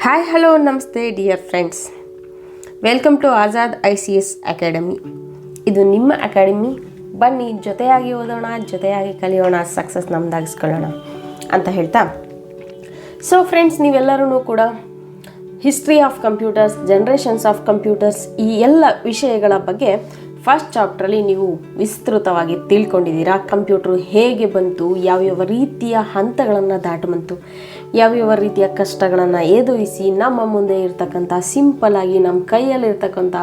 Hi hello ನಮಸ್ತೆ dear friends, welcome to Azad ICS academy. ಇದು ನಿಮ್ಮ ಅಕಾಡೆಮಿ. ಬನ್ನಿ ಜೊತೆಯಾಗಿ ಓದೋಣ, ಜೊತೆಯಾಗಿ ಕಲಿಯೋಣ, ಸಕ್ಸಸ್ ನಮ್ದಾಗಿಸ್ಕೊಳ್ಳೋಣ ಅಂತ ಹೇಳ್ತಾ, ಸೊ ಫ್ರೆಂಡ್ಸ್, ನೀವೆಲ್ಲರೂ ಕೂಡ history of computers, generations of computers, ಈ ಎಲ್ಲ ವಿಷಯಗಳ ಬಗ್ಗೆ ಫಸ್ಟ್ ಚಾಪ್ಟ್ರಲ್ಲಿ ನೀವು ವಿಸ್ತೃತವಾಗಿ ತಿಳ್ಕೊಂಡಿದ್ದೀರಾ. ಕಂಪ್ಯೂಟ್ರು ಹೇಗೆ ಬಂತು, ಯಾವ್ಯಾವ ರೀತಿಯ ಹಂತಗಳನ್ನು ದಾಟಬಂತು, ಯಾವ್ಯಾವ ರೀತಿಯ ಕಷ್ಟಗಳನ್ನು ಎದುರಿಸಿ ನಮ್ಮ ಮುಂದೆ ಇರ್ತಕ್ಕಂಥ ಸಿಂಪಲ್ಲಾಗಿ ನಮ್ಮ ಕೈಯಲ್ಲಿರ್ತಕ್ಕಂಥ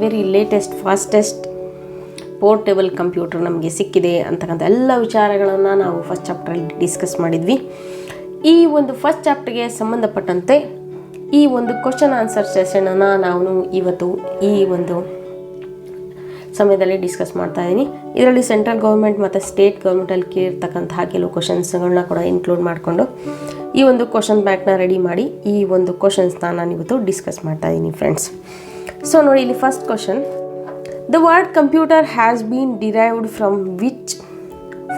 very latest fastest portable computer ನಮಗೆ ಸಿಕ್ಕಿದೆ ಅಂತಕ್ಕಂಥ ಎಲ್ಲ ವಿಚಾರಗಳನ್ನು ನಾವು ಫಸ್ಟ್ ಚಾಪ್ಟ್ರಲ್ಲಿ ಡಿಸ್ಕಸ್ ಮಾಡಿದ್ವಿ. ಈ ಒಂದು ಫಸ್ಟ್ ಚಾಪ್ಟರ್ಗೆ ಸಂಬಂಧಪಟ್ಟಂತೆ ಈ ಒಂದು ಕ್ವಶನ್ ಆನ್ಸರ್ ಸೆಷನನ್ನು ನಾವು ಇವತ್ತು ಈ ಒಂದು ಸಮಯದಲ್ಲಿ ಡಿಸ್ಕಸ್ ಮಾಡ್ತಾ ಇದ್ದೀನಿ. ಇದರಲ್ಲಿ ಸೆಂಟ್ರಲ್ ಗೌರ್ಮೆಂಟ್ ಮತ್ತು ಸ್ಟೇಟ್ ಗೌರ್ಮೆಂಟಲ್ಲಿ ಕೇಳಿರ್ತಕ್ಕಂತಹ ಕೆಲವು ಕ್ವಶನ್ಸ್ಗಳನ್ನ ಕೂಡ ಇನ್ಕ್ಲೂಡ್ ಮಾಡಿಕೊಂಡು ಈ ಒಂದು ಕ್ವಶನ್ ಬ್ಯಾಂಕ್ನ ರೆಡಿ ಮಾಡಿ ಈ ಒಂದು ಕ್ವಶನ್ಸ್ನ ನಾನು ಇವತ್ತು ಡಿಸ್ಕಸ್ ಮಾಡ್ತಾ ಇದ್ದೀನಿ ಫ್ರೆಂಡ್ಸ್. ಸೊ ನೋಡಿ, ಇಲ್ಲಿ first question, the word computer has been derived from which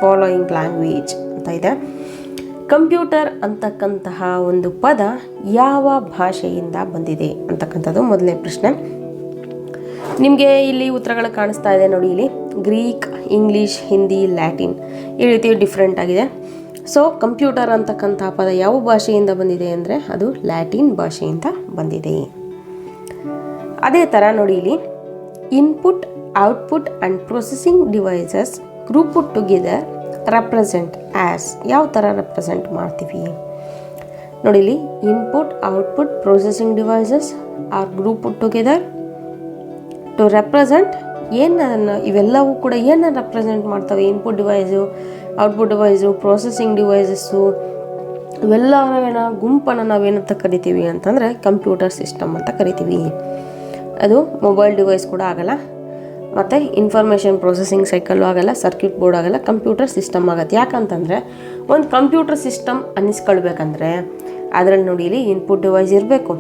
following language ಅಂತ ಇದೆ. ಕಂಪ್ಯೂಟರ್ ಅಂತಕ್ಕಂತಹ ಒಂದು ಪದ ಯಾವ ಭಾಷೆಯಿಂದ ಬಂದಿದೆ ಅಂತಕ್ಕಂಥದ್ದು ಮೊದಲನೇ ಪ್ರಶ್ನೆ. ನಿಮಗೆ ಇಲ್ಲಿ ಉತ್ತರಗಳು ಕಾಣಿಸ್ತಾ ಇದೆ ನೋಡಿ. ಇಲ್ಲಿ ಗ್ರೀಕ್, ಇಂಗ್ಲೀಷ್, ಹಿಂದಿ, ಲ್ಯಾಟಿನ್ ಈ ರೀತಿ ಡಿಫ್ರೆಂಟ್ ಆಗಿದೆ. ಸೊ ಕಂಪ್ಯೂಟರ್ ಅಂತಕ್ಕಂಥ ಪದ ಯಾವ ಭಾಷೆಯಿಂದ ಬಂದಿದೆ ಅಂದರೆ ಅದು ಲ್ಯಾಟಿನ್ ಭಾಷೆಯಿಂದ ಬಂದಿದೆ. ಅದೇ ಥರ ನೋಡಿ, ಇಲ್ಲಿ input, output and processing devices grouped together represent as. ಯಾವ ಥರ ರೆಪ್ರೆಸೆಂಟ್ ಮಾಡ್ತೀವಿ ನೋಡಿ. ಇಲ್ಲಿ input, output, processing devices are grouped together to represent ಏನನ್ನು, ಇವೆಲ್ಲವೂ ಕೂಡ ಏನನ್ನು ರೆಪ್ರೆಸೆಂಟ್ ಮಾಡ್ತವೆ? Input device, output device, processing devices, ಇವೆಲ್ಲವನ್ನ ಗುಂಪನ್ನು ನಾವೇನಂತ ಕರಿತೀವಿ ಅಂತಂದರೆ ಕಂಪ್ಯೂಟರ್ ಸಿಸ್ಟಮ್ ಅಂತ ಕರಿತೀವಿ. ಅದು ಮೊಬೈಲ್ ಡಿವೈಸ್ ಕೂಡ ಆಗಲ್ಲ, ಮತ್ತು ಇನ್ಫಾರ್ಮೇಷನ್ ಪ್ರೊಸೆಸಿಂಗ್ ಸೈಕಲ್ಲು ಆಗಲ್ಲ, ಸರ್ಕ್ಯೂಟ್ ಬೋರ್ಡ್ ಆಗಲ್ಲ, ಕಂಪ್ಯೂಟರ್ ಸಿಸ್ಟಮ್ ಆಗುತ್ತೆ. ಯಾಕಂತಂದರೆ ಒಂದು ಕಂಪ್ಯೂಟರ್ ಸಿಸ್ಟಮ್ ಅನ್ನಿಸ್ಕೊಳ್ಬೇಕಂದ್ರೆ ಅದರಲ್ಲಿ ನೋಡಿ, ಇಲ್ಲಿ ಇನ್ಪುಟ್ ಡಿವೈಸ್ ಇರಬೇಕು,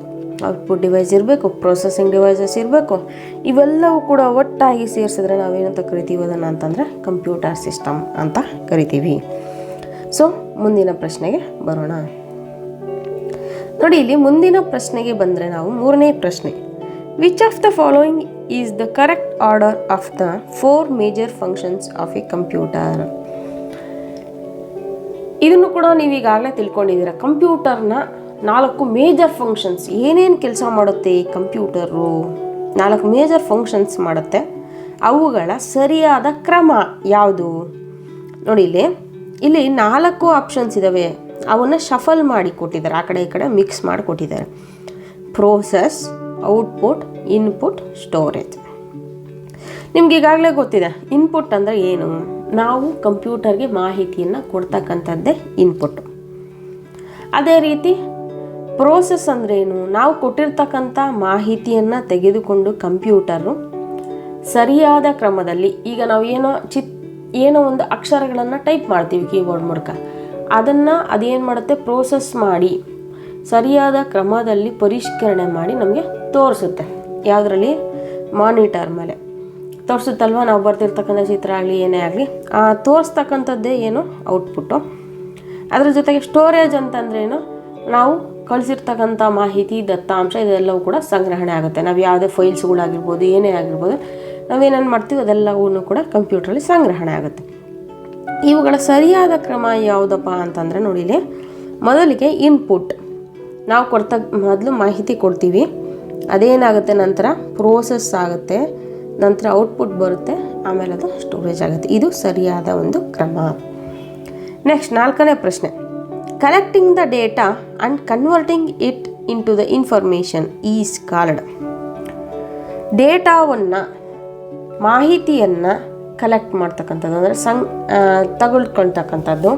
ಔಟ್ಪುಟ್ ಡಿವೈಸ್ ಇರಬೇಕು, ಪ್ರೊಸೆಸಿಂಗ್ ಡಿವೈಸಸ್ ಇರಬೇಕು. ಇವೆಲ್ಲವೂ ಕೂಡ ಒಟ್ಟಾಗಿ ಸೇರಿಸಿದ್ರೆ ನಾವೇನಂತ ಕರಿತೀವಿ ಅದನ್ನು ಅಂತಂದರೆ ಕಂಪ್ಯೂಟರ್ ಸಿಸ್ಟಮ್ ಅಂತ ಕರಿತೀವಿ. ಸೊ ಮುಂದಿನ ಪ್ರಶ್ನೆಗೆ ಬರೋಣ. ನೋಡಿ, ಇಲ್ಲಿ ಮುಂದಿನ ಪ್ರಶ್ನೆಗೆ ಬಂದರೆ ನಾವು ಮೂರನೇ ಪ್ರಶ್ನೆ, which of the following is the correct order of the 4 major functions of A computer. ಇದನ್ನು ಕೂಡ ನೀವೀಗಾಗಲೇ ತಿಳ್ಕೊಂಡಿದ್ದೀರ. ಕಂಪ್ಯೂಟರ್ನ 4 ಮೇಜರ್ ಫಂಕ್ಷನ್ಸ್, ಏನೇನು ಕೆಲಸ ಮಾಡುತ್ತೆ ಈ ಕಂಪ್ಯೂಟರು, 4 ಮೇಜರ್ ಫಂಕ್ಷನ್ಸ್ ಮಾಡುತ್ತೆ. ಅವುಗಳ ಸರಿಯಾದ ಕ್ರಮ ಯಾವುದು ನೋಡಿ. ಇಲ್ಲಿ 4 ಆಪ್ಷನ್ಸ್ ಇದ್ದಾವೆ. ಅವನ್ನು ಶಫಲ್ ಮಾಡಿ ಕೊಟ್ಟಿದ್ದಾರೆ, ಆ ಕಡೆ ಈ ಕಡೆ ಮಿಕ್ಸ್ ಮಾಡಿ ಕೊಟ್ಟಿದ್ದಾರೆ. Process, output, input, storage. ನಿಮ್ಗೆ ಈಗಾಗಲೇ ಗೊತ್ತಿದೆ ಇನ್ಪುಟ್ ಅಂದರೆ ಏನು. ನಾವು ಕಂಪ್ಯೂಟರ್ಗೆ ಮಾಹಿತಿಯನ್ನು ಕೊಡ್ತಕ್ಕಂಥದ್ದೇ ಇನ್ಪುಟ್. ಅದೇ ರೀತಿ ಪ್ರೋಸೆಸ್ ಅಂದ್ರೇನು, ನಾವು ಕೊಟ್ಟಿರ್ತಕ್ಕಂಥ ಮಾಹಿತಿಯನ್ನು ತೆಗೆದುಕೊಂಡು ಕಂಪ್ಯೂಟರು ಸರಿಯಾದ ಕ್ರಮದಲ್ಲಿ, ಈಗ ನಾವು ಏನೋ ಒಂದು ಅಕ್ಷರಗಳನ್ನು ಟೈಪ್ ಮಾಡ್ತೀವಿ ಕೀಬೋರ್ಡ್ ಮೂಲಕ, ಅದೇನು ಮಾಡುತ್ತೆ, ಪ್ರೋಸೆಸ್ ಮಾಡಿ ಸರಿಯಾದ ಕ್ರಮದಲ್ಲಿ ಪರಿಷ್ಕರಣೆ ಮಾಡಿ ನಮಗೆ ತೋರಿಸುತ್ತೆ. ಯಾವುದರಲ್ಲಿ? ಮಾನಿಟರ್ ಮೇಲೆ ತೋರಿಸುತ್ತಲ್ವ. ನಾವು ಬರ್ತಿರ್ತಕ್ಕಂಥ ಚಿತ್ರ ಆಗಲಿ ಏನೇ ಆಗಲಿ ತೋರಿಸ್ತಕ್ಕಂಥದ್ದೇ ಏನು ಔಟ್ಪುಟ್ಟು. ಅದ್ರ ಜೊತೆಗೆ ಸ್ಟೋರೇಜ್ ಅಂತಂದ್ರೇನು, ನಾವು ಕಳಿಸಿರ್ತಕ್ಕಂಥ ಮಾಹಿತಿ, ದತ್ತಾಂಶ ಇದೆಲ್ಲವೂ ಕೂಡ ಸಂಗ್ರಹಣೆ ಆಗುತ್ತೆ. ನಾವು ಯಾವುದೇ ಫೈಲ್ಸ್ಗಳಾಗಿರ್ಬೋದು, ಏನೇ ಆಗಿರ್ಬೋದು, ನಾವೇನೇನು ಮಾಡ್ತೀವಿ ಅದೆಲ್ಲವೂ ಕೂಡ ಕಂಪ್ಯೂಟ್ರಲ್ಲಿ ಸಂಗ್ರಹಣೆ ಆಗುತ್ತೆ. ಇವುಗಳ ಸರಿಯಾದ ಕ್ರಮ ಯಾವುದಪ್ಪ ಅಂತಂದರೆ ನೋಡಿ, ಇಲ್ಲಿ ಮೊದಲಿಗೆ ಇನ್ಪುಟ್, ನಾವು ಮೊದಲು ಮಾಹಿತಿ ಕೊಡ್ತೀವಿ, ಅದೇನಾಗುತ್ತೆ, ನಂತರ ಪ್ರೋಸೆಸ್ ಆಗುತ್ತೆ, ನಂತರ ಔಟ್ಪುಟ್ ಬರುತ್ತೆ, ಆಮೇಲೆ ಅದು ಸ್ಟೋರೇಜ್ ಆಗುತ್ತೆ. ಇದು ಸರಿಯಾದ ಒಂದು ಕ್ರಮ. ನೆಕ್ಸ್ಟ್ 4ನೇ ಪ್ರಶ್ನೆ, collecting the data and converting it into the information is called. ಡೇಟಾವನ್ನು, ಮಾಹಿತಿಯನ್ನು ಕಲೆಕ್ಟ್ ಮಾಡ್ತಕ್ಕಂಥದ್ದು ಅಂದರೆ ತಗೊಳ್ಕೊಳ್ತಕ್ಕಂಥದ್ದು,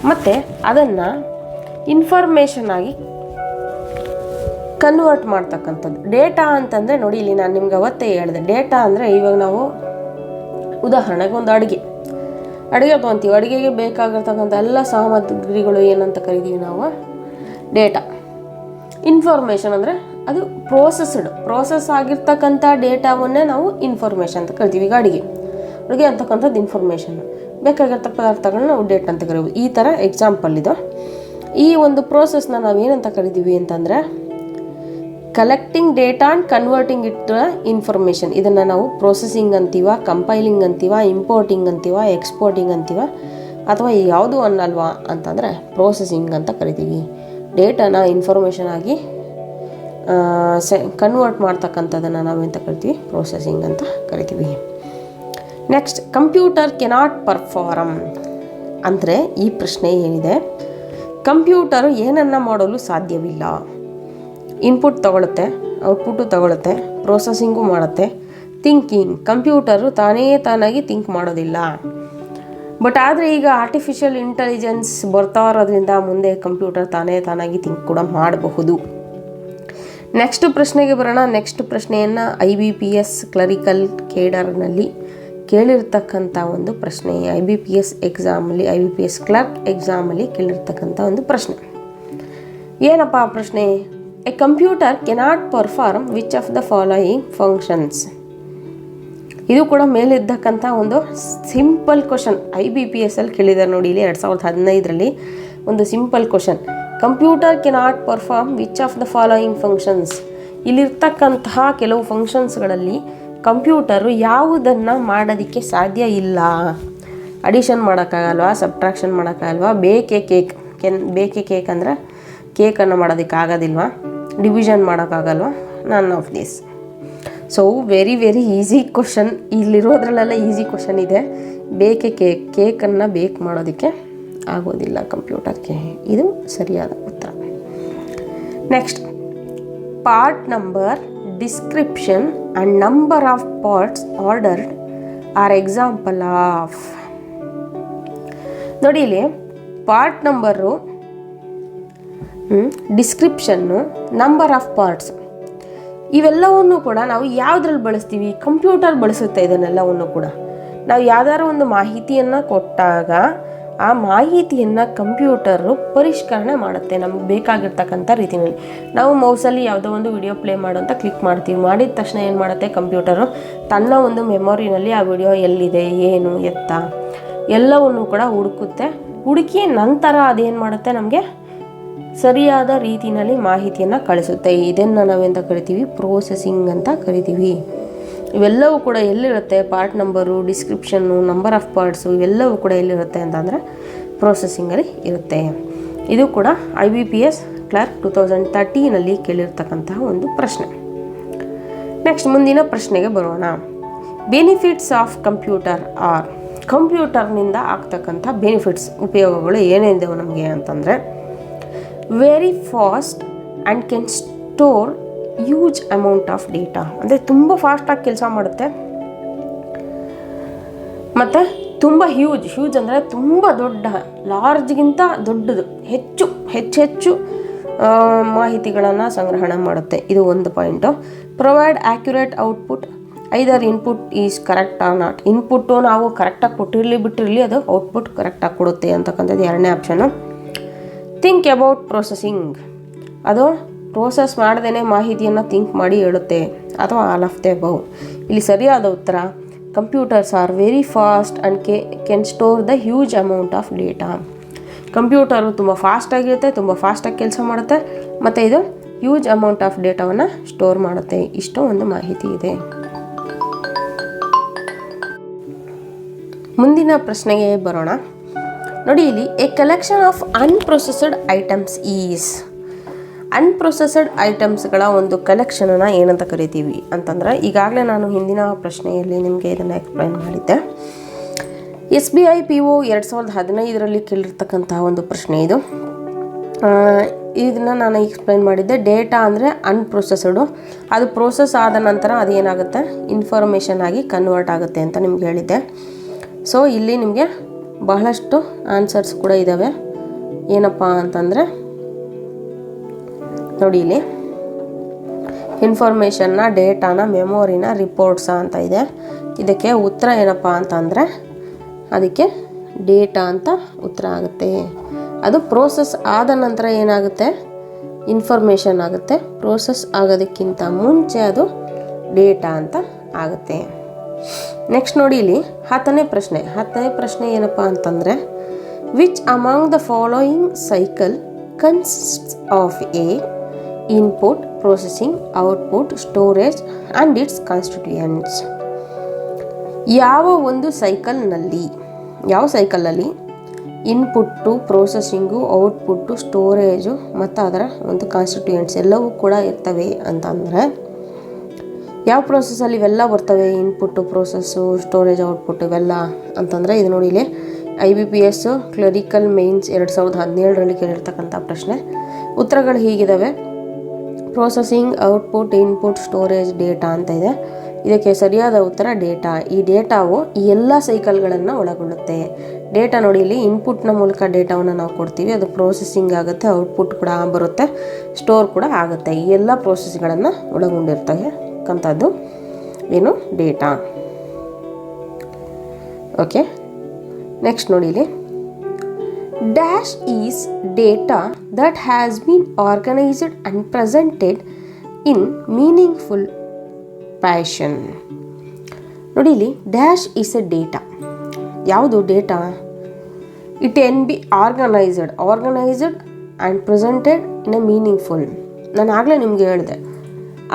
ಮತ್ತು ಅದನ್ನು ಇನ್ಫಾರ್ಮೇಷನ್ ಆಗಿ ಕನ್ವರ್ಟ್ ಮಾಡ್ತಕ್ಕಂಥದ್ದು. ಡೇಟಾ ಅಂತಂದರೆ ನೋಡಿ, ಇಲ್ಲಿ ನಾನು ನಿಮ್ಗೆ ಅವತ್ತೇ ಹೇಳಿದೆ, ಡೇಟಾ ಅಂದರೆ ಇವಾಗ ನಾವು ಉದಾಹರಣೆಗೆ ಒಂದು ಅಡುಗೆ ತೊಗೊತೀವಿ. ಅಡುಗೆಗೆ ಬೇಕಾಗಿರ್ತಕ್ಕಂಥ ಎಲ್ಲ ಸಾಮಗ್ರಿಗಳು ಏನಂತ ಕರಿತೀವಿ ನಾವು? ಡೇಟಾ. ಇನ್ಫಾರ್ಮೇಷನ್ ಅಂದರೆ ಅದು ಪ್ರೋಸೆಸ್ ಆಗಿರ್ತಕ್ಕಂಥ ಡೇಟಾವನ್ನೇ ನಾವು ಇನ್ಫಾರ್ಮೇಷನ್ ಅಂತ ಕರಿತೀವಿ. ಈಗ ಅಡುಗೆ ಅಂತಕ್ಕಂಥದ್ದು ಇನ್ಫಾರ್ಮೇಷನ್, ಬೇಕಾಗಿರ್ತ ಪದಾರ್ಥಗಳನ್ನ ನಾವು ಡೇಟಾ ಅಂತ ಕರಿಬೋದು. ಈ ಥರ ಎಕ್ಸಾಂಪಲ್ ಇದು. ಈ ಒಂದು ಪ್ರೋಸೆಸ್ನ ನಾವೇನಂತ ಕರಿತೀವಿ ಅಂತಂದರೆ collecting data and converting it the information. ಇದನ್ನು ನಾವು ಪ್ರೊಸೆಸಿಂಗ್ ಅಂತೀವ, ಕಂಪೈಲಿಂಗ್ ಅಂತೀವ, ಇಂಪೋರ್ಟಿಂಗ್ ಅಂತೀವ, ಎಕ್ಸ್ಪೋರ್ಟಿಂಗ್ ಅಂತೀವ, ಅಥವಾ ಯಾವುದು ಅನ್ನಲ್ವಾ ಅಂತಂದರೆ ಪ್ರೊಸೆಸಿಂಗ್ ಅಂತ ಕರಿತೀವಿ. ಡೇಟಾನ ಇನ್ಫಾರ್ಮೇಷನ್ ಆಗಿ ಕನ್ವರ್ಟ್ ಮಾಡ್ತಕ್ಕಂಥದ್ದನ್ನು ನಾವೆಂತ ಕರಿತೀವಿ, ಪ್ರೊಸೆಸಿಂಗ್ ಅಂತ ಕರಿತೀವಿ. ನೆಕ್ಸ್ಟ್, ಕಂಪ್ಯೂಟರ್ ಕೆನಾಟ್ ಪರ್ಫಾರ್ಮ್ ಅಂದರೆ ಈ ಪ್ರಶ್ನೆ ಏನಿದೆ, ಕಂಪ್ಯೂಟರು ಏನನ್ನು ಮಾಡಲು ಸಾಧ್ಯವಿಲ್ಲ. ಇನ್ಪುಟ್ ತಗೊಳುತ್ತೆ, ಔಟ್ಪುಟ್ಟು ತಗೊಳುತ್ತೆ, ಪ್ರೊಸೆಸಿಂಗು ಮಾಡುತ್ತೆ, ಥಿಂಕಿಂಗ್, ಕಂಪ್ಯೂಟರು ತಾನಾಗಿ ಥಿಂಕ್ ಮಾಡೋದಿಲ್ಲ. ಬಟ್ ಆದರೆ ಈಗ ಆರ್ಟಿಫಿಷಿಯಲ್ ಇಂಟೆಲಿಜೆನ್ಸ್ ಬರ್ತಾ ಇರೋದ್ರಿಂದ ಮುಂದೆ ಕಂಪ್ಯೂಟರ್ ತಾನಾಗಿ ಥಿಂಕ್ ಕೂಡ ಮಾಡಬಹುದು. ನೆಕ್ಸ್ಟ್ ಪ್ರಶ್ನೆಗೆ ಬರೋಣ. ನೆಕ್ಸ್ಟ್ ಪ್ರಶ್ನೆಯನ್ನು IBPS ಕ್ಲರಿಕಲ್ ಕೇಡರ್ನಲ್ಲಿ ಕೇಳಿರ್ತಕ್ಕಂಥ ಒಂದು ಪ್ರಶ್ನೆ. IBPS ಎಕ್ಸಾಮಲ್ಲಿ, IBPS ಕ್ಲರ್ಕ್ ಎಕ್ಸಾಮಲ್ಲಿ ಕೇಳಿರ್ತಕ್ಕಂಥ ಒಂದು ಪ್ರಶ್ನೆ. ಏನಪ್ಪ ಆ ಪ್ರಶ್ನೆ? A computer cannot perform which of the following functions. ಇದು ಕೂಡ ಮೇಲಿದ್ದಕ್ಕಂಥ ಒಂದು ಸಿಂಪಲ್ ಕ್ವಶನ್. IBPS ಅಲ್ಲಿ ಕೇಳಿದ್ದಾರೆ ನೋಡಿ, ಇಲ್ಲಿ 2015ರಲ್ಲಿ ಒಂದು simple question. Computer cannot perform which of the following functions. ಇಲ್ಲಿರ್ತಕ್ಕಂತಹ ಕೆಲವು ಫಂಕ್ಷನ್ಸ್ಗಳಲ್ಲಿ ಕಂಪ್ಯೂಟರು ಯಾವುದನ್ನು ಮಾಡೋದಕ್ಕೆ ಸಾಧ್ಯ ಇಲ್ಲ. ಅಡಿಷನ್ ಮಾಡೋಕ್ಕಾಗಲ್ವಾ, ಸಬ್ಟ್ರಾಕ್ಷನ್ ಮಾಡೋಕ್ಕಾಗಲ್ವಾ, ಬೇಕೆ ಕೇಕ್ ಅಂದರೆ ಕೇಕನ್ನು ಮಾಡೋದಕ್ಕೆ ಆಗೋದಿಲ್ವಾ, ಡಿವಿಷನ್ ಮಾಡೋಕ್ಕಾಗಲ್ವಾ, none of this. So very easy question. ಇಲ್ಲಿರೋದ್ರಲ್ಲೆಲ್ಲ ಈಸಿ ಕ್ವಶನ್ ಇದೆ. ಕೇಕನ್ನು ಬೇಕ್ ಮಾಡೋದಕ್ಕೆ ಆಗೋದಿಲ್ಲ ಕಂಪ್ಯೂಟರ್ಗೆ. ಇದು ಸರಿಯಾದ ಉತ್ತರ. Next, part number, description and number of parts ordered are example of. ನೋಡಿ ಇಲ್ಲಿ ಪಾರ್ಟ್ ನಂಬರು, ಡಿಸ್ಕ್ರಿಪ್ಷನ್ನು, ನಂಬರ್ ಆಫ್ ಪಾರ್ಟ್ಸ್, ಇವೆಲ್ಲವನ್ನು ಕೂಡ ನಾವು ಯಾವುದ್ರಲ್ಲಿ ಬಳಸ್ತೀವಿ? ಕಂಪ್ಯೂಟರ್ ಬಳಸುತ್ತೆ ಇದನ್ನೆಲ್ಲವನ್ನು ಕೂಡ. ನಾವು ಯಾವ್ದಾದ್ರು ಒಂದು ಮಾಹಿತಿಯನ್ನು ಕೊಟ್ಟಾಗ ಆ ಮಾಹಿತಿಯನ್ನು ಕಂಪ್ಯೂಟರು ಪರಿಷ್ಕರಣೆ ಮಾಡುತ್ತೆ ನಮ್ಗೆ ಬೇಕಾಗಿರ್ತಕ್ಕಂಥ ರೀತಿಯಲ್ಲಿ. ನಾವು ಮೌಸಲ್ಲಿ ಯಾವುದೋ ಒಂದು ವಿಡಿಯೋ ಪ್ಲೇ ಮಾಡು ಅಂತ ಕ್ಲಿಕ್ ಮಾಡ್ತೀವಿ. ಮಾಡಿದ ತಕ್ಷಣ ಏನು ಮಾಡುತ್ತೆ ಕಂಪ್ಯೂಟರು? ತನ್ನ ಒಂದು ಮೆಮೊರಿನಲ್ಲಿ ಆ ವಿಡಿಯೋ ಎಲ್ಲಿದೆ, ಏನು ಎತ್ತ ಎಲ್ಲವನ್ನು ಕೂಡ ಹುಡುಕುತ್ತೆ. ಹುಡುಕಿ ನಂತರ ಅದೇನು ಮಾಡುತ್ತೆ, ನಮಗೆ ಸರಿಯಾದ ರೀತಿಯಲ್ಲಿ ಮಾಹಿತಿಯನ್ನು ಕಳಿಸುತ್ತೆ. ಇದನ್ನು ನಾವೆಂತ ಕರಿತೀವಿ? ಪ್ರೋಸೆಸಿಂಗ್ ಅಂತ ಕರಿತೀವಿ. ಇವೆಲ್ಲವೂ ಕೂಡ ಎಲ್ಲಿರುತ್ತೆ? ಪಾರ್ಟ್ ನಂಬರು, ಡಿಸ್ಕ್ರಿಪ್ಷನ್ನು, ನಂಬರ್ ಆಫ್ ಪಾರ್ಟ್ಸು ಇವೆಲ್ಲವೂ ಕೂಡ ಎಲ್ಲಿರುತ್ತೆ ಅಂತಂದರೆ ಪ್ರೊಸೆಸಿಂಗಲ್ಲಿ ಇರುತ್ತೆ. ಇದು ಕೂಡ IBPS ಕ್ಲರ್ಕ್ 2013ನಲ್ಲಿ ಕೇಳಿರ್ತಕ್ಕಂತಹ ಒಂದು ಪ್ರಶ್ನೆ. ನೆಕ್ಸ್ಟ್ ಮುಂದಿನ ಪ್ರಶ್ನೆಗೆ ಬರೋಣ. Benefits of computer are. ಕಂಪ್ಯೂಟರ್ನಿಂದ ಆಗ್ತಕ್ಕಂಥ ಬೆನಿಫಿಟ್ಸ್, ಉಪಯೋಗಗಳು ಏನೇನಿದೆ ನಮಗೆ ಅಂತಂದರೆ, very fast and can store huge amount of data. ಅಂದರೆ ತುಂಬ ಫಾಸ್ಟಾಗಿ ಕೆಲಸ ಮಾಡುತ್ತೆ, ಮತ್ತು ತುಂಬ ಹ್ಯೂಜ್ ಅಂದರೆ ತುಂಬ ದೊಡ್ಡ, ಲಾರ್ಜ್ಗಿಂತ ದೊಡ್ಡದು, ಹೆಚ್ಚು ಮಾಹಿತಿಗಳನ್ನು ಸಂಗ್ರಹಣೆ ಮಾಡುತ್ತೆ. ಇದು ಒಂದು point. Provide accurate output, either input is correct or not. Input ನಾವು ಕರೆಕ್ಟಾಗಿ ಕೊಟ್ಟಿರಲಿ ಬಿಟ್ಟಿರಲಿ, ಅದು ಔಟ್ಪುಟ್ ಕರೆಕ್ಟಾಗಿ ಕೊಡುತ್ತೆ ಅಂತಕ್ಕಂಥದ್ದು ಎರಡನೇ ಆಪ್ಷನು. ಥಿಂಕ್ ಅಬೌಟ್ ಪ್ರೊಸೆಸಿಂಗ್, ಅದು ಪ್ರೋಸೆಸ್ ಮಾಡ್ದೇ ಮಾಹಿತಿಯನ್ನು ಥಿಂಕ್ ಮಾಡಿ ಹೇಳುತ್ತೆ, ಅಥವಾ ಆಲ್ ಆಫ್ ದ ಅಬೌವ್. ಇಲ್ಲಿ ಸರಿಯಾದ ಉತ್ತರ, computers are very fast and can store the huge amount of data. Computer ತುಂಬ ಫಾಸ್ಟಾಗಿರುತ್ತೆ, ತುಂಬ ಫಾಸ್ಟಾಗಿ ಕೆಲಸ ಮಾಡುತ್ತೆ, ಮತ್ತು ಇದು ಹ್ಯೂಜ್ ಅಮೌಂಟ್ ಆಫ್ ಡೇಟಾವನ್ನು ಸ್ಟೋರ್ ಮಾಡುತ್ತೆ. ಇಷ್ಟು ಒಂದು ಮಾಹಿತಿ ಇದೆ. ಮುಂದಿನ ಪ್ರಶ್ನೆಗೆ ಬರೋಣ. ನೋಡಿ ಇಲ್ಲಿ, a collection of unprocessed items is. ಅನ್ಪ್ರೊಸೆಸ್ಡ್ ಐಟಮ್ಸ್ಗಳ ಒಂದು ಕಲೆಕ್ಷನನ್ನು ಏನಂತ ಕರಿತೀವಿ ಅಂತಂದರೆ, ಈಗಾಗಲೇ ನಾನು ಹಿಂದಿನ ಪ್ರಶ್ನೆಯಲ್ಲಿ ನಿಮಗೆ ಇದನ್ನು ಎಕ್ಸ್ಪ್ಲೈನ್ ಮಾಡಿದ್ದೆ. SBI PO 2015ರಲ್ಲಿ ಕೇಳಿರ್ತಕ್ಕಂತಹ ಒಂದು ಪ್ರಶ್ನೆ ಇದು. ಇದನ್ನು ನಾನು ಎಕ್ಸ್ಪ್ಲೈನ್ ಮಾಡಿದ್ದೆ. ಡೇಟಾ ಅಂದರೆ ಅನ್ಪ್ರೊಸೆಸ್ಡು, ಅದು ಪ್ರೋಸೆಸ್ ಆದ ನಂತರ ಅದೇನಾಗುತ್ತೆ, ಇನ್ಫಾರ್ಮೇಷನ್ ಆಗಿ ಕನ್ವರ್ಟ್ ಆಗುತ್ತೆ ಅಂತ ನಿಮ್ಗೆ ಹೇಳಿದ್ದೆ. ಸೊ ಇಲ್ಲಿ ನಿಮಗೆ ಬಹಳಷ್ಟು ಆನ್ಸರ್ಸ್ ಕೂಡ ಇದ್ದಾವೆ. ಏನಪ್ಪ ಅಂತಂದರೆ ನೋಡಿ, ಇಲ್ಲಿ ಇನ್ಫಾರ್ಮೇಷನ್ನ, ಡೇಟಾನ, ಮೆಮೊರಿನ, ರಿಪೋರ್ಟ್ಸ ಅಂತ ಇದೆ. ಇದಕ್ಕೆ ಉತ್ತರ ಏನಪ್ಪ ಅಂತಂದರೆ, ಅದಕ್ಕೆ ಡೇಟಾ ಅಂತ ಉತ್ತರ ಆಗುತ್ತೆ. ಅದು ಪ್ರೋಸೆಸ್ ಆದ ನಂತರ ಏನಾಗುತ್ತೆ, ಇನ್ಫಾರ್ಮೇಷನ್ ಆಗುತ್ತೆ. ಪ್ರೋಸೆಸ್ ಆಗೋದಕ್ಕಿಂತ ಮುಂಚೆ ಅದು ಡೇಟಾ ಅಂತ ಆಗುತ್ತೆ. ನೆಕ್ಸ್ಟ್ ನೋಡಿ ಇಲ್ಲಿ 10ನೇ ಪ್ರಶ್ನೆ ಏನಪ್ಪ ಅಂತಂದರೆ, which among the following cycle consists of A input, processing, output, storage and it's constituents. ಯಾವ ಸೈಕಲ್ನಲ್ಲಿ ಇನ್ಪುಟ್ಟು, ಪ್ರೊಸೆಸಿಂಗು, ಔಟ್ಪುಟ್ಟು, ಸ್ಟೋರೇಜು ಮತ್ತು ಅದರ ಒಂದು ಕಾನ್ಸ್ಟಿಟ್ಯೂಯೆಂಟ್ಸ್ ಎಲ್ಲವೂ ಕೂಡ ಇರ್ತವೆ ಅಂತಂದರೆ ಯಾವ ಪ್ರೋಸೆಸ್ಸಲ್ಲಿ ಇವೆಲ್ಲ ಬರ್ತವೆ, ಇನ್ಪುಟ್ಟು, ಪ್ರೋಸೆಸ್ಸು, ಸ್ಟೋರೇಜ್, ಔಟ್ಪುಟ್ ಇವೆಲ್ಲ ಅಂತಂದರೆ ಇದು ನೋಡಿ ಇಲ್ಲಿ IBPS ಕ್ಲರಿಕಲ್ ಮೇನ್ಸ್ 2017ರಲ್ಲಿ ಕೇಳಿರ್ತಕ್ಕಂಥ ಪ್ರಶ್ನೆ. ಉತ್ತರಗಳು ಹೀಗಿದ್ದಾವೆ: processing, output, input, storage, data ಅಂತ ಇದೆ. ಇದಕ್ಕೆ ಸರಿಯಾದ ಉತ್ತರ ಡೇಟಾ. ಈ ಡೇಟಾವು ಈ ಎಲ್ಲ ಸೈಕಲ್ಗಳನ್ನು ಒಳಗೊಳ್ಳುತ್ತೆ. ಡೇಟಾ ನೋಡಿ ಇಲ್ಲಿ ಇನ್ಪುಟ್ನ ಮೂಲಕ ಡೇಟಾವನ್ನು ನಾವು ಕೊಡ್ತೀವಿ, ಅದು ಪ್ರೊಸೆಸಿಂಗ್ ಆಗುತ್ತೆ, ಔಟ್ಪುಟ್ ಕೂಡ ಬರುತ್ತೆ, ಸ್ಟೋರ್ ಕೂಡ ಆಗುತ್ತೆ. ಈ ಎಲ್ಲ ಪ್ರೋಸೆಸ್ಗಳನ್ನು ಒಳಗೊಂಡಿರ್ತಕ್ಕಂಥದ್ದು ಏನು ಡೇಟಾ. ಓಕೆ, ನೆಕ್ಸ್ಟ್ ನೋಡಿ ಇಲ್ಲಿ dash is data that has been organised and presented in meaningful fashion. ನೋಡಿ ಇಲ್ಲಿ ಡ್ಯಾಶ್ ಈಸ್ ಎ ಡೇಟಾ. ಯಾವುದು data? It can be organised and presented in a meaningful. ನಾನು ಆಗಲೇ ನಿಮಗೆ ಹೇಳಿದೆ,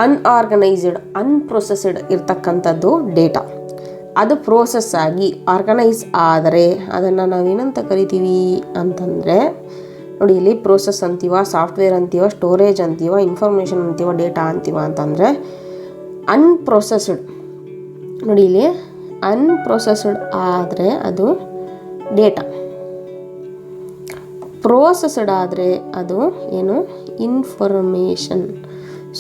ಅನ್ಆರ್ಗನೈಸ್ಡ್, ಅನ್ಪ್ರೊಸೆಸ್ಡ್ ಇರ್ತಕ್ಕಂಥದ್ದು ಡೇಟಾ. ಅದು ಪ್ರೋಸೆಸ್ ಆಗಿ ಆರ್ಗನೈಸ್ ಆದರೆ ಅದನ್ನು ನಾವೇನಂತ ಕರಿತೀವಿ ಅಂತಂದರೆ ನೋಡಿ ಇಲ್ಲಿ ಪ್ರೋಸೆಸ್ ಅಂತೀವ, ಸಾಫ್ಟ್ವೇರ್ ಅಂತೀವ, ಸ್ಟೋರೇಜ್ ಅಂತೀವ, ಇನ್ಫಾರ್ಮೇಷನ್ ಅಂತೀವ, ಡೇಟಾ ಅಂತೀವ ಅಂತಂದರೆ ಅನ್ಪ್ರೊಸೆಸ್ಡ್. ನೋಡಿ ಇಲ್ಲಿ ಅನ್ಪ್ರೊಸೆಸ್ಡ್ ಆದರೆ ಅದು ಡೇಟಾ, ಪ್ರೋಸೆಸ್ಡ್ ಆದರೆ ಅದು ಏನು ಇನ್ಫಾರ್ಮೇಷನ್.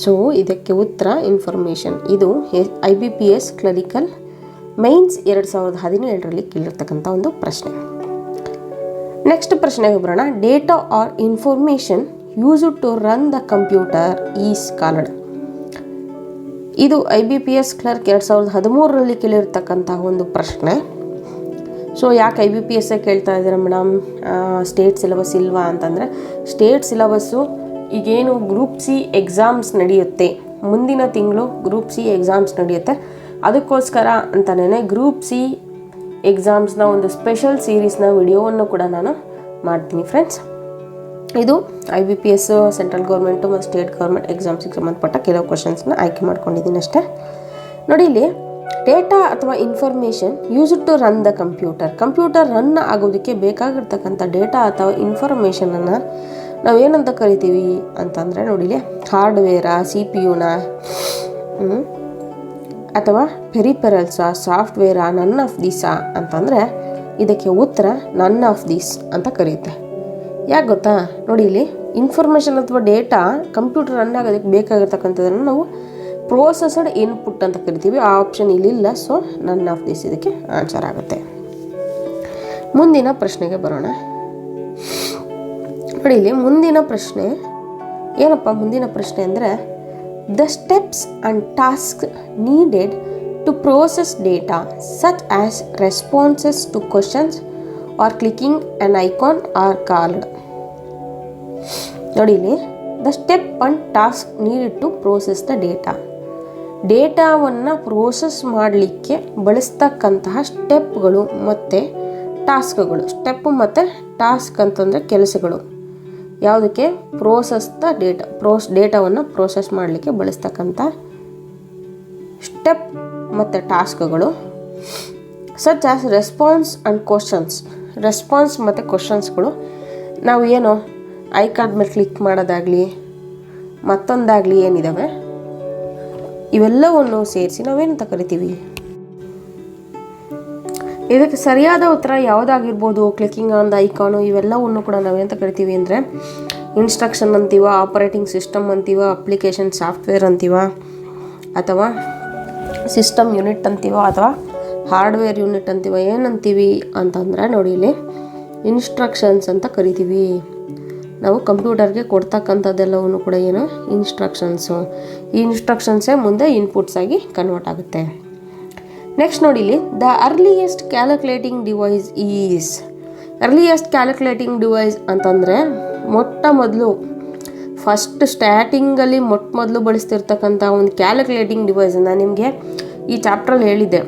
ಸೊ ಇದಕ್ಕೆ ಉತ್ತರ ಇನ್ಫಾರ್ಮೇಷನ್. ಇದು IBPS ಕ್ಲರಿಕಲ್ ಮೈನ್ಸ್ 2017ರಲ್ಲಿ ಕೇಳಿರ್ತಕ್ಕಂಥ ಒಂದು ಪ್ರಶ್ನೆ. ನೆಕ್ಸ್ಟ್ ಪ್ರಶ್ನೆಗೆ ಬರೋಣ. Data or information used to run the computer is called. ಇದು IBPS ಕ್ಲರ್ಕ್ 2013ರಲ್ಲಿ ಕೇಳಿರ್ತಕ್ಕಂಥ ಒಂದು ಪ್ರಶ್ನೆ. ಸೊ ಯಾಕೆ IBPS ಕೇಳ್ತಾ ಇದ್ದಾರೆ ಮೇಡಮ್, ಸ್ಟೇಟ್ ಸಿಲೆಬಸ್ ಇಲ್ವಾ ಅಂತಂದರೆ, ಸ್ಟೇಟ್ ಸಿಲೆಬಸ್ಸು ಈಗೇನು ಗ್ರೂಪ್ C ಎಕ್ಸಾಮ್ಸ್ ನಡೆಯುತ್ತೆ, ಮುಂದಿನ ತಿಂಗಳು ಗ್ರೂಪ್ C ಎಕ್ಸಾಮ್ಸ್ ನಡೆಯುತ್ತೆ. ಅದಕ್ಕೋಸ್ಕರ ಅಂತಲೇ ಗ್ರೂಪ್ C ಎಕ್ಸಾಮ್ಸ್ನ ಒಂದು ಸ್ಪೆಷಲ್ ಸೀರೀಸ್ನ ವಿಡಿಯೋವನ್ನು ಕೂಡ ನಾನು ಮಾಡ್ತೀನಿ ಫ್ರೆಂಡ್ಸ್. ಇದು IBPS ಸೆಂಟ್ರಲ್ ಗೌರ್ಮೆಂಟು ಮತ್ತು ಸ್ಟೇಟ್ ಗೌರ್ಮೆಂಟ್ ಎಕ್ಸಾಮ್ಸಿಗೆ ಸಂಬಂಧಪಟ್ಟ ಕೆಲವು ಕ್ವಶನ್ಸ್ನ ಆಯ್ಕೆ ಮಾಡ್ಕೊಂಡಿದ್ದೀನಿ ಅಷ್ಟೇ. ನೋಡಿ ಇಲ್ಲಿ ಡೇಟಾ ಅಥವಾ information used to run the computer run ಆಗೋದಕ್ಕೆ ಬೇಕಾಗಿರ್ತಕ್ಕಂಥ ಡೇಟಾ ಅಥವಾ ಇನ್ಫಾರ್ಮೇಷನನ್ನು ನಾವೇನಂತ ಕರಿತೀವಿ ಅಂತಂದರೆ ನೋಡಿಲಿ ಹಾರ್ಡ್ವೇರಾ, CPU ಅಥವಾ ಪೆರಿಪೆರಲ್ಸಾ, ಸಾಫ್ಟ್ವೇರಾ, ನನ್ ಆಫ್ ದೀಸಾ ಅಂತಂದರೆ ಇದಕ್ಕೆ ಉತ್ತರ ನನ್ ಆಫ್ ದೀಸ್ ಅಂತ ಕರೆಯುತ್ತೆ. ಯಾಕೆ ಗೊತ್ತಾ? ನೋಡಿ ಇಲ್ಲಿ ಇನ್ಫಾರ್ಮೇಷನ್ ಅಥವಾ ಡೇಟಾ ಕಂಪ್ಯೂಟರ್ ರನ್ ಆಗೋದಕ್ಕೆ ಬೇಕಾಗಿರ್ತಕ್ಕಂಥದ್ದನ್ನು ನಾವು ಪ್ರೋಸೆಸ್ಡ್ ಇನ್ಪುಟ್ ಅಂತ ಕರಿತೀವಿ. ಆ ಆಪ್ಷನ್ ಇಲ್ಲಿಲ್ಲ. ಸೊ ನನ್ ಆಫ್ ದೀಸ್ ಇದಕ್ಕೆ ಆನ್ಸರ್ ಆಗುತ್ತೆ. ಮುಂದಿನ ಪ್ರಶ್ನೆಗೆ ಬರೋಣ. ನೋಡಿ ಇಲ್ಲಿ ಮುಂದಿನ ಪ್ರಶ್ನೆ ಏನಪ್ಪ? ಮುಂದಿನ ಪ್ರಶ್ನೆ ಅಂದರೆ the steps and task needed to process data such as responses to questions or clicking on icon are called. ನೋಡಿ ಇಲ್ಲಿ the step and task needed to process the ಡೇಟಾವನ್ನು ಪ್ರೋಸೆಸ್ ಮಾಡಲಿಕ್ಕೆ ಬಳಸ್ತಕ್ಕಂತಹ ಸ್ಟೆಪ್ಗಳು ಮತ್ತು ಟಾಸ್ಕ್ಗಳು. ಸ್ಟೆಪ್ ಮತ್ತು ಟಾಸ್ಕ್ ಅಂತಂದರೆ ಕೆಲಸಗಳು. ಯಾವುದಕ್ಕೆ? ಪ್ರೋಸೆಸ್ ದ ಡೇಟಾವನ್ನು ಪ್ರೋಸೆಸ್ ಮಾಡಲಿಕ್ಕೆ ಬಳಸ್ತಕ್ಕಂಥ ಸ್ಟೆಪ್ ಮತ್ತು ಟಾಸ್ಕ್ಗಳು. Such as response and questions. Response ಮತ್ತು ಕ್ವಶನ್ಸ್ಗಳು ನಾವು ಏನು ಐಕಾನ್ ಮೇಲೆ ಕ್ಲಿಕ್ ಮಾಡೋದಾಗಲಿ ಮತ್ತೊಂದಾಗಲಿ ಏನಿದ್ದಾವೆ ಇವೆಲ್ಲವನ್ನು ಸೇರಿಸಿ ನಾವೇನಂತ ಕರಿತೀವಿ? ಇದಕ್ಕೆ ಸರಿಯಾದ ಉತ್ತರ ಯಾವುದಾಗಿರ್ಬೋದು? ಕ್ಲಿಕ್ಕಿಂಗ್ ಆನ್ ದ ಐಕಾನು ಇವೆಲ್ಲವನ್ನು ಕೂಡ ನಾವೇಂತ ಕರಿತೀವಿ ಅಂದರೆ ಇನ್ಸ್ಟ್ರಕ್ಷನ್ ಅಂತೀವ, ಆಪರೇಟಿಂಗ್ ಸಿಸ್ಟಮ್ ಅಂತೀವ, ಅಪ್ಲಿಕೇಶನ್ ಸಾಫ್ಟ್ವೇರ್ ಅಂತೀವ, ಅಥವಾ ಸಿಸ್ಟಮ್ ಯೂನಿಟ್ ಅಂತೀವ, ಅಥವಾ ಹಾರ್ಡ್ವೇರ್ ಯೂನಿಟ್ ಅಂತೀವ. ಏನಂತೀವಿ ಅಂತಂದರೆ ನೋಡಿ ಇಲ್ಲಿ ಇನ್ಸ್ಟ್ರಕ್ಷನ್ಸ್ ಅಂತ ಕರಿತೀವಿ. ನಾವು ಕಂಪ್ಯೂಟರ್ಗೆ ಕೊಡ್ತಕ್ಕಂಥದ್ದೆಲ್ಲವನ್ನು ಕೂಡ ಏನು ಇನ್ಸ್ಟ್ರಕ್ಷನ್ಸು. ಈ ಇನ್ಸ್ಟ್ರಕ್ಷನ್ಸೇ ಮುಂದೆ ಇನ್ಪುಟ್ಸ್ ಆಗಿ ಕನ್ವರ್ಟ್ ಆಗುತ್ತೆ. ನೆಕ್ಸ್ಟ್ ನೋಡಿ ಇಲ್ಲಿ the earliest calculating device is. Earliest calculating device ಅಂತಂದರೆ ಫಸ್ಟ್ ಸ್ಟಾರ್ಟಿಂಗಲ್ಲಿ ಮೊದಲು ಬಳಸ್ತಿರ್ತಕ್ಕಂಥ ಒಂದು ಕ್ಯಾಲ್ಕುಲೇಟಿಂಗ್ ಡಿವೈಸ್. ನಾನು ನಿಮಗೆ ಈ ಚಾಪ್ಟ್ರಲ್ಲಿ ಹೇಳಿದ್ದೆ,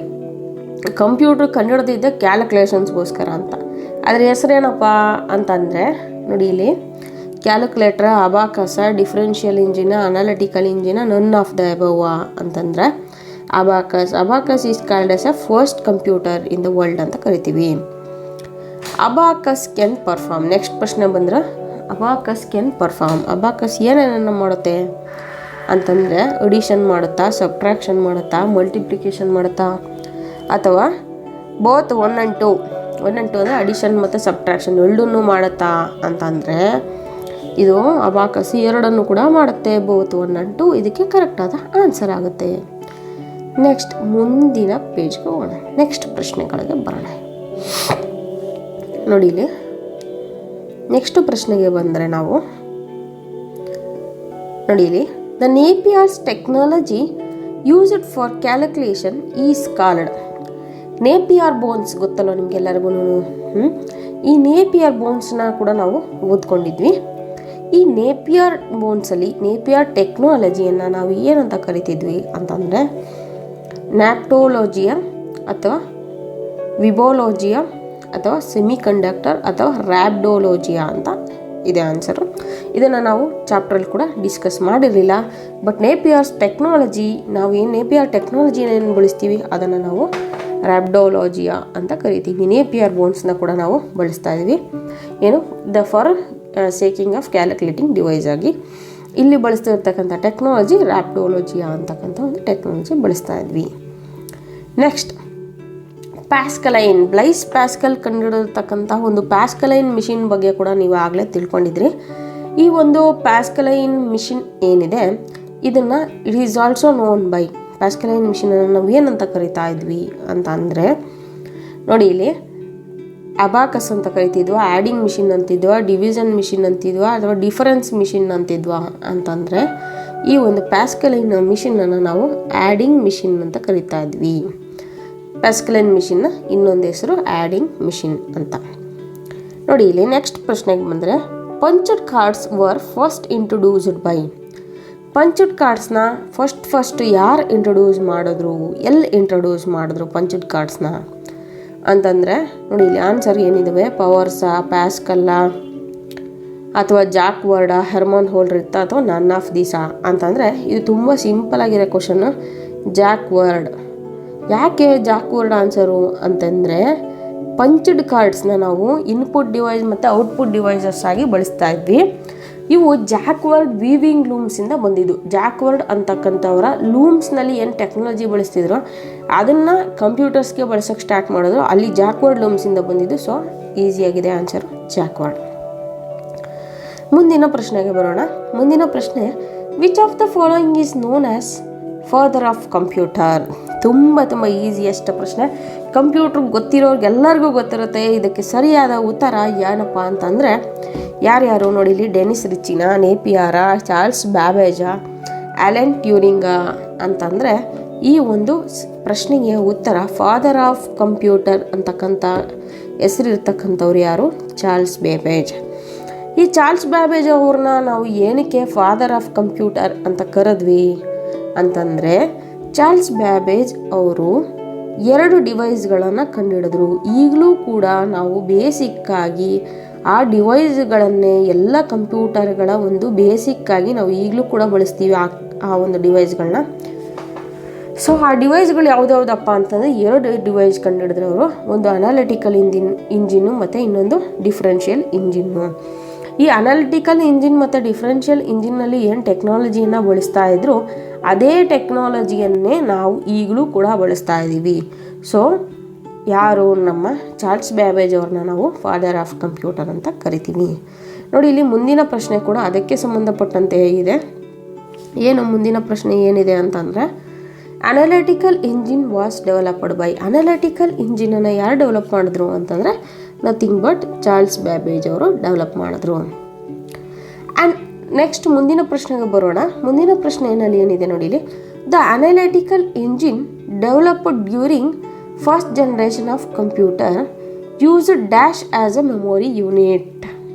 ಕಂಪ್ಯೂಟ್ರ್ ಕಂಡುಹಿಡಿದಿದ್ದೆ ಕ್ಯಾಲ್ಕುಲೇಷನ್ಸ್ಗೋಸ್ಕರ ಅಂತ. ಅದರ ಹೆಸರೇನಪ್ಪ ಅಂತಂದರೆ ನೋಡಿ ಇಲ್ಲಿ ಕ್ಯಾಲ್ಕುಲೇಟ್ರ, ಅಬಾಕಸ, ಡಿಫ್ರೆನ್ಷಿಯಲ್ ಇಂಜಿನ, ಅನಾಲಿಟಿಕಲ್ ಇಂಜಿನ, ನನ್ ಆಫ್ ದ ಅಬವ್ ಅಂತಂದರೆ abacus is called as a first computer in the world ಅಂತ ಕರಿತೀವಿ. Abacus can perform. ನೆಕ್ಸ್ಟ್ ಪ್ರಶ್ನೆ ಬಂದ್ರೆ ಅಬಾಕಸ್ ಕ್ಯಾನ್ ಪರ್ಫಾರ್ಮ್. ಅಬಾಕಸ್ ಏನೇನನ್ನು ಮಾಡುತ್ತೆ ಅಂತಂದರೆ ಅಡಿಷನ್ ಮಾಡುತ್ತಾ, ಸಬ್ಟ್ರಾಕ್ಷನ್ ಮಾಡುತ್ತಾ, ಮಲ್ಟಿಪ್ಲಿಕೇಶನ್ ಮಾಡುತ್ತಾ, ಅಥವಾ ಬೋತ್ 1 and 2 ಅಂದರೆ ಅಡಿಷನ್ ಮತ್ತು ಸಬ್ಟ್ರಾಕ್ಷನ್ ಎರಡನ್ನೂ ಮಾಡುತ್ತಾ ಅಂತಂದರೆ ಇದು ಅಬಾಕಸ್ ಎರಡನ್ನು ಕೂಡ ಮಾಡುತ್ತೆ, ಬೋತ್ 1 and 2. ಇದಕ್ಕೆ ಕರೆಕ್ಟಾದ ಆನ್ಸರ್ ಆಗುತ್ತೆ. ನೆಕ್ಸ್ಟ್ ಮುಂದಿನ ಪೇಜ್ಗೆ ಹೋಗೋಣ. ನೆಕ್ಸ್ಟ್ ಪ್ರಶ್ನೆಗಳಿಗೆ ಬರೋಣ. ನೋಡಿ ಇಲ್ಲಿ ನೆಕ್ಸ್ಟ್ ಪ್ರಶ್ನೆಗೆ ಬಂದರೆ ನಾವು ನೋಡಿ ಇಲ್ಲಿ the Napier's technology used for calculation is called. Napier bones ಗೊತ್ತಲ್ಲ ನಿಮಗೆಲ್ಲರಿಗೂ. ಈ ನೇಪಿಯರ್ ಬೋನ್ಸ್ನ ಕೂಡ ನಾವು ಓದ್ಕೊಂಡಿದ್ವಿ. ಈ ನೇಪಿಯರ್ ಬೋನ್ಸಲ್ಲಿ ನೇಪಿಯರ್ ಟೆಕ್ನಾಲಜಿಯನ್ನು ನಾವು ಏನಂತ ಕರಿತಿದ್ವಿ ಅಂತಂದರೆ ನ್ಯಾಪ್ಟೋಲಜಿಯಾ ಅಥವಾ ವಿಬೋಲಜಿಯಾ ಅಥವಾ ಸೆಮಿಕಂಡಕ್ಟರ್ ಅಥವಾ ರ್ಯಾಬ್ಡೋಲಜಿಯಾ ಅಂತ ಇದೆ ಆನ್ಸರು. ಇದನ್ನು ನಾವು ಚಾಪ್ಟ್ರಲ್ಲಿ ಕೂಡ ಡಿಸ್ಕಸ್ ಮಾಡಿರಲಿಲ್ಲ. ಬಟ್ ನೇಪಿಯರ್ಸ್ ಟೆಕ್ನಾಲಜಿ, ನಾವು ಏನು ನೇಪಿಯರ್ ಟೆಕ್ನಾಲಜಿನ ಏನು ಬಳಸ್ತೀವಿ ಅದನ್ನು ನಾವು ರ್ಯಾಬ್ಡೋಲಜಿಯಾ ಅಂತ ಕರಿತೀವಿ. ನೇಪಿಯರ್ ಬೋನ್ಸ್ನ ಕೂಡ ನಾವು ಬಳಸ್ತಾ ಇದ್ವಿ ಏನು for seeking of calculating device ಆಗಿ. ಇಲ್ಲಿ ಬಳಸ್ತಿರ್ತಕ್ಕಂಥ ಟೆಕ್ನಾಲಜಿ ರ್ಯಾಬ್ಡೋಲಜಿಯಾ ಅಂತಕ್ಕಂಥ ಒಂದು ಟೆಕ್ನಾಲಜಿ ಬಳಸ್ತಾ ಇದ್ವಿ. ನೆಕ್ಸ್ಟ್ ಪ್ಯಾಸ್ಕಲೈನ್. ಬ್ಲೈಸ್ ಪ್ಯಾಸ್ಕಲ್ ಕಂಡುಹಿಡಿದಿರ್ತಕ್ಕಂಥ ಒಂದು ಪ್ಯಾಸ್ಕಲೈನ್ ಮಿಷಿನ್ ಬಗ್ಗೆ ಕೂಡ ನೀವು ಆಗಲೇ ತಿಳ್ಕೊಂಡಿದ್ರಿ. ಈ ಒಂದು ಪ್ಯಾಸ್ಕಲೈನ್ ಮಿಷಿನ್ ಏನಿದೆ ಇದನ್ನು it is also known by Pascaline ಮಿಷಿನನ್ನು ನಾವು ಏನಂತ ಕರಿತಾ ಇದ್ವಿ ಅಂತ ಅಂದರೆ ನೋಡಿ ಇಲ್ಲಿ ಅಬಾಕಸ್ ಅಂತ ಕರಿತಿದ್ವಾ, ಆ್ಯಡಿಂಗ್ ಮಿಷಿನ್ ಅಂತಿದ್ವಾ, ಡಿವಿಷನ್ ಮಿಷಿನ್ ಅಂತಿದ್ವಾ, ಅಥವಾ ಡಿಫರೆನ್ಸ್ ಮಿಷಿನ್ ಅಂತಿದ್ವಾ ಅಂತಂದರೆ ಈ ಒಂದು ಪ್ಯಾಸ್ಕಲೈನ್ ಮಿಷಿನನ್ನು ನಾವು ಆ್ಯಡಿಂಗ್ ಮಿಷಿನ್ ಅಂತ ಕರಿತಾ ಇದ್ವಿ. ಪ್ಯಾಸ್ಕಲೈನ್ ಮಿಷಿನ್ನ ಇನ್ನೊಂದು ಹೆಸರು ಆ್ಯಡಿಂಗ್ ಮಿಷಿನ್ ಅಂತ. ನೋಡಿ ಇಲ್ಲಿ ನೆಕ್ಸ್ಟ್ ಪ್ರಶ್ನೆಗೆ ಬಂದರೆ punched cards were first introduced by. Punched ಕಾರ್ಡ್ಸ್ನ ಫಸ್ಟ್ ಯಾರು ಇಂಟ್ರೊಡ್ಯೂಸ್ ಮಾಡಿದ್ರು, ಎಲ್ಲಿ ಇಂಟ್ರೊಡ್ಯೂಸ್ ಮಾಡಿದ್ರು ಪಂಚಡ್ ಕಾರ್ಡ್ಸ್ನ ಅಂತಂದರೆ ನೋಡಿ ಇಲ್ಲಿ ಆನ್ಸರ್ ಏನಿದಾವೆ, ಪವರ್ಸಾ, ಪ್ಯಾಸ್ಕಲ್ಲ, ಅಥವಾ ಜಾಕ್ ವರ್ಡ, ಹೆರ್ಮನ್ ಹೋಲ್ರಿತ್ತ, ಅಥವಾ ನನ್ ಆಫ್ ದೀಸಾ ಅಂತಂದರೆ ಇದು ತುಂಬ ಸಿಂಪಲ್ ಆಗಿರೋ ಕ್ವಶನ್ನು. Jack word. ಯಾಕೆ ಜಾಕ್ ವರ್ಡ್ ಆನ್ಸರು ಅಂತಂದರೆ ಪಂಚಡ್ ಕಾರ್ಡ್ಸ್ನ ನಾವು ಇನ್ಪುಟ್ ಡಿವೈಸ್ ಮತ್ತು ಔಟ್ಪುಟ್ ಡಿವೈಸಸ್ ಆಗಿ ಬಳಸ್ತಾ ಇದ್ವಿ. ಇವು ಜಾಕ್ ವರ್ಡ್ ವೀವಿಂಗ್ ಲೂಮ್ಸಿಂದ ಬಂದಿದ್ದು. ಜಾಕ್ ವರ್ಡ್ ಅಂತಕ್ಕಂಥವ್ರ ಲೂಮ್ಸ್ನಲ್ಲಿ ಏನು ಟೆಕ್ನಾಲಜಿ ಬಳಸ್ತಿದ್ರು ಅದನ್ನು ಕಂಪ್ಯೂಟರ್ಸ್ಗೆ ಬಳಸೋಕ್ಕೆ ಸ್ಟಾರ್ಟ್ ಮಾಡಿದ್ರು. ಅಲ್ಲಿ ಜಾಕ್ ವರ್ಡ್ ಲೂಮ್ಸಿಂದ ಬಂದಿದ್ದು. ಸೊ ಈಸಿಯಾಗಿದೆ ಆನ್ಸರು ಜಾಕ್ ವರ್ಡ್. ಮುಂದಿನ ಪ್ರಶ್ನೆಗೆ ಬರೋಣ. ಮುಂದಿನ ಪ್ರಶ್ನೆ which of the following is known as father of computer. ತುಂಬ ಈಸಿಯೆಸ್ಟ್ ಪ್ರಶ್ನೆ. ಕಂಪ್ಯೂಟ್ರ್ ಗೊತ್ತಿರೋರಿಗೆಲ್ಲರಿಗೂ ಗೊತ್ತಿರುತ್ತೆ. ಇದಕ್ಕೆ ಸರಿಯಾದ ಉತ್ತರ ಏನಪ್ಪ ಅಂತಂದರೆ ಯಾರ್ಯಾರು ನೋಡಿ ಇಲ್ಲಿ ಡೆನಿಸ್ ರಿಚಿನ, ನೇಪಿಯಾರ, ಚಾರ್ಲ್ಸ್ ಬ್ಯಾಬೇಜಾ, ಅಲೆನ್ ಟ್ಯೂರಿಂಗ ಅಂತಂದರೆ ಈ ಒಂದು ಪ್ರಶ್ನೆಗೆ ಉತ್ತರ ಫಾದರ್ ಆಫ್ ಕಂಪ್ಯೂಟರ್ ಅಂತಕ್ಕಂಥ ಹೆಸರಿರ್ತಕ್ಕಂಥವ್ರು ಯಾರು, ಚಾರ್ಲ್ಸ್ ಬೇಬೇಜ್. ಈ ಚಾರ್ಲ್ಸ್ ಬ್ಯಾಬೇಜ್ ಅವ್ರನ್ನ ನಾವು ಏನಕ್ಕೆ ಫಾದರ್ ಆಫ್ ಕಂಪ್ಯೂಟರ್ ಅಂತ ಕರೆದ್ವಿ ಅಂತಂದರೆ ಚಾರ್ಲ್ಸ್ ಬ್ಯಾಬೇಜ್ ಅವರು 2 ಡಿವೈಸ್ಗಳನ್ನು ಕಂಡುಹಿಡಿದ್ರು. ಈಗಲೂ ಕೂಡ ನಾವು ಬೇಸಿಕ್ಕಾಗಿ ಆ ಡಿವೈಸ್ಗಳನ್ನೇ ಎಲ್ಲ ಕಂಪ್ಯೂಟರ್ಗಳ ಒಂದು ಬೇಸಿಕ್ಕಾಗಿ ನಾವು ಈಗಲೂ ಕೂಡ ಬಳಸ್ತೀವಿ ಆ ಒಂದು ಡಿವೈಸ್ಗಳನ್ನ. ಸೊ ಆ ಡಿವೈಸ್ಗಳು ಯಾವುದ್ಯಾವುದಪ್ಪ ಅಂತಂದರೆ 2 ಡಿವೈಸ್ ಕಂಡುಹಿಡಿದ್ರವರು. ಒಂದು ಅನಾಲಿಟಿಕಲ್ ಇಂಜಿನ್ನು ಮತ್ತು ಇನ್ನೊಂದು ಡಿಫ್ರೆನ್ಷಿಯಲ್ ಇಂಜಿನ್ನು. ಈ ಅನಾಲಿಟಿಕಲ್ ಇಂಜಿನ್ ಮತ್ತು ಡಿಫ್ರೆನ್ಷಿಯಲ್ ಇಂಜಿನ್ನಲ್ಲಿ ಏನು ಟೆಕ್ನಾಲಜಿಯನ್ನು ಬಳಸ್ತಾ ಇದ್ರು ಅದೇ ಟೆಕ್ನಾಲಜಿಯನ್ನೇ ನಾವು ಈಗಲೂ ಕೂಡ ಬಳಸ್ತಾ ಇದ್ದೀವಿ. ಸೊ ಯಾರು ನಮ್ಮ ಚಾರ್ಲ್ಸ್ ಬ್ಯಾಬೇಜ್ ಅವ್ರನ್ನ ನಾವು ಫಾದರ್ ಆಫ್ ಕಂಪ್ಯೂಟರ್ ಅಂತ ಕರಿತೀವಿ. ನೋಡಿ ಇಲ್ಲಿ ಮುಂದಿನ ಪ್ರಶ್ನೆ ಕೂಡ ಅದಕ್ಕೆ ಸಂಬಂಧಪಟ್ಟಂತೆ ಇದೆ. ಏನು ಮುಂದಿನ ಪ್ರಶ್ನೆ ಏನಿದೆ ಅಂತಂದರೆ analytical engine was developed by. Analytical ಇಂಜಿನನ್ನು ಯಾರು ಡೆವಲಪ್ ಮಾಡಿದ್ರು ಅಂತಂದರೆ ನಥಿಂಗ್ ಬಟ್ ಚಾರ್ಲ್ಸ್ ಬ್ಯಾಬೇಜ್ ಅವರು ಡೆವಲಪ್ ಮಾಡಿದ್ರು. ಆ್ಯಂಡ್ ನೆಕ್ಸ್ಟ್ ಮುಂದಿನ ಪ್ರಶ್ನೆಗೆ ಬರೋಣ. ಮುಂದಿನ ಪ್ರಶ್ನೆಯಲ್ಲಿ ಏನಿದೆ ನೋಡಿ ಇಲ್ಲಿ the analytical engine developed during first generation of computer used dash as a memory unit.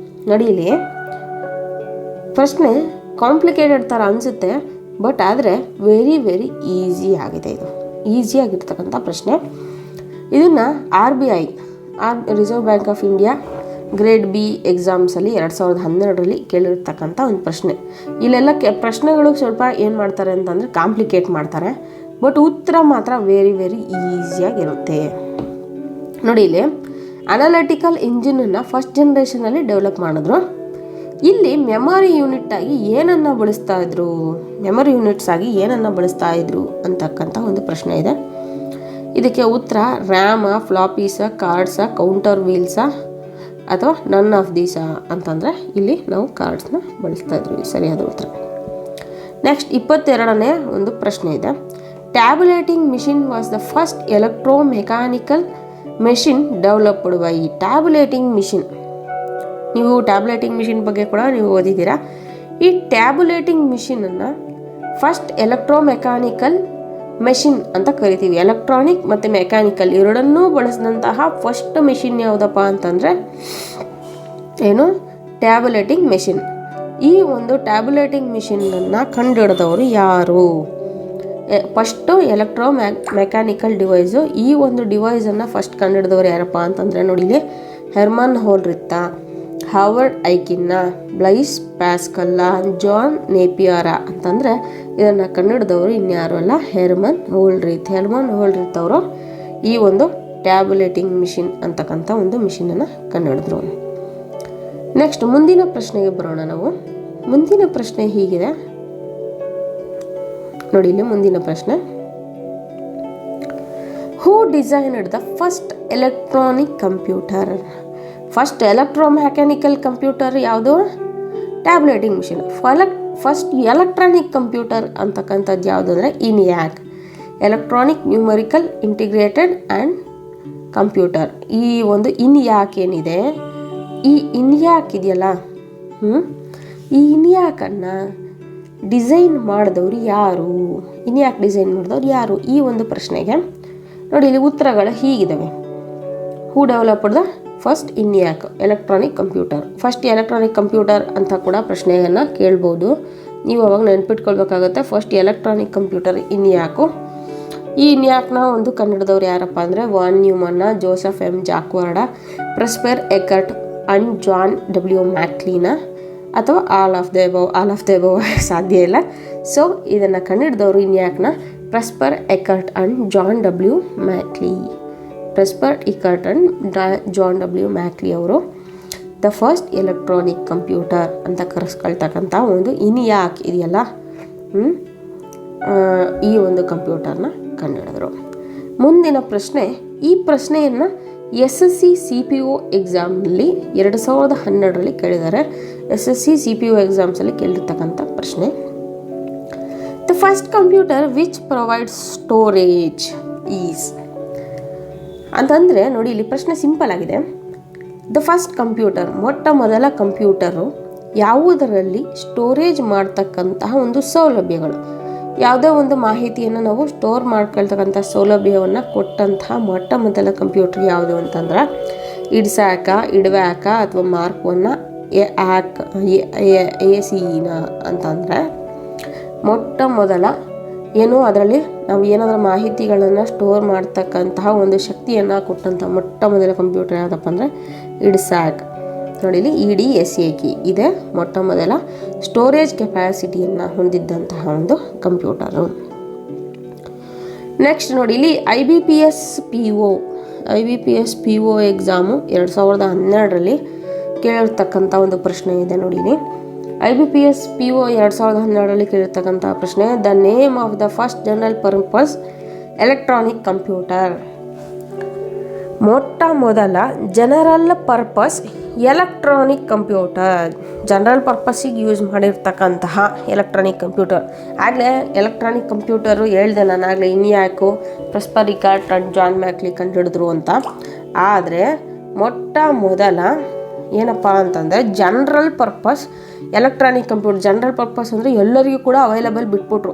ನೋಡಿ ಇಲ್ಲಿ ಪ್ರಶ್ನೆ ಕಾಂಪ್ಲಿಕೇಟೆಡ್ ಥರ ಅನಿಸುತ್ತೆ, ಬಟ್ ಆದರೆ ವೆರಿ ಈಸಿ ಆಗಿದೆ. ಇದು ಈಸಿಯಾಗಿರ್ತಕ್ಕಂಥ ಪ್ರಶ್ನೆ. ಇದನ್ನು RBI reserve bank of India grade B ಎಕ್ಸಾಮ್ಸಲ್ಲಿ 2012ರಲ್ಲಿ ಕೇಳಿರ್ತಕ್ಕಂಥ ಒಂದು ಪ್ರಶ್ನೆ. ಇಲ್ಲೆಲ್ಲ ಪ್ರಶ್ನೆಗಳು ಸ್ವಲ್ಪ ಏನು ಮಾಡ್ತಾರೆ ಅಂತಂದರೆ ಕಾಂಪ್ಲಿಕೇಟ್ ಮಾಡ್ತಾರೆ, ಬಟ್ ಉತ್ತರ ಮಾತ್ರ ವೆರಿ ವೆರಿ ಈಸಿಯಾಗಿರುತ್ತೆ. ನೋಡಿ ಇಲ್ಲಿ ಅನಾಲಿಟಿಕಲ್ ಇಂಜಿನನ್ನು ಫಸ್ಟ್ ಜನ್ರೇಷನಲ್ಲಿ ಡೆವಲಪ್ ಮಾಡಿದ್ರು. ಇಲ್ಲಿ ಮೆಮೊರಿ ಯೂನಿಟ್ ಆಗಿ ಏನನ್ನು ಬಳಸ್ತಾ ಇದ್ರು, ಮೆಮೊರಿ ಯೂನಿಟ್ಸ್ ಆಗಿ ಏನನ್ನು ಬಳಸ್ತಾ ಇದ್ರು ಅಂತಕ್ಕಂಥ ಒಂದು ಪ್ರಶ್ನೆ ಇದೆ. ಇದಕ್ಕೆ ಉತ್ತರ ರ್ಯಾಮ, ಫ್ಲಾಪೀಸ, ಕಾರ್ಡ್ಸ, ಕೌಂಟರ್ ವೀಲ್ಸ ಅಥವಾ ನನ್ ಆಫ್ ದೀಸ ಅಂತಂದರೆ ಇಲ್ಲಿ ನಾವು ಕಾರ್ಡ್ಸ್ನ ಬಳಸ್ತಾ ಇದ್ವಿ, ಸರಿಯಾದ ಉತ್ತರ. ನೆಕ್ಸ್ಟ್ 22ನೇ ಒಂದು ಪ್ರಶ್ನೆ ಇದೆ. Tabulating machine was the first electromechanical machine developed by. Tabulating machine, ನೀವು ಟ್ಯಾಬ್ಯುಲೇಟಿಂಗ್ ಮಿಷಿನ್ ಬಗ್ಗೆ ಕೂಡ ನೀವು ಓದಿದ್ದೀರಾ. ಈ ಟ್ಯಾಬ್ಯುಲೇಟಿಂಗ್ ಮಿಷಿನನ್ನು ಫಸ್ಟ್ ಎಲೆಕ್ಟ್ರೋಮೆಕ್ಯಾನಿಕಲ್ ಮೆಷಿನ್ ಅಂತ ಕರಿತೀವಿ. ಎಲೆಕ್ಟ್ರಾನಿಕ್ ಮತ್ತು ಮೆಕ್ಯಾನಿಕಲ್ ಎರಡನ್ನೂ ಬಳಸಿದಂತಹ ಫಸ್ಟ್ ಮೆಷಿನ್ ಯಾವುದಪ್ಪ ಅಂತಂದರೆ ಏನು, ಟ್ಯಾಬ್ಯುಲೇಟಿಂಗ್ ಮೆಷಿನ್. ಈ ಒಂದು ಟ್ಯಾಬ್ಯುಲೇಟಿಂಗ್ ಮಿಷಿನನ್ನು ಕಂಡುಹಿಡಿದವರು ಯಾರು? First mechanical device. ಈ ಒಂದು ಡಿವೈಸನ್ನು ಫಸ್ಟ್ ಕಂಡುಹಿಡಿದವರು ಯಾರಪ್ಪ ಅಂತಂದರೆ ನೋಡಿ ಇಲ್ಲಿ ಹೆರ್ಮನ್ ಹೋಲ್ರಿತ್ತ, ಹಾವರ್ಡ್ ಐಕಿನ್ನ, ಬ್ಲೈಸ್ ಪ್ಯಾಸ್ಕಲ್ಲ, ಜಾನ್ ನೇಪಿಯರ ಅಂತಂದರೆ ಇದನ್ನು ಕಂಡುಹಿಡಿದವರು ಇನ್ಯಾರು ಅಲ್ಲ, ಹೆರ್ಮನ್ ಹೋಲ್ರಿತ್. ಹೆರ್ಮನ್ ಹೋಲ್ರಿತ್ ಅವರು ಈ ಒಂದು ಟ್ಯಾಬ್ಯುಲೇಟಿಂಗ್ ಮಿಷಿನ್ ಅಂತಕ್ಕಂಥ ಒಂದು ಮಿಷಿನನ್ನು ಕಂಡುಹಿಡಿದ್ರು. ನೆಕ್ಸ್ಟ್ ಮುಂದಿನ ಪ್ರಶ್ನೆಗೆ ಬರೋಣ ನಾವು. ಮುಂದಿನ ಪ್ರಶ್ನೆ ಹೀಗಿದೆ ನೋಡಿ ಇಲ್ಲಿ ಮುಂದಿನ ಪ್ರಶ್ನೆ. Who designed the first electronic computer? First electromechanical computer ಯಾವುದು? Tabulating machine. First electronic computer ಅಂತಕ್ಕಂಥದ್ದು ಯಾವುದು ಅಂದರೆ ENIAC, electronic numerical integrated and computer. ಈ ಒಂದು ಇನ್ಯಾಕ್ ಏನಿದೆ, ಈ ಇನ್ಯಾಕ್ ಇದೆಯಲ್ಲ, ಈ ಇನ್ಯಾಕನ್ನು ಡಿಸೈನ್ ಮಾಡಿದವರು ಯಾರು? ಇನ್ಯಾಕ್ ಡಿಸೈನ್ ಮಾಡಿದವ್ರು ಯಾರು? ಈ ಒಂದು ಪ್ರಶ್ನೆಗೆ ನೋಡಿ ಇಲ್ಲಿ ಉತ್ತರಗಳು ಹೀಗಿದ್ದಾವೆ. Who developed the first ENIAC electronic computer. First electronic computer ಅಂತ ಕೂಡ ಪ್ರಶ್ನೆಯನ್ನು ಕೇಳ್ಬೋದು. ನೀವು ಅವಾಗ ನೆನ್ಪಿಟ್ಕೊಳ್ಬೇಕಾಗುತ್ತೆ. First electronic computer ENIAC. ಈ ಇನ್ಯಾಕ್ನ ಒಂದು ಕಂಡುಹಿಡಿದವ್ರು ಯಾರಪ್ಪ ಅಂದರೆ ವಾನ್ ನ್ಯೂಮನ್ನ, ಜೋಸೆಫ್ ಎಮ್ ಜಾಕ್ವಾರ್ಡ, Presper Eckert and John W ಮ್ಯಾಕ್ಲೀನ ಅಥವಾ ಆಲ್ ಆಫ್ ದ ಎಬವ್ ಸಾಧ್ಯ ಇಲ್ಲ. ಸೊ ಇದನ್ನು ಕಂಡುಹಿಡಿದವರು ಇನ್ಯಾಕ್ನ Presper Eckert and John W Mauchly. Presper Eckert and John W Mauchly ಅವರು ದ ಫಸ್ಟ್ ಎಲೆಕ್ಟ್ರಾನಿಕ್ ಕಂಪ್ಯೂಟರ್ ಅಂತ ಕರೆಸ್ಕೊಳ್ತಕ್ಕಂಥ ಒಂದು ಇನ್ಯಾಕ್ ಇದೆಯಲ್ಲ, ಈ ಒಂದು ಕಂಪ್ಯೂಟರ್ನ ಕಂಡುಹಿಡಿದ್ರು. ಮುಂದಿನ ಪ್ರಶ್ನೆ, ಈ ಪ್ರಶ್ನೆಯನ್ನು SSC CPO ಎಕ್ಸಾಮ್ನಲ್ಲಿ 2012ರಲ್ಲಿ ಕೇಳಿದ್ದಾರೆ. SSC CPO ಎಕ್ಸಾಮ್ಸಲ್ಲಿ ಕೇಳಿರ್ತಕ್ಕಂಥ ಪ್ರಶ್ನೆ. The first computer which provides storage is ಅಂತಂದರೆ ನೋಡಿ ಇಲ್ಲಿ ಪ್ರಶ್ನೆ ಸಿಂಪಲ್ ಆಗಿದೆ. ದ ಫಸ್ಟ್ ಕಂಪ್ಯೂಟರ್, ಮೊಟ್ಟ ಮೊದಲ ಕಂಪ್ಯೂಟರು ಯಾವುದರಲ್ಲಿ ಸ್ಟೋರೇಜ್ ಮಾಡ್ತಕ್ಕಂತಹ ಒಂದು ಸೌಲಭ್ಯಗಳು, ಯಾವುದೇ ಒಂದು ಮಾಹಿತಿಯನ್ನು ನಾವು ಸ್ಟೋರ್ ಮಾಡ್ಕೊಳ್ತಕ್ಕಂಥ ಸೌಲಭ್ಯವನ್ನು ಕೊಟ್ಟಂತಹ ಮೊಟ್ಟ ಮೊದಲ ಕಂಪ್ಯೂಟರ್ ಯಾವುದು ಅಂತಂದ್ರೆ ಇಡ್ಸಾಕ, ಇಡ್ವ್ಯಾಕ ಅಥವಾ ಮಾರ್ಕ್ವನ್ನ ACEನ ಅಂತಂದರೆ ಮೊಟ್ಟ ಮೊದಲ ಏನು ಅದರಲ್ಲಿ ನಾವು ಏನಾದರೂ ಮಾಹಿತಿಗಳನ್ನು ಸ್ಟೋರ್ ಮಾಡ್ತಕ್ಕಂತಹ ಒಂದು ಶಕ್ತಿಯನ್ನು ಕೊಟ್ಟಂಥ ಮೊಟ್ಟ ಮೊದಲ ಕಂಪ್ಯೂಟರ್ ಯಾವುದಪ್ಪ ಅಂದರೆ ಇಡ್ಸ್ಯಾಕ್. ನೋಡಿ ಇಲ್ಲಿ EDSAK ಇದೆ ಮೊಟ್ಟ ಮೊದಲ ಸ್ಟೋರೇಜ್ ಕೆಪಾಸಿಟಿಯನ್ನು ಹೊಂದಿದ್ದಂತಹ ಒಂದು ಕಂಪ್ಯೂಟರು. ನೆಕ್ಸ್ಟ್ ನೋಡಿ ಇಲ್ಲಿ IBPS PO ಎಕ್ಸಾಮು 2012ರಲ್ಲಿ ಕೇಳಿರ್ತಕ್ಕಂಥ ಒಂದು ಪ್ರಶ್ನೆ ಇದೆ. ನೋಡಿ ಇಲ್ಲಿ IBPS PO 2012ರಲ್ಲಿ ಕೇಳಿರ್ತಕ್ಕಂಥ ಪ್ರಶ್ನೆ, the name of the first general purpose electronic computer. ಮೊಟ್ಟ ಮೊದಲ general purpose electronic computer, general ಪರ್ಪಸ್ಸಿಗೆ ಯೂಸ್ ಮಾಡಿರ್ತಕ್ಕಂತಹ ಎಲೆಕ್ಟ್ರಾನಿಕ್ ಕಂಪ್ಯೂಟರ್. ಆಗಲೇ ಎಲೆಕ್ಟ್ರಾನಿಕ್ ಕಂಪ್ಯೂಟರು ಹೇಳಿದೆ ನಾನು ಆಗಲೇ ಇನ್ಯಾಕು, ಪ್ರೆಸ್ಪರ್ ಎಕರ್ಟ್ ಅಂಡ್ ಜಾನ್ ಮ್ಯಾಕ್ಲಿ ಕಂಡುಹಿಡಿದ್ರು ಅಂತ. ಆದರೆ ಮೊಟ್ಟ ಮೊದಲ ಏನಪ್ಪ ಅಂತಂದರೆ general purpose electronic computer. General purpose ಅಂದರೆ ಎಲ್ಲರಿಗೂ ಕೂಡ ಅವೈಲಬಲ್ ಬಿಟ್ಬಿಟ್ರು,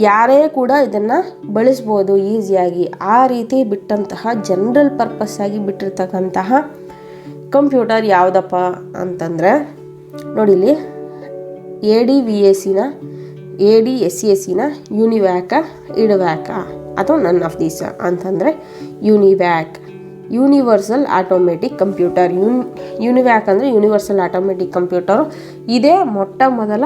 ಯಾರೇ ಕೂಡ ಇದನ್ನು ಬಳಸ್ಬೋದು ಈಸಿಯಾಗಿ. ಆ ರೀತಿ ಬಿಟ್ಟಂತಹ ಜನರಲ್ ಪರ್ಪಸ್ ಆಗಿ ಬಿಟ್ಟಿರ್ತಕ್ಕಂತಹ ಕಂಪ್ಯೂಟರ್ ಯಾವುದಪ್ಪ ಅಂತಂದರೆ ನೋಡಿ ಇಲ್ಲಿ ADSACನ ಯುನಿವ್ಯಾಕ, ಇಡ್ವ್ಯಾಕ ಅಥವಾ ನನ್ ಆಫ್ ದೀಸ್ ಅಂತಂದರೆ ಯುನಿವ್ಯಾಕ್. Universal automatic computer. ಯುನಿವ್ಯಾಕ್ ಅಂದರೆ ಯೂನಿವರ್ಸಲ್ ಆಟೋಮೆಟಿಕ್ ಕಂಪ್ಯೂಟರು. ಇದೇ ಮೊಟ್ಟ ಮೊದಲ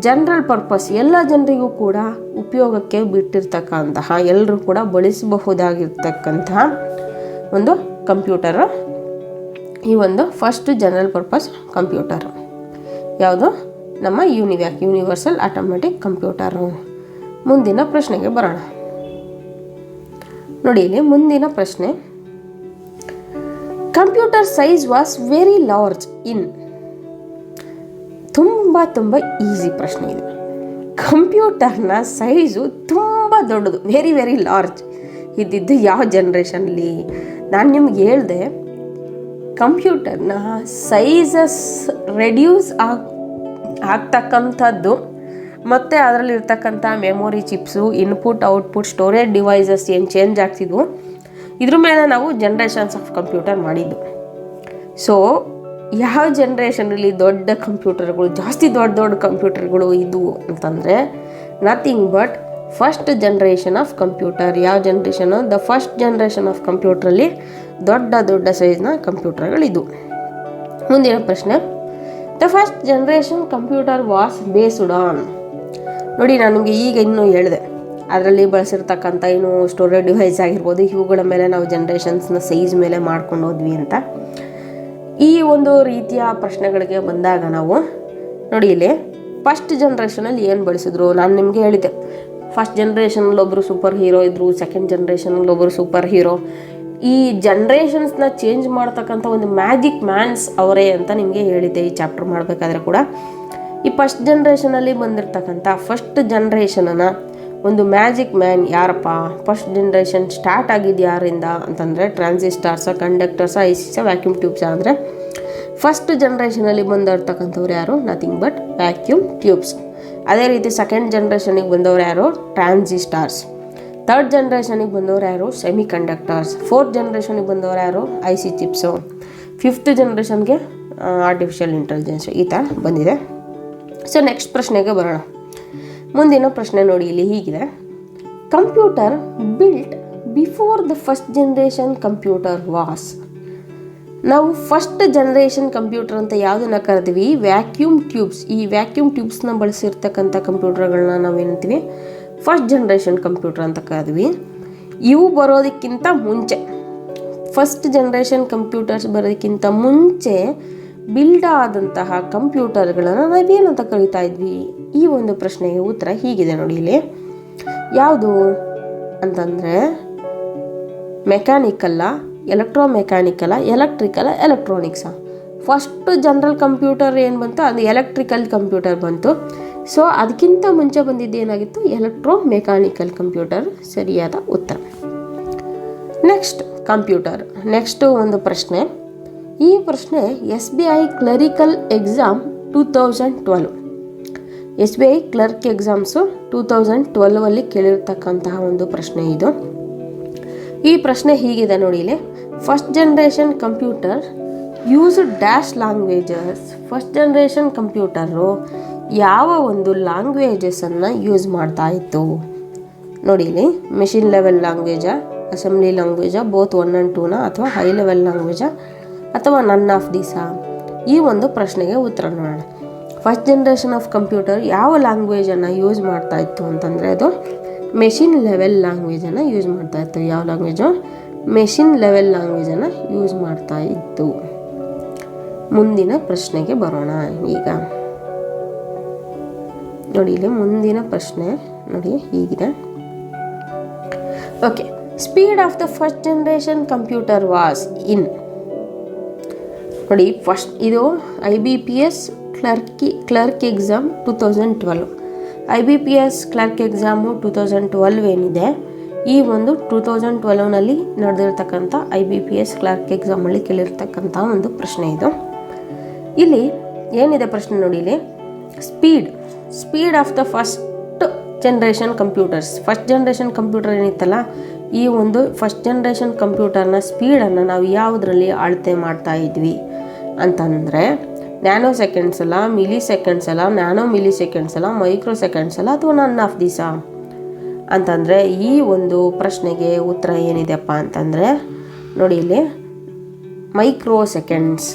ಜನರಲ್ ಪರ್ಪಸ್, ಎಲ್ಲ ಜನರಿಗೂ ಕೂಡ ಉಪಯೋಗಕ್ಕೆ ಬಿಟ್ಟಿರ್ತಕ್ಕಂತಹ, ಎಲ್ಲರೂ ಕೂಡ ಬಳಸಬಹುದಾಗಿರ್ತಕ್ಕಂತಹ ಒಂದು ಕಂಪ್ಯೂಟರು. ಈ ಒಂದು ಫಸ್ಟ್ ಜನರಲ್ ಪರ್ಪಸ್ ಕಂಪ್ಯೂಟರು ಯಾವುದು? ನಮ್ಮ ಯುನಿವ್ಯಾಕ್, ಯೂನಿವರ್ಸಲ್ ಆಟೋಮೆಟಿಕ್ ಕಂಪ್ಯೂಟರು. ಮುಂದಿನ ಪ್ರಶ್ನೆಗೆ ಬರೋಣ. ನೋಡಿ ಇಲ್ಲಿ ಮುಂದಿನ ಪ್ರಶ್ನೆ, computer size was very large ಇನ್. ತುಂಬ ಈಸಿ ಪ್ರಶ್ನೆ ಇದು. ಕಂಪ್ಯೂಟರ್ನ ಸೈಜು ತುಂಬ ದೊಡ್ಡದು, ವೆರಿ ವೆರಿ ಲಾರ್ಜ್ ಇದ್ದಿದ್ದು ಯಾವ ಜನ್ರೇಷನ್ಲಿ? ನಾನು ನಿಮ್ಗೆ ಹೇಳಿದೆ, ಕಂಪ್ಯೂಟರ್ನ ಸೈಜಸ್ ರೆಡ್ಯೂಸ್ ಆಗ್ತಕ್ಕಂಥದ್ದು ಮತ್ತು ಅದರಲ್ಲಿರ್ತಕ್ಕಂಥ memory chips, input output storage devices ಏನು ಚೇಂಜ್ ಆಗ್ತಿದ್ವು, ಇದ್ರ ಮೇಲೆ ನಾವು ಜನ್ರೇಷನ್ಸ್ ಆಫ್ ಕಂಪ್ಯೂಟರ್ ಮಾಡಿದ್ದು. ಸೊ ಯಾವ ಜನ್ರೇಷನಲ್ಲಿ ದೊಡ್ಡ ಕಂಪ್ಯೂಟರ್ಗಳು, ಜಾಸ್ತಿ ದೊಡ್ಡ ಕಂಪ್ಯೂಟರ್ಗಳು ಇದ್ವು ಅಂತಂದರೆ nothing but first generation of computer. ಯಾವ generation? The first generation of ಕಂಪ್ಯೂಟ್ರಲ್ಲಿ ದೊಡ್ಡ ಸೈಜ್ನ ಕಂಪ್ಯೂಟರ್ಗಳಿದ್ವು. ಮುಂದಿನ ಪ್ರಶ್ನೆ, the first generation computer was based on. ನೋಡಿ, ನಾನು ನಿಮಗೆ ಈಗ ಇನ್ನೂ ಹೇಳಿದೆ, ಅದರಲ್ಲಿ ಬಳಸಿರ್ತಕ್ಕಂಥ ಏನು ಸ್ಟೋರೇಜ್ ಡಿವೈಸ್ ಆಗಿರ್ಬೋದು, ಇವುಗಳ ಮೇಲೆ ನಾವು ಜನ್ರೇಷನ್ಸ್ನ ಸೈಜ್ ಮೇಲೆ ಮಾಡ್ಕೊಂಡು ಹೋದ್ವಿ ಅಂತ. ಈ ಒಂದು ರೀತಿಯ ಪ್ರಶ್ನೆಗಳಿಗೆ ಬಂದಾಗ ನಾವು ನೋಡಿ, ಇಲ್ಲಿ ಫಸ್ಟ್ ಜನ್ರೇಷನಲ್ಲಿ ಏನು ಬಳಸಿದ್ರು ನಾನು ನಿಮಗೆ ಹೇಳಿದ್ದೆ. ಫಸ್ಟ್ ಜನ್ರೇಷನಲ್ಲಿ ಒಬ್ಬರು ಸೂಪರ್ ಹೀರೋ ಇದ್ದರು, ಸೆಕೆಂಡ್ ಜನ್ರೇಷನಲ್ಲಿ ಒಬ್ಬರು ಸೂಪರ್ ಹೀರೋ. ಈ ಜನ್ರೇಷನ್ಸ್ನ ಚೇಂಜ್ ಮಾಡ್ತಕ್ಕಂಥ ಒಂದು ಮ್ಯಾಜಿಕ್ ಮ್ಯಾನ್ಸ್ ಅವರೇ ಅಂತ ನಿಮಗೆ ಹೇಳಿದ್ದೆ ಈ ಚಾಪ್ಟರ್ ಮಾಡಬೇಕಾದ್ರೆ ಕೂಡ. ಈ ಫಸ್ಟ್ ಜನ್ರೇಷನಲ್ಲಿ ಬಂದಿರತಕ್ಕಂಥ ಫಸ್ಟ್ ಜನ್ರೇಷನನ್ನು ಒಂದು ಮ್ಯಾಜಿಕ್ ಮ್ಯಾನ್ ಯಾರಪ್ಪ? ಫಸ್ಟ್ ಜನ್ರೇಷನ್ ಸ್ಟಾರ್ಟ್ ಆಗಿದ್ದು ಯಾರಿಂದ ಅಂತಂದರೆ ಟ್ರಾನ್ಸಿಸ್ಟರ್ಸ, ಕಂಡಕ್ಟರ್ಸ, ಐಸಿಸ, ವ್ಯಾಕ್ಯೂಮ್ ಟ್ಯೂಬ್ಸ. ಅಂದರೆ ಫಸ್ಟ್ ಜನ್ರೇಷನಲ್ಲಿ ಬಂದಿರ್ತಕ್ಕಂಥವ್ರು ಯಾರು? Nothing but vacuum tubes. ಅದೇ ರೀತಿ ಸೆಕೆಂಡ್ ಜನ್ರೇಷನಿಗೆ ಬಂದವರು ಯಾರು? ಟ್ರಾನ್ಸಿಸ್ಟರ್ಸ್. ಥರ್ಡ್ ಜನ್ರೇಷನಿಗೆ ಬಂದವರು ಯಾರು? Semi conductors. ಫೋರ್ತ್ ಜನ್ರೇಷನಿಗೆ ಬಂದವರು ಯಾರು? IC chips. ಫಿಫ್ತ್ ಜನ್ರೇಷನ್ಗೆ ಆರ್ಟಿಫಿಷಿಯಲ್ ಇಂಟೆಲಿಜೆನ್ಸ್. ಈ ಥರ ಬಂದಿದೆ. ಸೊ ನೆಕ್ಸ್ಟ್ ಪ್ರಶ್ನೆಗೆ ಬರೋಣ. ಮುಂದಿನ ಪ್ರಶ್ನೆ ನೋಡಿ, ಇಲ್ಲಿ ಹೀಗಿದೆ, computer built before the first generation computer was. ನಾವು ಫಸ್ಟ್ ಜನ್ರೇಷನ್ ಕಂಪ್ಯೂಟರ್ ಅಂತ ಯಾವುದನ್ನು ಕರಿತೀವಿ? Vacuum tubes. ಈ ವ್ಯಾಕ್ಯೂಮ್ ಟ್ಯೂಬ್ಸ್ನ ಬಳಸಿರ್ತಕ್ಕಂಥ ಕಂಪ್ಯೂಟರ್ಗಳನ್ನ ನಾವೇನಂತೀವಿ? ಫಸ್ಟ್ ಜನ್ರೇಷನ್ ಕಂಪ್ಯೂಟರ್ ಅಂತ ಕರಿತೀವಿ. ಇವು ಬರೋದಕ್ಕಿಂತ ಮುಂಚೆ, ಫಸ್ಟ್ ಜನ್ರೇಷನ್ ಕಂಪ್ಯೂಟರ್ಸ್ ಬರೋದಕ್ಕಿಂತ ಮುಂಚೆ ಬಿಲ್ಡ್ ಆದಂತಹ ಕಂಪ್ಯೂಟರ್ಗಳನ್ನು ನಾವೇನಂತ ಕರಿತಾ ಇದ್ವಿ? ಈ ಒಂದು ಪ್ರಶ್ನೆಗೆ ಉತ್ತರ ಹೀಗಿದೆ ನೋಡಿ ಇಲ್ಲಿ. ಯಾವುದು ಅಂತಂದರೆ ಮೆಕ್ಯಾನಿಕಲ್ಲ, ಎಲೆಕ್ಟ್ರೋಮೆಕ್ಯಾನಿಕಲ್ಲ, ಎಲೆಕ್ಟ್ರಿಕಲ್ಲ, ಎಲೆಕ್ಟ್ರಾನಿಕ್ಸಾ? ಫಸ್ಟ್ ಜನರಲ್ ಕಂಪ್ಯೂಟರ್ ಏನು ಬಂತು? ಅದು ಎಲೆಕ್ಟ್ರಿಕಲ್ ಕಂಪ್ಯೂಟರ್ ಬಂತು. ಸೊ ಅದಕ್ಕಿಂತ ಮುಂಚೆ ಬಂದಿದ್ದೇನಾಗಿತ್ತು? ಎಲೆಕ್ಟ್ರೋಮೆಕ್ಯಾನಿಕಲ್ ಕಂಪ್ಯೂಟರ್ ಸರಿಯಾದ ಉತ್ತರ. Next computer. ನೆಕ್ಸ್ಟು ಒಂದು ಪ್ರಶ್ನೆ. ಈ ಪ್ರಶ್ನೆ SBI clerical exam 2012. SBI clerk exams 2012 ಕೇಳಿರ್ತಕ್ಕಂತಹ ಒಂದು ಪ್ರಶ್ನೆ ಇದು. ಈ ಪ್ರಶ್ನೆ ಹೀಗಿದೆ ನೋಡಿ ಇಲ್ಲಿ. First generation computer use dash languages. First generation computer ಯಾವ ಒಂದು ಲ್ಯಾಂಗ್ವೇಜಸನ್ನು ಯೂಸ್ ಮಾಡ್ತಾ ಇತ್ತು ನೋಡಿ ಇಲ್ಲಿ. ಮೆಷಿನ್ ಲೆವೆಲ್ ಲ್ಯಾಂಗ್ವೇಜಾ, ಅಸೆಂಬ್ಲಿ ಲ್ಯಾಂಗ್ವೇಜಾ, ಬೋತ್ 1 and 2 ಅಥವಾ ಹೈ ಲೆವೆಲ್ ಲ್ಯಾಂಗ್ವೇಜಾ ಅಥವಾ ನನ್ ಆಫ್ ದೀಸಾ? ಈ ಒಂದು ಪ್ರಶ್ನೆಗೆ ಉತ್ತರ ನೋಡೋಣ. ಫಸ್ಟ್ ಜನ್ರೇಷನ್ ಆಫ್ ಕಂಪ್ಯೂಟರ್ ಯಾವ ಲ್ಯಾಂಗ್ವೇಜನ್ನು ಯೂಸ್ ಮಾಡ್ತಾ ಇತ್ತು ಅಂತಂದರೆ ಅದು ಮೆಷಿನ್ ಲೆವೆಲ್ ಲ್ಯಾಂಗ್ವೇಜನ್ನು ಯೂಸ್ ಮಾಡ್ತಾ ಇತ್ತು. ಯಾವ ಲ್ಯಾಂಗ್ವೇಜು? ಮೆಷಿನ್ ಲೆವೆಲ್ ಲ್ಯಾಂಗ್ವೇಜನ್ನು ಯೂಸ್ ಮಾಡ್ತಾ ಇತ್ತು. ಮುಂದಿನ ಪ್ರಶ್ನೆಗೆ ಬರೋಣ ಈಗ. ನೋಡಿ ಇಲ್ಲಿ ಮುಂದಿನ ಪ್ರಶ್ನೆ ನೋಡಿ ಹೀಗಿದೆ. Okay, speed of the first generation computer was in. ನೋಡಿ ಫಸ್ಟ್ ಇದು IBPS clerk exam 2012. IBPS clerk exam 2012 ಏನಿದೆ, ಈ ಒಂದು 2012ನಲ್ಲಿ ನಡೆದಿರ್ತಕ್ಕಂಥ IBPS ಕ್ಲರ್ಕ್ ಎಕ್ಸಾಮಲ್ಲಿ ಕೇಳಿರ್ತಕ್ಕಂಥ ಒಂದು ಪ್ರಶ್ನೆ ಇದು. ಇಲ್ಲಿ ಏನಿದೆ ಪ್ರಶ್ನೆ ನೋಡಿ ಇಲ್ಲಿ. Speed of the first generation computers. First generation computer ಏನಿತ್ತಲ್ಲ, ಈ ಒಂದು ಫಸ್ಟ್ ಜನ್ರೇಷನ್ ಕಂಪ್ಯೂಟರ್ನ ಸ್ಪೀಡನ್ನು ನಾವು ಯಾವುದರಲ್ಲಿ ಅಳತೆ ಮಾಡ್ತಾ ಇದ್ವಿ ಅಂತಂದರೆ ನ್ಯಾನೋ ಸೆಕೆಂಡ್ಸ್ ಅಲ್ಲ, ಮಿಲಿ ಸೆಕೆಂಡ್ಸ್ ಅಲ್ಲ, ನ್ಯಾನೋ ಮಿಲಿ ಸೆಕೆಂಡ್ಸ್ ಅಲ್ಲ, ಮೈಕ್ರೋ ಸೆಕೆಂಡ್ಸ್ ಅಲ್ಲ, ಅಥವಾ ನನ್ ಆಫ್ ದೀಸಾ ಅಂತಂದರೆ ಈ ಒಂದು ಪ್ರಶ್ನೆಗೆ ಉತ್ತರ ಏನಿದೆಪ್ಪ ಅಂತಂದರೆ ನೋಡಿ ಇಲ್ಲಿ ಮೈಕ್ರೋ ಸೆಕೆಂಡ್ಸ್.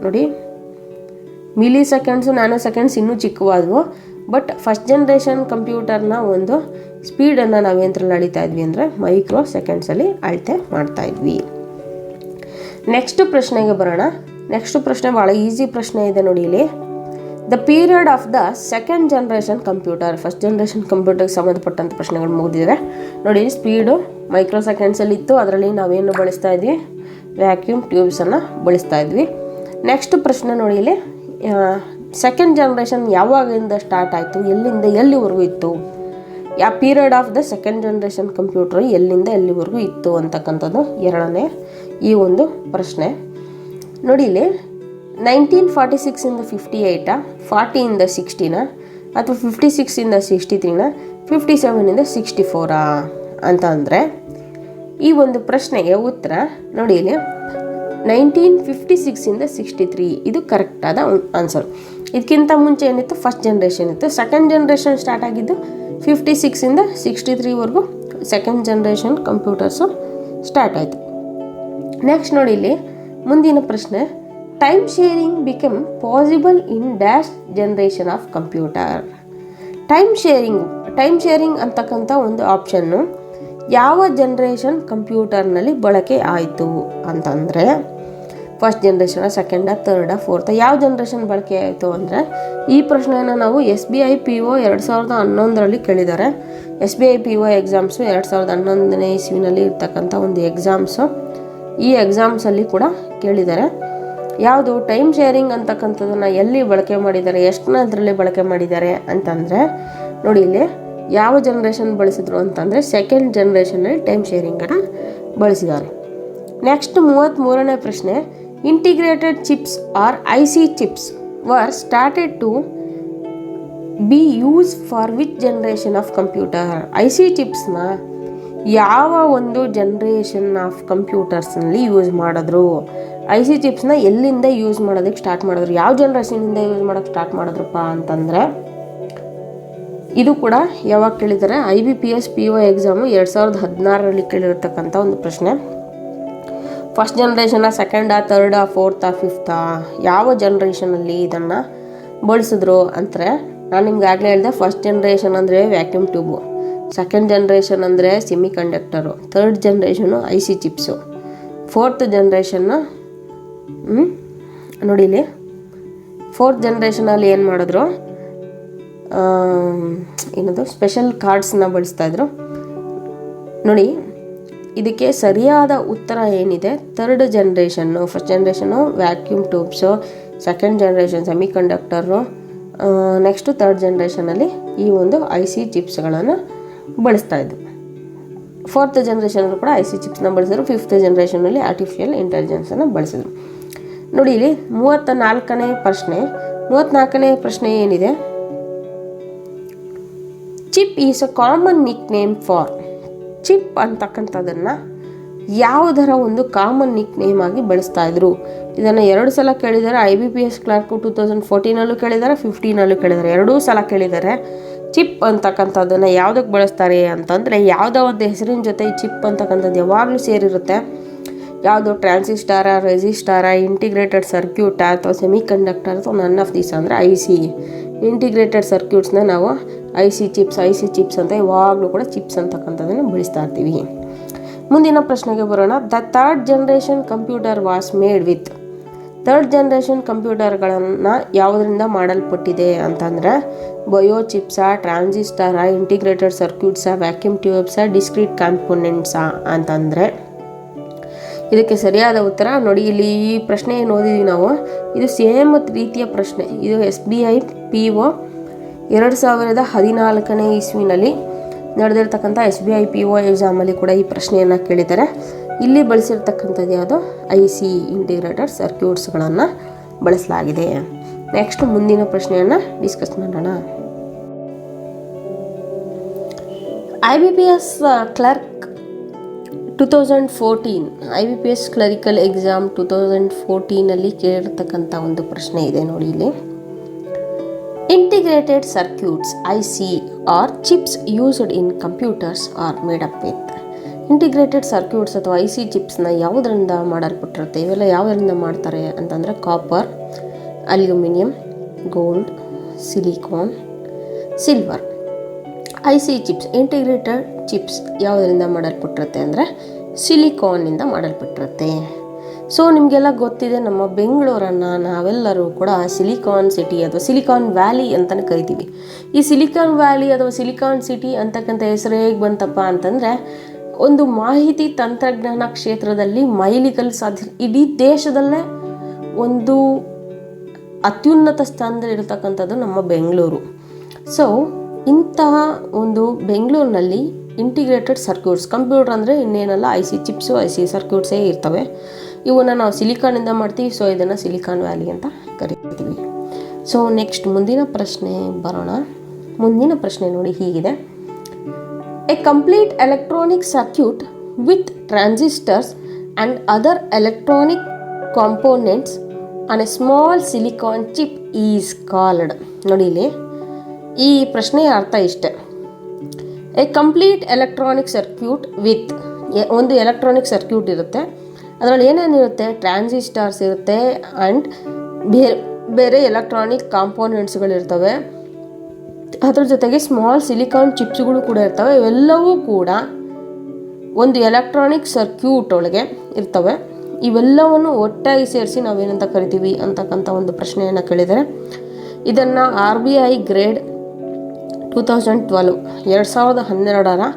ನೋಡಿ, ಮಿಲಿ ಸೆಕೆಂಡ್ಸು ನ್ಯಾನೋ ಸೆಕೆಂಡ್ಸ್ ಇನ್ನೂ ಚಿಕ್ಕವಾದವು. ಬಟ್ ಫಸ್ಟ್ ಜನ್ರೇಷನ್ ಕಂಪ್ಯೂಟರ್ನ ಒಂದು ಸ್ಪೀಡನ್ನು ನಾವೇಂದ್ರಲ್ಲಿ ಅಳಿತಾ ಇದ್ವಿ ಅಂದರೆ ಮೈಕ್ರೋ ಸೆಕೆಂಡ್ಸಲ್ಲಿ ಅಳತೆ ಮಾಡ್ತಾಯಿದ್ವಿ. ನೆಕ್ಸ್ಟ್ ಪ್ರಶ್ನೆಗೆ ಬರೋಣ. ನೆಕ್ಸ್ಟ್ ಪ್ರಶ್ನೆ ಭಾಳ ಈಸಿ ಪ್ರಶ್ನೆ ಇದೆ ನೋಡಿ ಇಲ್ಲಿ. The period of the second generation computer. First generation ಕಂಪ್ಯೂಟರ್ಗೆ ಸಂಬಂಧಪಟ್ಟಂಥ ಪ್ರಶ್ನೆಗಳು ಮುಗಿದಿವೆ ನೋಡಿ. ಸ್ಪೀಡು ಮೈಕ್ರೋ ಸೆಕೆಂಡ್ಸಲ್ಲಿ ಇತ್ತು. ಅದರಲ್ಲಿ ನಾವೇನು ಬಳಸ್ತಾ ಇದ್ವಿ, ವ್ಯಾಕ್ಯೂಮ್ ಟ್ಯೂಬ್ಸನ್ನು ಬಳಸ್ತಾ ಇದ್ವಿ. ನೆಕ್ಸ್ಟ್ ಪ್ರಶ್ನೆ ನೋಡಿ ಇಲ್ಲಿ, ಸೆಕೆಂಡ್ ಜನ್ರೇಷನ್ ಯಾವಾಗಿಂದ ಸ್ಟಾರ್ಟ್ ಆಯಿತು, ಎಲ್ಲಿಂದ ಎಲ್ಲಿವರೆಗೂ ಇತ್ತು, ಯಾವ period of the second generation computer ಎಲ್ಲಿಂದ ಎಲ್ಲಿವರೆಗೂ ಇತ್ತು ಅಂತಕ್ಕಂಥದ್ದು ಎರಡನೇ ಈ ಒಂದು ಪ್ರಶ್ನೆ ನೋಡಿ. ಇಲ್ಲಿ 1946 58, 40 60, ಅಥವಾ 56 63, 57 64 ಅಂತ ಅಂದರೆ ಈ ಒಂದು ಪ್ರಶ್ನೆಗೆ ಉತ್ತರ ನೋಡಿ ಇಲ್ಲಿ 1956 63 ಇದು ಕರೆಕ್ಟಾದ ಆನ್ಸರ್. ಇದಕ್ಕಿಂತ ಮುಂಚೆ ಏನಿತ್ತು, ಫಸ್ಟ್ ಜನ್ರೇಷನ್ ಇತ್ತು. ಸೆಕೆಂಡ್ ಜನ್ರೇಷನ್ ಸ್ಟಾರ್ಟ್ ಆಗಿದ್ದು 56 63ವರೆಗೂ ಸೆಕೆಂಡ್ ಜನ್ರೇಷನ್ ಕಂಪ್ಯೂಟರ್ಸು ಸ್ಟಾರ್ಟ್ ಆಯಿತು. ನೆಕ್ಸ್ಟ್ ನೋಡಿ ಇಲ್ಲಿ ಮುಂದಿನ ಪ್ರಶ್ನೆ, time sharing become possible in dash generation of computer. Time sharing ಅಂತಕ್ಕಂಥ ಒಂದು ಆಪ್ಷನ್ನು ಯಾವ ಜನ್ರೇಷನ್ ಕಂಪ್ಯೂಟರ್ನಲ್ಲಿ ಬಳಕೆ ಆಯಿತು ಅಂತಂದರೆ ಫಸ್ಟ್ ಜನ್ರೇಷನ, ಸೆಕೆಂಡ, ಥರ್ಡ, ಫೋರ್ತ, ಯಾವ ಜನ್ರೇಷನ್ ಬಳಕೆ ಆಯಿತು ಅಂದರೆ ಈ ಪ್ರಶ್ನೆಯನ್ನು ನಾವು SBI PO 2011ರಲ್ಲಿ ಕೇಳಿದ್ದಾರೆ. SBI PO ಎಕ್ಸಾಮ್ಸು 2011ನೇ ಇಸ್ವಿನಲ್ಲಿ ಇರ್ತಕ್ಕಂಥ ಒಂದು ಎಕ್ಸಾಮ್ಸು. ಈ ಎಕ್ಸಾಮ್ಸಲ್ಲಿ ಕೂಡ ಕೇಳಿದ್ದಾರೆ. ಯಾವುದು ಟೈಮ್ ಶೇರಿಂಗ್ ಅಂತಕ್ಕಂಥದ್ದನ್ನು ಎಲ್ಲಿ ಬಳಕೆ ಮಾಡಿದ್ದಾರೆ, ಎಷ್ಟನದ್ರಲ್ಲಿ ಬಳಕೆ ಮಾಡಿದ್ದಾರೆ ಅಂತಂದರೆ ನೋಡಿ ಇಲ್ಲಿ ಯಾವ ಜನ್ರೇಷನ್ ಬಳಸಿದ್ರು ಅಂತಂದರೆ ಸೆಕೆಂಡ್ ಜನ್ರೇಷನಲ್ಲಿ ಟೈಮ್ ಶೇರಿಂಗನ್ನು ಬಳಸಿದ್ದಾರೆ. ನೆಕ್ಸ್ಟ್ 33ನೇ ಪ್ರಶ್ನೆ, integrated chips or IC chips were started to be use for which generation of computer. IC ಚಿಪ್ಸ್ನ ಯಾವ ಒಂದು ಜನ್ರೇಷನ್ ಆಫ್ ಕಂಪ್ಯೂಟರ್ಸ್ನಲ್ಲಿ ಯೂಸ್ ಮಾಡಿದ್ರು, IC ಚಿಪ್ಸ್ನ ಎಲ್ಲಿಂದ ಯೂಸ್ ಮಾಡೋದಕ್ಕೆ ಸ್ಟಾರ್ಟ್ ಮಾಡಿದ್ರು, ಯಾವ ಜನ್ರೇಷನಿಂದ ಯೂಸ್ ಮಾಡೋಕ್ಕೆ ಸ್ಟಾರ್ಟ್ ಮಾಡಿದ್ರಪ್ಪ ಅಂತಂದರೆ ಇದು ಕೂಡ ಯಾವಾಗ ಕೇಳಿದ್ದಾರೆ, IBPS PO ಎಕ್ಸಾಮು 2016ರಲ್ಲಿ ಕೇಳಿರ್ತಕ್ಕಂಥ ಒಂದು ಪ್ರಶ್ನೆ. ಫಸ್ಟ್ ಜನ್ರೇಷನ, ಸೆಕೆಂಡ, ಥರ್ಡ, ಫೋರ್ತ, ಫಿಫ್ತ, ಯಾವ ಜನ್ರೇಷನಲ್ಲಿ ಇದನ್ನು ಬಳಸಿದ್ರು ಅಂದರೆ ನಾನು ನಿಮ್ಗೆ ಆಗಲೇ ಹೇಳಿದೆ. ಫಸ್ಟ್ ಜನ್ರೇಷನ್ ಅಂದರೆ ವ್ಯಾಕ್ಯೂಮ್ ಟ್ಯೂಬು, ಸೆಕೆಂಡ್ ಜನ್ರೇಷನ್ ಅಂದರೆ semi conductor, third generation IC chips, fourth generation ನೋಡಿ ಇಲ್ಲಿ ಫೋರ್ತ್ ಜನ್ರೇಷನಲ್ಲಿ ಏನು ಮಾಡಿದ್ರು, ಏನದು ಸ್ಪೆಷಲ್ ಕಾರ್ಡ್ಸನ್ನ ಬಳಸ್ತಾಯಿದ್ರು ನೋಡಿ. ಇದಕ್ಕೆ ಸರಿಯಾದ ಉತ್ತರ ಏನಿದೆ, third generation. First generation vacuum tubes, second generation semi conductor, next third ಜನ್ರೇಷನಲ್ಲಿ ಈ ಒಂದು IC ಚಿಪ್ಸ್ಗಳನ್ನು ಬಳಸ್ತಾಯಿದ್ರು. ಫೋರ್ತ್ ಜನ್ರೇಷನಲ್ಲಿ ಕೂಡ IC ಚಿಪ್ಸ್ನ ಬಳಸಿದ್ರು. ಫಿಫ್ತ್ ಜನ್ರೇಷನಲ್ಲಿ ಆರ್ಟಿಫಿಷಿಯಲ್ ಇಂಟೆಲಿಜೆನ್ಸನ್ನು ಬಳಸಿದ್ರು ನೋಡಿ. ಇಲ್ಲಿ 34ನೇ ಪ್ರಶ್ನೆ ಏನಿದೆ, chip is a common nickname for. Chip ಅಂತಕ್ಕಂಥದ್ದನ್ನು ಯಾವುದರ ಒಂದು ಕಾಮನ್ ನಿಕ್ ನೇಮ್ ಆಗಿ ಬಳಸ್ತಾ ಇದ್ರು. ಇದನ್ನು 2 ಸಲ ಕೇಳಿದ್ದಾರೆ. IBPS ಕ್ಲರ್ಕ್ 2014ನಲ್ಲೂ ಕೇಳಿದ್ದಾರೆ, 15ನಲ್ಲೂ ಕೇಳಿದ್ದಾರೆ, 2 ಸಲ ಕೇಳಿದ್ದಾರೆ. ಚಿಪ್ ಅಂತಕ್ಕಂಥದ್ದನ್ನು ಯಾವುದಕ್ಕೆ ಬಳಸ್ತಾರೆ ಅಂತಂದರೆ ಯಾವುದೋ ಒಂದು ಹೆಸರಿನ ಜೊತೆ ಈ ಚಿಪ್ ಅಂತಕ್ಕಂಥದ್ದು ಯಾವಾಗಲೂ ಸೇರಿರುತ್ತೆ. ಯಾವುದು ಟ್ರಾನ್ಸಿಸ್ಟಾರ, ರೆಸಿಸ್ಟಾರ, ಇಂಟಿಗ್ರೇಟೆಡ್ ಸರ್ಕ್ಯೂಟ ಅಥವಾ ಸೆಮಿ ಕಂಡಕ್ಟರ್ ಅಥವಾ ನನ್ ಆಫ್ ದೀಸ್ ಅಂದರೆ IC. ಇಂಟಿಗ್ರೇಟೆಡ್ ಸರ್ಕ್ಯೂಟ್ಸ್ನ ನಾವು IC ಚಿಪ್ಸ್ ಅಂತ ಯಾವಾಗಲೂ ಕೂಡ ಚಿಪ್ಸ್ ಅಂತಕ್ಕಂಥದ್ದನ್ನು ಬಳಸ್ತಾ ಇರ್ತೀವಿ. ಮುಂದಿನ ಪ್ರಶ್ನೆಗೆ ಬರೋಣ. The third generation computer was made with. Third generation ಕಂಪ್ಯೂಟರ್ಗಳನ್ನು ಯಾವುದರಿಂದ ಮಾಡಲ್ಪಟ್ಟಿದೆ ಅಂತಂದರೆ ಬಯೋ ಚಿಪ್ಸಾ, ಟ್ರಾನ್ಸಿಸ್ಟಾರ, ಇಂಟಿಗ್ರೇಟೆಡ್ ಸರ್ಕ್ಯೂಟ್ಸಾ, ವ್ಯಾಕ್ಯೂಮ್ ಟ್ಯೂಬ್ಸಾ, ಡಿಸ್ಕ್ರೀಟ್ ಕಾಂಪೊನೆಂಟ್ಸಾ ಅಂತಂದರೆ ಇದಕ್ಕೆ ಸರಿಯಾದ ಉತ್ತರ ನೋಡಿ. ಇಲ್ಲಿ ಈ ಪ್ರಶ್ನೆ ಏನು ಓದಿದ್ವಿ ನಾವು, ಇದು ಸೇಮ್ ರೀತಿಯ ಪ್ರಶ್ನೆ. ಇದು SBI PO 2014ನೇ ಇಸ್ವಿನಲ್ಲಿ ನಡೆದಿರ್ತಕ್ಕಂಥ SBI PO ಎಕ್ಸಾಮಲ್ಲಿ ಕೂಡ ಈ ಪ್ರಶ್ನೆಯನ್ನು ಕೇಳಿದ್ದಾರೆ. ಇಲ್ಲಿ ಬಳಸಿರ್ತಕ್ಕಂಥದ್ದು ಯಾವುದು, IC ಇಂಟಿಗ್ರೇಟೆಡ್ ಸರ್ಕ್ಯೂಟ್ಸ್ಗಳನ್ನು ಬಳಸಲಾಗಿದೆ. ನೆಕ್ಸ್ಟ್ ಮುಂದಿನ ಪ್ರಶ್ನೆಯನ್ನು ಡಿಸ್ಕಸ್ ಮಾಡೋಣ. IBPS clerk 2014 IBPS clerical exam 2014ನಲ್ಲಿ ಕೇಳಿರ್ತಕ್ಕಂಥ ಒಂದು ಪ್ರಶ್ನೆ ಇದೆ ನೋಡಿ ಇಲ್ಲಿ. Integrated circuits IC or chips used in computers are made up with. Integrated circuits ಅಥವಾ ಐ ಸಿ ಚಿಪ್ಸ್ನ ಯಾವುದರಿಂದ ಮಾಡಲ್ಪಟ್ಟಿರುತ್ತೆ? ಇವೆಲ್ಲ ಯಾವುದರಿಂದ ಮಾಡ್ತಾರೆ ಅಂತಂದರೆ copper, aluminium, gold, silicon, silver. I C chips, integrated chips ಯಾವುದರಿಂದ ಮಾಡಲ್ಪಟ್ಟಿರುತ್ತೆ ಅಂದರೆ ಸಿಲಿಕಾನ್ನಿಂದ ಮಾಡಲ್ಪಟ್ಟಿರುತ್ತೆ. ಸೊ ನಿಮಗೆಲ್ಲ ಗೊತ್ತಿದೆ, ನಮ್ಮ ಬೆಂಗಳೂರನ್ನು ನಾವೆಲ್ಲರೂ ಕೂಡ ಸಿಲಿಕಾನ್ ಸಿಟಿ ಅಥವಾ ಸಿಲಿಕಾನ್ ವ್ಯಾಲಿ ಅಂತಲೇ ಕರಿತೀವಿ. ಈ ಸಿಲಿಕಾನ್ ವ್ಯಾಲಿ ಅಥವಾ ಸಿಲಿಕಾನ್ ಸಿಟಿ ಅಂತಕ್ಕಂಥ ಹೆಸರು ಹೇಗೆ ಬಂತಪ್ಪ ಅಂತಂದರೆ, ಒಂದು ಮಾಹಿತಿ ತಂತ್ರಜ್ಞಾನ ಕ್ಷೇತ್ರದಲ್ಲಿ ಮೈಲಿಗಲ್ಲು ಸಾಧಿಸಿ ಇಡೀ ದೇಶದಲ್ಲೇ ಒಂದು ಅತ್ಯುನ್ನತ ಸ್ಥಾನದಲ್ಲಿ ಇರತಕ್ಕಂಥದ್ದು ನಮ್ಮ ಬೆಂಗಳೂರು. ಸೊ ಇಂತಹ ಒಂದು ಬೆಂಗಳೂರಿನಲ್ಲಿ ಇಂಟಿಗ್ರೇಟೆಡ್ ಸರ್ಕ್ಯೂಟ್ಸ್, ಕಂಪ್ಯೂಟರ್ ಅಂದರೆ ಇನ್ನೇನಲ್ಲ, I C chips, I C ಸರ್ಕ್ಯೂಟ್ಸೇ ಇರ್ತವೆ. ಇವನ್ನ ನಾವು ಸಿಲಿಕಾನಿಂದ ಮಾಡ್ತೀವಿ. ಸೊ ಇದನ್ನು ಸಿಲಿಕಾನ್ ವ್ಯಾಲಿ ಅಂತ ಕರಿತೀವಿ. ಸೊ ನೆಕ್ಸ್ಟ್ ಮುಂದಿನ ಪ್ರಶ್ನೆ ಬರೋಣ. ಮುಂದಿನ ಪ್ರಶ್ನೆ ನೋಡಿ ಹೀಗಿದೆ: A complete electronic circuit with transistors and other electronic components on A small silicon chip is called. ನೋಡಿ ಇಲ್ಲಿ ಈ ಪ್ರಶ್ನೆಯ ಅರ್ಥ ಇಷ್ಟೆ. A complete electronic circuit with, ಒಂದು ಎಲೆಕ್ಟ್ರಾನಿಕ್ ಸರ್ಕ್ಯೂಟ್ ಇರುತ್ತೆ, ಅದರಲ್ಲಿ ಏನೇನಿರುತ್ತೆ? ಟ್ರಾನ್ಸಿಸ್ಟರ್ಸ್ ಇರುತ್ತೆ ಆ್ಯಂಡ್ ಬೇರೆ ಬೇರೆ ಎಲೆಕ್ಟ್ರಾನಿಕ್ ಕಾಂಪೋನೆಂಟ್ಸ್ಗಳಿರ್ತವೆ. ಅದ್ರ ಜೊತೆಗೆ ಸ್ಮಾಲ್ ಸಿಲಿಕಾನ್ ಚಿಪ್ಸ್ಗಳು ಕೂಡ ಇರ್ತವೆ. ಇವೆಲ್ಲವೂ ಕೂಡ ಒಂದು ಎಲೆಕ್ಟ್ರಾನಿಕ್ ಸರ್ಕ್ಯೂಟ್ ಒಳಗೆ ಇರ್ತವೆ. ಇವೆಲ್ಲವನ್ನು ಒಟ್ಟಾಗಿ ಸೇರಿಸಿ ನಾವೇನಂತ ಕರಿತೀವಿ ಅಂತಕ್ಕಂಥ ಒಂದು ಪ್ರಶ್ನೆಯನ್ನು ಕೇಳಿದರೆ, ಇದನ್ನು RBI ಗ್ರೇಡ್ 2012 2012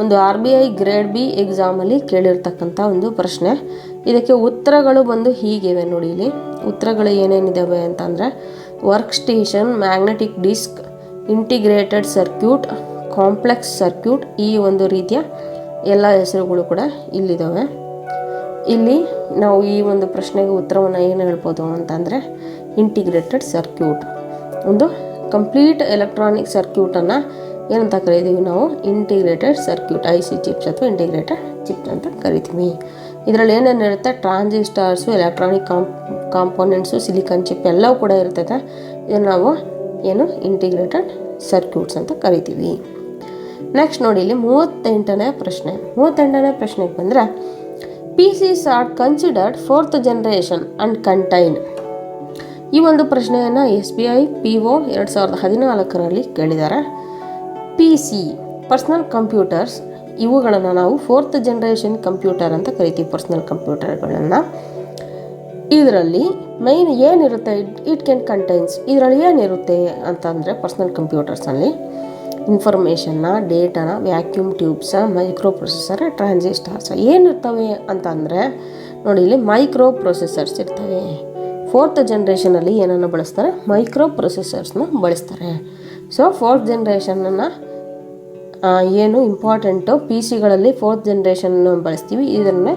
ಒಂದು RBI ಗ್ರೇಡ್ B ಎಕ್ಸಾಮಲ್ಲಿ ಕೇಳಿರ್ತಕ್ಕಂಥ ಒಂದು ಪ್ರಶ್ನೆ. ಇದಕ್ಕೆ ಉತ್ತರಗಳು ಬಂದು ಹೀಗಿವೆ ನೋಡಿ. ಇಲ್ಲಿ ಉತ್ತರಗಳು ಏನೇನಿದ್ದಾವೆ ಅಂತಂದರೆ work station, magnetic disc, integrated circuit, complex circuit, ಈ ಒಂದು ರೀತಿಯ ಎಲ್ಲ ಹೆಸರುಗಳು ಕೂಡ ಇಲ್ಲಿದ್ದಾವೆ. ಇಲ್ಲಿ ನಾವು ಈ ಒಂದು ಪ್ರಶ್ನೆಗೆ ಉತ್ತರವನ್ನು ಏನು ಹೇಳ್ಬೋದು ಅಂತಂದರೆ ಇಂಟಿಗ್ರೇಟೆಡ್ ಸರ್ಕ್ಯೂಟ್, ಒಂದು ಕಂಪ್ಲೀಟ್ ಎಲೆಕ್ಟ್ರಾನಿಕ್ ಸರ್ಕ್ಯೂಟನ್ನು ಏನಂತ ಕರಿತೀವಿ ನಾವು? Integrated circuit, I C chips ಅಥವಾ ಇಂಟಿಗ್ರೇಟೆಡ್ ಚಿಪ್ಸ್ ಅಂತ ಕರಿತೀವಿ. ಇದರಲ್ಲಿ ಏನೇನಿರುತ್ತೆ? ಟ್ರಾನ್ಸಿಸ್ಟರ್ಸು, ಎಲೆಕ್ಟ್ರಾನಿಕ್ ಕಾಂಪೋನೆಂಟ್ಸು, ಸಿಲಿಕಾನ್ ಚಿಪ್ ಎಲ್ಲವೂ ಕೂಡ ಇರ್ತದೆ. ಇದನ್ನು ನಾವು ಏನು ಇಂಟಿಗ್ರೇಟೆಡ್ ಸರ್ಕ್ಯೂಟ್ಸ್ ಅಂತ ಕರಿತೀವಿ. ನೆಕ್ಸ್ಟ್ ನೋಡಿ ಇಲ್ಲಿ 38ನೇ ಪ್ರಶ್ನೆ. 38ನೇ ಪ್ರಶ್ನೆಗೆ ಬಂದರೆ, PCs are considered 4th generation and contain. ಈ ಒಂದು ಪ್ರಶ್ನೆಯನ್ನು SBI PO 2014 ಕೇಳಿದ್ದಾರೆ. PC ಪರ್ಸ್ನಲ್ ಕಂಪ್ಯೂಟರ್ಸ್, ಇವುಗಳನ್ನು ನಾವು 4th ಜನರೇಷನ್ ಕಂಪ್ಯೂಟರ್ ಅಂತ ಕರಿತೀವಿ, ಪರ್ಸ್ನಲ್ ಕಂಪ್ಯೂಟರ್ಗಳನ್ನು. ಇದರಲ್ಲಿ ಮೈನ್ ಏನಿರುತ್ತೆ? ಇಟ್ ಕ್ಯಾನ್ ಕಂಟೈನ್ಸ್, ಇದರಲ್ಲಿ ಏನಿರುತ್ತೆ ಅಂತಂದರೆ ಪರ್ಸ್ನಲ್ ಕಂಪ್ಯೂಟರ್ಸಲ್ಲಿ ಇನ್ಫಾರ್ಮೇಷನ್ನ, ಡೇಟಾನ, ವ್ಯಾಕ್ಯೂಮ್ ಟ್ಯೂಬ್ಸ, ಮೈಕ್ರೋ ಪ್ರೊಸೆಸರ್, ಟ್ರಾನ್ಸಿಸ್ಟರ್ಸ್ ಏನಿರ್ತವೆ ಅಂತಂದರೆ ನೋಡಿ ಇಲ್ಲಿ ಮೈಕ್ರೋ ಪ್ರೊಸೆಸರ್ಸ್ ಇರ್ತವೆ. 4th ಜನರೇಷನಲ್ಲಿ ಏನನ್ನು ಬಳಸ್ತಾರೆ? ಮೈಕ್ರೋ ಪ್ರೊಸೆಸರ್ಸ್ನ ಬಳಸ್ತಾರೆ. ಸೊ 4th ಜನರೇಷನನ್ನು ಏನು ಇಂಪಾರ್ಟೆಂಟು PC-ಗಳಲ್ಲಿ 4th ಜನರೇಷನ್ನ ಬಳಸ್ತೀವಿ. ಇದನ್ನು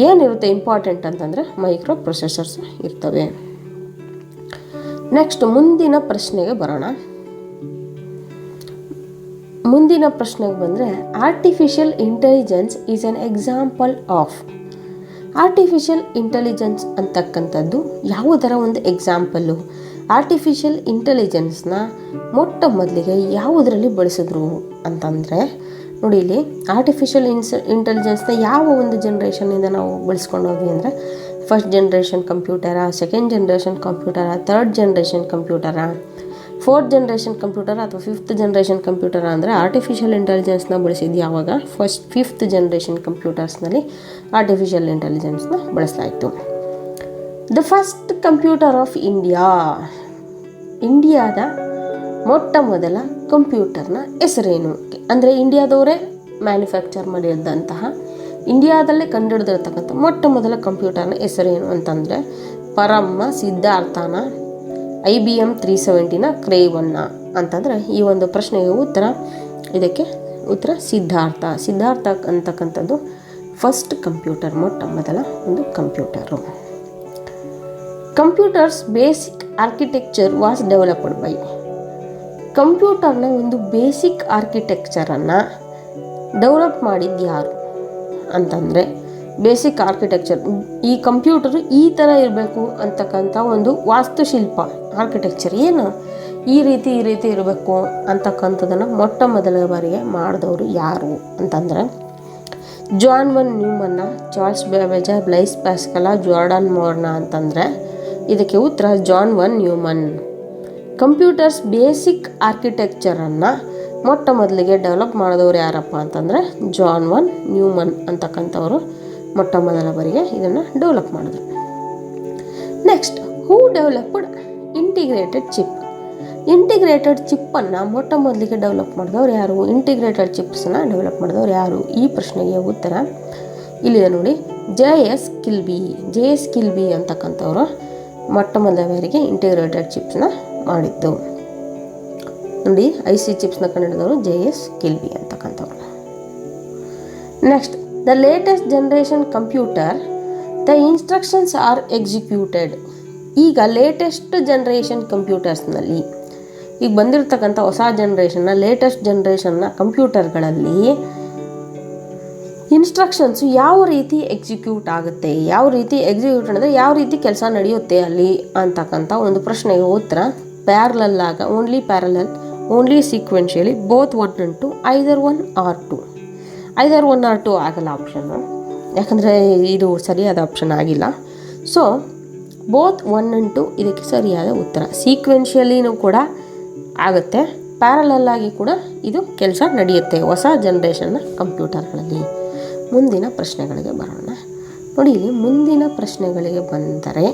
ಏನಿರುತ್ತೆ ಇಂಪಾರ್ಟೆಂಟ್ ಅಂತಂದರೆ ಮೈಕ್ರೋ ಪ್ರೊಸೆಸರ್ಸ್ ಇರ್ತವೆ. ನೆಕ್ಸ್ಟ್ ಮುಂದಿನ ಪ್ರಶ್ನೆಗೆ ಬರೋಣ. ಮುಂದಿನ ಪ್ರಶ್ನೆಗೆ ಬಂದರೆ, artificial intelligence is an example of. Artificial intelligence ಅಂತಕ್ಕಂಥದ್ದು ಯಾವುದರ ಒಂದು ಎಕ್ಸಾಂಪಲ್ಲು? ಆರ್ಟಿಫಿಷಿಯಲ್ ಇಂಟೆಲಿಜೆನ್ಸ್ನ ಮೊಟ್ಟ ಮೊದಲಿಗೆ ಯಾವುದರಲ್ಲಿ ಬಳಸಿದ್ರು ಅಂತಂದರೆ ನೋಡಿ ಇಲ್ಲಿ ಆರ್ಟಿಫಿಷಿಯಲ್ ಇಂಟೆಲಿಜೆನ್ಸ್ನ ಯಾವ ಒಂದು ಜನ್ರೇಷನ್ನಿಂದ ನಾವು ಬಳಸ್ಕೊಂಡು ಹೋದ್ವಿ ಅಂದರೆ, ಫಸ್ಟ್ ಜನ್ರೇಷನ್ ಕಂಪ್ಯೂಟರಾ, ಸೆಕೆಂಡ್ ಜನ್ರೇಷನ್ ಕಂಪ್ಯೂಟರಾ, ಥರ್ಡ್ ಜನ್ರೇಷನ್ ಕಂಪ್ಯೂಟರಾ, 4th ಜನರೇಷನ್ ಕಂಪ್ಯೂಟರ್ ಅಥವಾ 5th ಜನರೇಷನ್ ಕಂಪ್ಯೂಟರ್ ಅಂದರೆ ಆರ್ಟಿಫಿಷಿಯಲ್ ಇಂಟೆಲಿಜೆನ್ಸ್ನ ಬಳಸಿದ್ದು ಯಾವಾಗ? 5th ಜನರೇಷನ್ ಕಂಪ್ಯೂಟರ್ಸ್ನಲ್ಲಿ ಆರ್ಟಿಫಿಷಿಯಲ್ ಇಂಟೆಲಿಜೆನ್ಸ್ನ ಬಳಸಲಾಯಿತು. The first computer of India, ಇಂಡಿಯಾದ ಮೊಟ್ಟ ಮೊದಲ ಕಂಪ್ಯೂಟರ್ನ ಹೆಸರೇನು? ಅಂದರೆ ಇಂಡಿಯಾದವರೇ ಮ್ಯಾನುಫ್ಯಾಕ್ಚರ್ ಮಾಡಿದಂತಹ, ಇಂಡಿಯಾದಲ್ಲೇ ಕಂಡುಹಿಡಿದಿರ್ತಕ್ಕಂಥ ಮೊಟ್ಟ ಮೊದಲ ಕಂಪ್ಯೂಟರ್ನ ಹೆಸರೇನು ಅಂತಂದರೆ ಪರಮ್ಮ, ಸಿದ್ಧಾರ್ಥನ, IBM 370ನ, ಕ್ರೇವನ್ನ ಅಂತಂದರೆ ಈ ಒಂದು ಪ್ರಶ್ನೆಗೆ ಇದಕ್ಕೆ ಉತ್ತರ ಸಿದ್ಧಾರ್ಥ. ಸಿದ್ಧಾರ್ಥ ಅಂತಕ್ಕಂಥದ್ದು ಫಸ್ಟ್ ಕಂಪ್ಯೂಟರ್, ಮೊಟ್ಟ ಮೊದಲ ಒಂದು computer. Computers basic architecture was developed by. ಕಂಪ್ಯೂಟರ್ನ ಒಂದು ಬೇಸಿಕ್ ಆರ್ಕಿಟೆಕ್ಚರನ್ನು ಡೆವಲಪ್ ಮಾಡಿದ್ದು ಯಾರು ಅಂತಂದರೆ, ಬೇಸಿಕ್ ಆರ್ಕಿಟೆಕ್ಚರ್, ಈ ಕಂಪ್ಯೂಟರು ಈ ಥರ ಇರಬೇಕು ಅಂತಕ್ಕಂಥ ಒಂದು ವಾಸ್ತುಶಿಲ್ಪ, ಆರ್ಕಿಟೆಕ್ಚರ್ ಏನು ಈ ರೀತಿ ಇರಬೇಕು ಅಂತಕ್ಕಂಥದ್ದನ್ನು ಮೊಟ್ಟ ಮೊದಲ ಬಾರಿಗೆ ಮಾಡಿದವರು ಯಾರು ಅಂತಂದರೆ ಜಾನ್ ಒನ್ ನ್ಯೂಮನ್ನ, ಚಾರ್ಲ್ಸ್ ಬ್ಯಾಬೇಜ, ಬ್ಲೈಸ್ ಪ್ಯಾಸ್ಕಲ, ಜಾರ್ಡನ್ ಮೋರ್ನ ಅಂತಂದರೆ ಇದಕ್ಕೆ ಉತ್ತರ John von Neumann. Computers basic ಆರ್ಕಿಟೆಕ್ಚರನ್ನು ಮೊಟ್ಟ ಮೊದಲಿಗೆ ಡೆವಲಪ್ ಮಾಡಿದವರು ಯಾರಪ್ಪ ಅಂತಂದರೆ ಜಾನ್ ಒನ್ ನ್ಯೂಮನ್ ಅಂತಕ್ಕಂಥವರು ಮೊಟ್ಟ ಮೊದಲ ಬಾರಿಗೆ ಇದನ್ನು ಡೆವಲಪ್ ಮಾಡಿದ್ರು. ನೆಕ್ಸ್ಟ್, ಹೂ ಡೆವಲಪ್ಡ್ ಇಂಟಿಗ್ರೇಟೆಡ್ ಚಿಪ್. ಇಂಟಿಗ್ರೇಟೆಡ್ ಚಿಪ್ಪನ್ನು ಮೊಟ್ಟ ಮೊದಲಿಗೆ ಡೆವಲಪ್ ಮಾಡಿದವ್ರು ಯಾರು? ಇಂಟಿಗ್ರೇಟೆಡ್ ಚಿಪ್ಸನ್ನು ಡೆವಲಪ್ ಮಾಡಿದವ್ರು ಯಾರು? ಈ ಪ್ರಶ್ನೆಗೆ ಉತ್ತರ ಇಲ್ಲಿದೆ ನೋಡಿ, JS ಕಿಲ್ಬಿ ಅಂತಕ್ಕಂಥವ್ರು ಮೊಟ್ಟ ಮೊದಲ ಬಾರಿಗೆ ಇಂಟಿಗ್ರೇಟೆಡ್ ಚಿಪ್ಸ್ನ ಮಾಡಿದ್ದು. ನೋಡಿ, IC ಚಿಪ್ಸ್ನ ಕಂಡುಹಿಡಿದವರು JS ಕಿಲ್ಬಿ ಅಂತಕ್ಕಂಥವ್ರು. Next, the latest generation computer, the instructions are executed. ಈಗ ಲೇಟೆಸ್ಟ್ ಜನ್ರೇಷನ್ ಕಂಪ್ಯೂಟರ್ಸ್ನಲ್ಲಿ, ಈಗ ಬಂದಿರತಕ್ಕಂಥ ಹೊಸ ಲೇಟೆಸ್ಟ್ ಜನ್ರೇಷನ್ನ ಕಂಪ್ಯೂಟರ್ಗಳಲ್ಲಿ ಇನ್ಸ್ಟ್ರಕ್ಷನ್ಸು ಯಾವ ರೀತಿ ಎಕ್ಸಿಕ್ಯೂಟ್ ಆಗುತ್ತೆ, ಯಾವ ರೀತಿ ಎಕ್ಸಿಕ್ಯೂಟ್ ಅಂದರೆ ಯಾವ ರೀತಿ ಕೆಲಸ ನಡೆಯುತ್ತೆ ಅಲ್ಲಿ ಅಂತಕ್ಕಂಥ ಒಂದು ಪ್ರಶ್ನೆಗೆ ಉತ್ತರ only ಸೀಕ್ವೆನ್ಷಿಯಲಿ, both 1 and 2, either 1 or 2 ಆಗಲ್ಲ ಆಪ್ಷನ್ನು, ಯಾಕಂದರೆ ಇದು ಸರಿಯಾದ ಆಪ್ಷನ್ ಆಗಿಲ್ಲ. ಸೊ ಬೋತ್ 1 and 2 ಇದಕ್ಕೆ ಸರಿಯಾದ ಉತ್ತರ. ಸೀಕ್ವೆನ್ಷಿಯಲಿನೂ ಕೂಡ ಆಗುತ್ತೆ, ಪ್ಯಾರಲಲ್ ಆಗಿ ಕೂಡ ಇದು ಕೆಲಸ ನಡೆಯುತ್ತೆ ಹೊಸ ಜನ್ರೇಷನ್ನ ಕಂಪ್ಯೂಟರ್ಗಳಲ್ಲಿ. ಮುಂದಿನ ಪ್ರಶ್ನೆಗಳಿಗೆ ಬರೋಣ. ನೋಡಿ, ಇಲ್ಲಿ ಮುಂದಿನ ಪ್ರಶ್ನೆಗಳಿಗೆ ಬಂದರೆ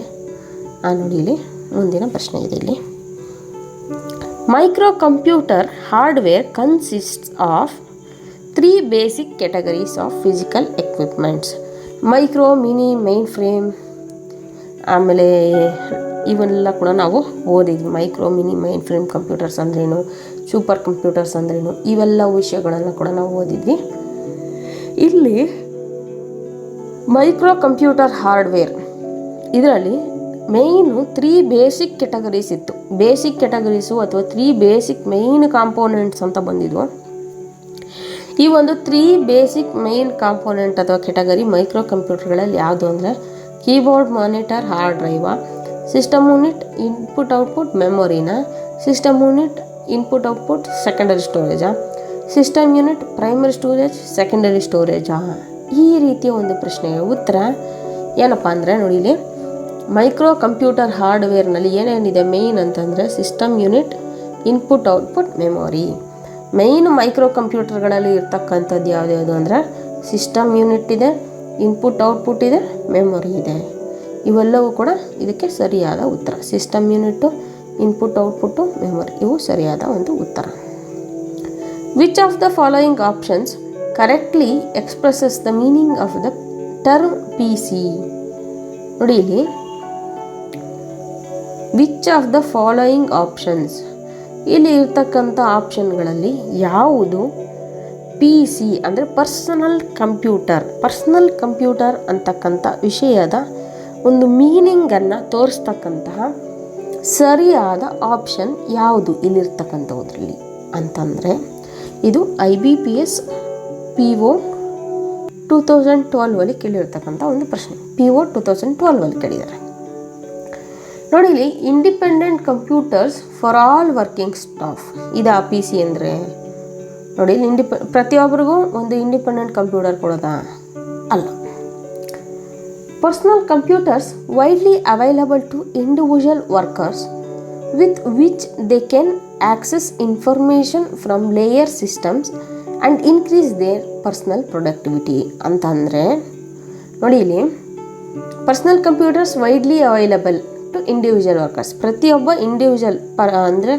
ನೋಡಿ, ಇಲ್ಲಿ ಮುಂದಿನ ಪ್ರಶ್ನೆ ಇದೆ. ಇಲ್ಲಿ micro computer hardware consists of 3 basic categories of physical equipments. Micro, mini, mainframe, ಆಮೇಲೆ ಇವೆಲ್ಲ ಕೂಡ ನಾವು ಓದಿದ್ವಿ. Micro, mini, mainframe computers ಅಂದ್ರೇನು, ಸೂಪರ್ ಕಂಪ್ಯೂಟರ್ಸ್ ಅಂದ್ರೇನು, ಇವೆಲ್ಲ ವಿಷಯಗಳನ್ನು ಕೂಡ ನಾವು ಓದಿದ್ವಿ. ಇಲ್ಲಿ ಮೈಕ್ರೋ ಕಂಪ್ಯೂಟರ್ ಹಾರ್ಡ್ವೇರ್ ಇದರಲ್ಲಿ ಮೇಯ್ನು 3 ಬೇಸಿಕ್ ಕ್ಯಾಟಗರೀಸ್ ಇತ್ತು. ಬೇಸಿಕ್ ಕ್ಯಾಟಗರೀಸು ಅಥವಾ 3 ಬೇಸಿಕ್ ಮೈನ್ ಕಾಂಪೋನೆಂಟ್ಸ್ ಅಂತ ಬಂದಿದ್ವು. ಈ ಒಂದು 3 ಬೇಸಿಕ್ ಮೈನ್ ಕಾಂಪೋನೆಂಟ್ ಅಥವಾ ಕ್ಯಾಟಗರಿ ಮೈಕ್ರೋ ಕಂಪ್ಯೂಟರ್ಗಳಲ್ಲಿ ಯಾವುದು ಅಂದರೆ ಕೀಬೋರ್ಡ್, ಮಾನಿಟರ್, ಹಾರ್ಡ್ ಡ್ರೈವ, ಸಿಸ್ಟಮ್ ಯೂನಿಟ್, ಇನ್ಪುಟ್ ಔಟ್ಪುಟ್ ಮೆಮೊರಿನ, system unit, input output secondary ಸ್ಟೋರೇಜಾ, system unit primary storage, secondary ಸ್ಟೋರೇಜಾ. ಈ ರೀತಿಯ ಒಂದು ಪ್ರಶ್ನೆಗೆ ಉತ್ತರ ಏನಪ್ಪ ಅಂದರೆ ನೋಡಿ, ಇಲ್ಲಿ ಮೈಕ್ರೋ ಕಂಪ್ಯೂಟರ್ ಹಾರ್ಡ್ವೇರ್ನಲ್ಲಿ ಏನೇನಿದೆ ಮೇಯ್ನ್ ಅಂತಂದರೆ system unit, input output memory. Main micro ಕಂಪ್ಯೂಟರ್ಗಳಲ್ಲಿ ಇರ್ತಕ್ಕಂಥದ್ದು ಯಾವ್ದು ಅಂದರೆ ಸಿಸ್ಟಮ್ ಯೂನಿಟ್ ಇದೆ, ಇನ್ಪುಟ್ ಔಟ್ಪುಟ್ ಇದೆ, ಮೆಮೊರಿ ಇದೆ. ಇವೆಲ್ಲವೂ ಕೂಡ ಇದಕ್ಕೆ ಸರಿಯಾದ ಉತ್ತರ. System unit, input output, memory, ಇವು ಸರಿಯಾದ ಒಂದು ಉತ್ತರ. Which of the following options correctly expresses the meaning of the term PC? ನೋಡಿ, ಇಲ್ಲಿ which of the following options, ಇಲ್ಲಿ ಇರ್ತಕ್ಕಂಥ ಆಪ್ಷನ್ಗಳಲ್ಲಿ ಯಾವುದು PC ಅಂದರೆ ಪರ್ಸನಲ್ ಕಂಪ್ಯೂಟರ್ ಅಂತಕ್ಕಂಥ ವಿಷಯದ ಒಂದು ಮೀನಿಂಗನ್ನು ತೋರಿಸ್ತಕ್ಕಂತಹ ಸರಿಯಾದ ಆಪ್ಷನ್ ಯಾವುದು ಇಲ್ಲಿರ್ತಕ್ಕಂಥದ್ರಲ್ಲಿ ಅಂತಂದರೆ ಇದು IBPS PO 2012 ಕೇಳಿರ್ತಕ್ಕಂಥ ಒಂದು ಪ್ರಶ್ನೆ. PO 2012 ಕೇಳಿದ್ದಾರೆ. ನೋಡಿ, ಇಲ್ಲಿ independent computers for all working staff ಇದಾ PC ಅಂದರೆ? ನೋಡಿ, ಇಲ್ಲಿ ಪ್ರತಿಯೊಬ್ಬರಿಗೂ ಒಂದು ಇಂಡಿಪೆಂಡೆಂಟ್ ಕಂಪ್ಯೂಟರ್ ಕೊಡೋದಾ? ಅಲ್ಲ. Personal computers widely available to individual workers with which they can access information from ಲೇಯರ್ systems and increase their personal productivity ಅಂತಂದರೆ ನೋಡಿ, ಇಲ್ಲಿ personal computers widely available to individual workers, ಪ್ರತಿಯೊಬ್ಬ ಅಂದರೆ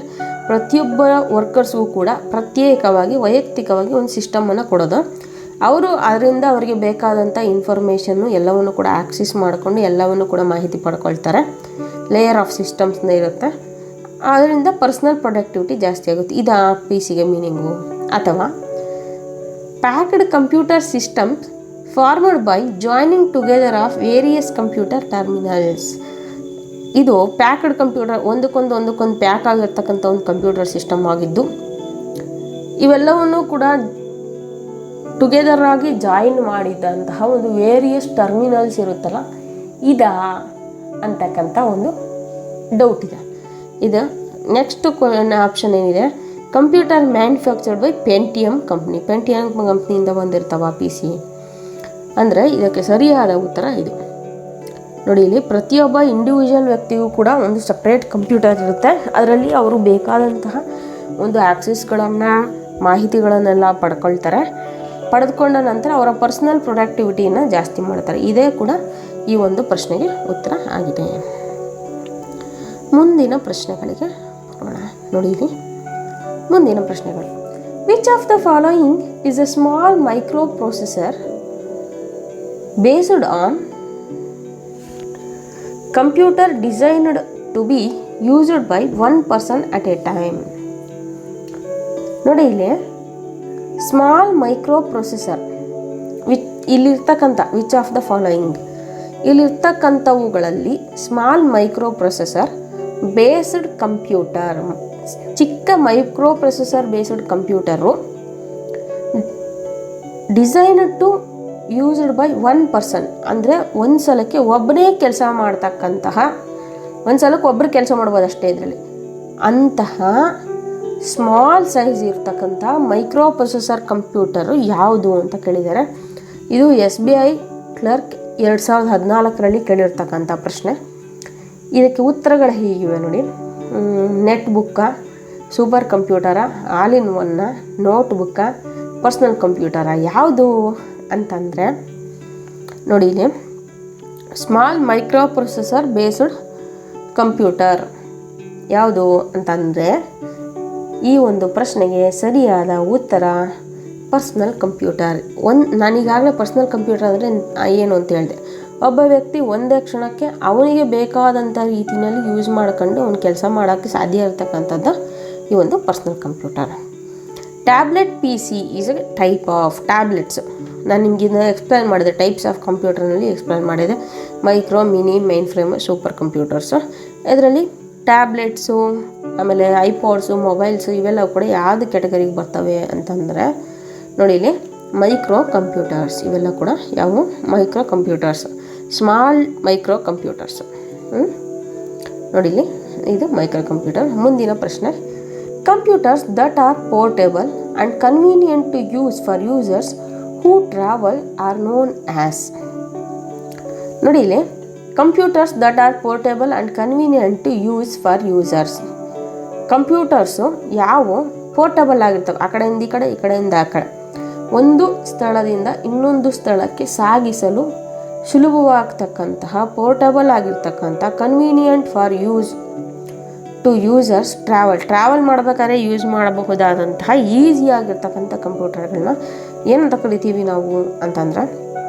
ಪ್ರತಿಯೊಬ್ಬ ವರ್ಕರ್ಸ್ಗೂ ಕೂಡ ಪ್ರತ್ಯೇಕವಾಗಿ ವೈಯಕ್ತಿಕವಾಗಿ ಒಂದು ಸಿಸ್ಟಮನ್ನು ಕೊಡೋದು. ಅವರು ಅದರಿಂದ ಅವರಿಗೆ ಬೇಕಾದಂಥ ಇನ್ಫಾರ್ಮೇಷನ್ನು ಎಲ್ಲವನ್ನು ಕೂಡ ಆಕ್ಸೆಸ್ ಮಾಡಿಕೊಂಡು ಎಲ್ಲವನ್ನು ಕೂಡ ಮಾಹಿತಿ ಪಡ್ಕೊಳ್ತಾರೆ. ಲೇಯರ್ ಆಫ್ ಸಿಸ್ಟಮ್ಸ್ನ ಇರುತ್ತೆ, ಅದರಿಂದ ಪರ್ಸನಲ್ ಪ್ರೊಡಕ್ಟಿವಿಟಿ ಜಾಸ್ತಿ ಆಗುತ್ತೆ. ಇದು PCಗೆ ಮೀನಿಂಗು. ಅಥವಾ packed computer systems formed by joining together of various computer terminals. ಇದು ಪ್ಯಾಕ್ಡ್ ಕಂಪ್ಯೂಟರ್, ಒಂದಕ್ಕೊಂದು ಪ್ಯಾಕ್ ಆಗಿರ್ತಕ್ಕಂಥ ಒಂದು ಕಂಪ್ಯೂಟರ್ ಸಿಸ್ಟಮ್ ಆಗಿದ್ದು ಇವೆಲ್ಲವನ್ನು ಕೂಡ ಟುಗೆದರ್ ಆಗಿ ಜಾಯಿನ್ ಮಾಡಿದಂತಹ ಒಂದು ವೇರಿಯಸ್ ಟರ್ಮಿನಲ್ಸ್ ಇರುತ್ತಲ್ಲ, ಇದಾ ಅಂತಕ್ಕಂಥ ಒಂದು ಡೌಟ್ ಇದೆ. ಇದು ನೆಕ್ಸ್ಟ್ ಆಪ್ಷನ್ ಏನಿದೆ, ಕಂಪ್ಯೂಟರ್ ಮ್ಯಾನುಫ್ಯಾಕ್ಚರ್ಡ್ ಬೈ ಪೆಂಟಿಯಮ್ ಕಂಪ್ನಿಯಿಂದ ಬಂದಿರ್ತಾವ PC. ಅಂದರೆ ಇದಕ್ಕೆ ಸರಿಯಾದ ಉತ್ತರ ಇದು. ನೋಡಿ, ಇಲ್ಲಿ ಪ್ರತಿಯೊಬ್ಬ ಇಂಡಿವಿಜುವಲ್ ವ್ಯಕ್ತಿಗೂ ಕೂಡ ಒಂದು ಸಪ್ರೇಟ್ ಕಂಪ್ಯೂಟರ್ ಇರುತ್ತೆ. ಅದರಲ್ಲಿ ಅವರು ಬೇಕಾದಂತಹ ಒಂದು ಆಕ್ಸೆಸ್ಗಳನ್ನು, ಮಾಹಿತಿಗಳನ್ನೆಲ್ಲ ಪಡೆದುಕೊಂಡ ನಂತರ ಅವರ ಪರ್ಸನಲ್ ಪ್ರೊಡಕ್ಟಿವಿಟಿಯನ್ನು ಜಾಸ್ತಿ ಮಾಡ್ತಾರೆ. ಇದೇ ಕೂಡ ಈ ಒಂದು ಪ್ರಶ್ನೆಗೆ ಉತ್ತರ ಆಗಿದೆ. ಮುಂದಿನ ಪ್ರಶ್ನೆಗಳಿಗೆ ಬರೋಣ. ನೋಡಿ, ಇಲ್ಲಿ ಮುಂದಿನ ಪ್ರಶ್ನೆಗಳು. Which of the following is a small micro processor based on computer designed to be used by one person at a time? ನೋಡಿ, ಇಲ್ಲಿ ಸ್ಮಾಲ್ ಮೈಕ್ರೋ ಪ್ರೊಸೆಸರ್ ಇಲ್ಲಿರ್ತಕ್ಕಂಥ ವಿಚ್ ಆಫ್ ದ ಫಾಲೋಯಿಂಗ್ ಇಲ್ಲಿರ್ತಕ್ಕಂಥವುಗಳಲ್ಲಿ small micro processor based computer, ಚಿಕ್ಕ micro processor based computer designed to used by one person, ಅಂದರೆ ಒಂದು ಸಲಕ್ಕೆ ಒಬ್ಬನೇ ಕೆಲಸ ಮಾಡ್ತಕ್ಕಂತಹ, ಒಂದು ಸಲಕ್ಕೆ ಒಬ್ಬರು ಕೆಲಸ ಮಾಡ್ಬೋದು ಅಷ್ಟೇ ಇದರಲ್ಲಿ, ಅಂತಹ ಸ್ಮಾಲ್ ಸೈಜ್ ಇರ್ತಕ್ಕಂಥ ಮೈಕ್ರೋ ಪ್ರೊಸೆಸರ್ ಕಂಪ್ಯೂಟರು ಯಾವುದು ಅಂತ ಕೇಳಿದ್ದಾರೆ. ಇದು SBI ಕ್ಲರ್ಕ್ 2014ರಲ್ಲಿ ಕೇಳಿರ್ತಕ್ಕಂಥ ಪ್ರಶ್ನೆ. ಇದಕ್ಕೆ ಉತ್ತರಗಳು ಹೀಗಿವೆ ನೋಡಿ. ನೆಟ್ ಬುಕ್ಕ, ಸೂಪರ್ ಕಂಪ್ಯೂಟರ, ಆಲ್ ಇನ್ ಒನ್ನ, ನೋಟ್ ಬುಕ್ಕ, ಪರ್ಸ್ನಲ್ ಕಂಪ್ಯೂಟರ ಯಾವುದು ಅಂತಂದರೆ, ನೋಡಿ ಇಲ್ಲಿ small micro processor based computer ಯಾವುದು ಅಂತಂದರೆ, ಈ ಒಂದು ಪ್ರಶ್ನೆಗೆ ಸರಿಯಾದ ಉತ್ತರ ಪರ್ಸ್ನಲ್ ಕಂಪ್ಯೂಟರ್. ನಾನೀಗಾಗಲೇ ಪರ್ಸ್ನಲ್ ಕಂಪ್ಯೂಟರ್ ಅಂದರೆ ಏನು ಅಂತ ಹೇಳಿದೆ. ಒಬ್ಬ ವ್ಯಕ್ತಿ ಒಂದೇ ಕ್ಷಣಕ್ಕೆ ಅವನಿಗೆ ಬೇಕಾದಂಥ ರೀತಿಯಲ್ಲಿ ಯೂಸ್ ಮಾಡ್ಕೊಂಡು ಅವ್ನು ಕೆಲಸ ಮಾಡೋಕ್ಕೆ ಸಾಧ್ಯ ಇರತಕ್ಕಂಥದ್ದು ಈ ಒಂದು personal computer. Tablet PC is A type of tablets. ನಾನು ನಿಮಗೆ ಎಕ್ಸ್ಪ್ಲೈನ್ ಮಾಡಿದೆ, ಟೈಪ್ಸ್ ಆಫ್ ಕಂಪ್ಯೂಟರ್ನಲ್ಲಿ ಎಕ್ಸ್ಪ್ಲೈನ್ ಮಾಡಿದೆ. Micro, mini, main frame, super computers. ಇದರಲ್ಲಿ ಟ್ಯಾಬ್ಲೆಟ್ಸು, ಆಮೇಲೆ ಐಪಾಡ್ಸು, ಮೊಬೈಲ್ಸು ಇವೆಲ್ಲ ಕೂಡ ಯಾವುದು ಕ್ಯಾಟಗರಿಗೆ ಬರ್ತವೆ ಅಂತಂದರೆ, ನೋಡಿ ಇಲ್ಲಿ ಮೈಕ್ರೋ ಕಂಪ್ಯೂಟರ್ಸ್. ಇವೆಲ್ಲ ಕೂಡ ಯಾವುವು micro computers, small micro computers. ನೋಡಿ ಇಲ್ಲಿ ಇದು ಮೈಕ್ರೋ ಕಂಪ್ಯೂಟರ್. ಮುಂದಿನ ಪ್ರಶ್ನೆ. Computers that are portable and convenient to use for users who travel are known as. ನೋಡಿ ಇಲ್ಲಿ computers that are portable and convenient to use for users. Computers ಯಾವ portable ಆಗಿರ್ತವೆ, ಆ ಕಡೆಯಿಂದ ಈ ಕಡೆ, ಈ ಕಡೆಯಿಂದ ಆ ಕಡೆ, ಒಂದು ಸ್ಥಳದಿಂದ ಇನ್ನೊಂದು ಸ್ಥಳಕ್ಕೆ ಸಾಗಿಸಲು ಸುಲಭವಾಗ್ತಕ್ಕಂತಹ, ಪೋರ್ಟಬಲ್ ಆಗಿರ್ತಕ್ಕಂಥ, convenient for use to users, travel ಮಾಡಬೇಕಾದ್ರೆ ಯೂಸ್ ಮಾಡಬಹುದಾದಂತಹ ಈಸಿಯಾಗಿರ್ತಕ್ಕಂಥ ಕಂಪ್ಯೂಟರ್ಗಳನ್ನ ಏನಂತ ಕರಿತೀವಿ ನಾವು ಅಂತಂದ್ರೆ,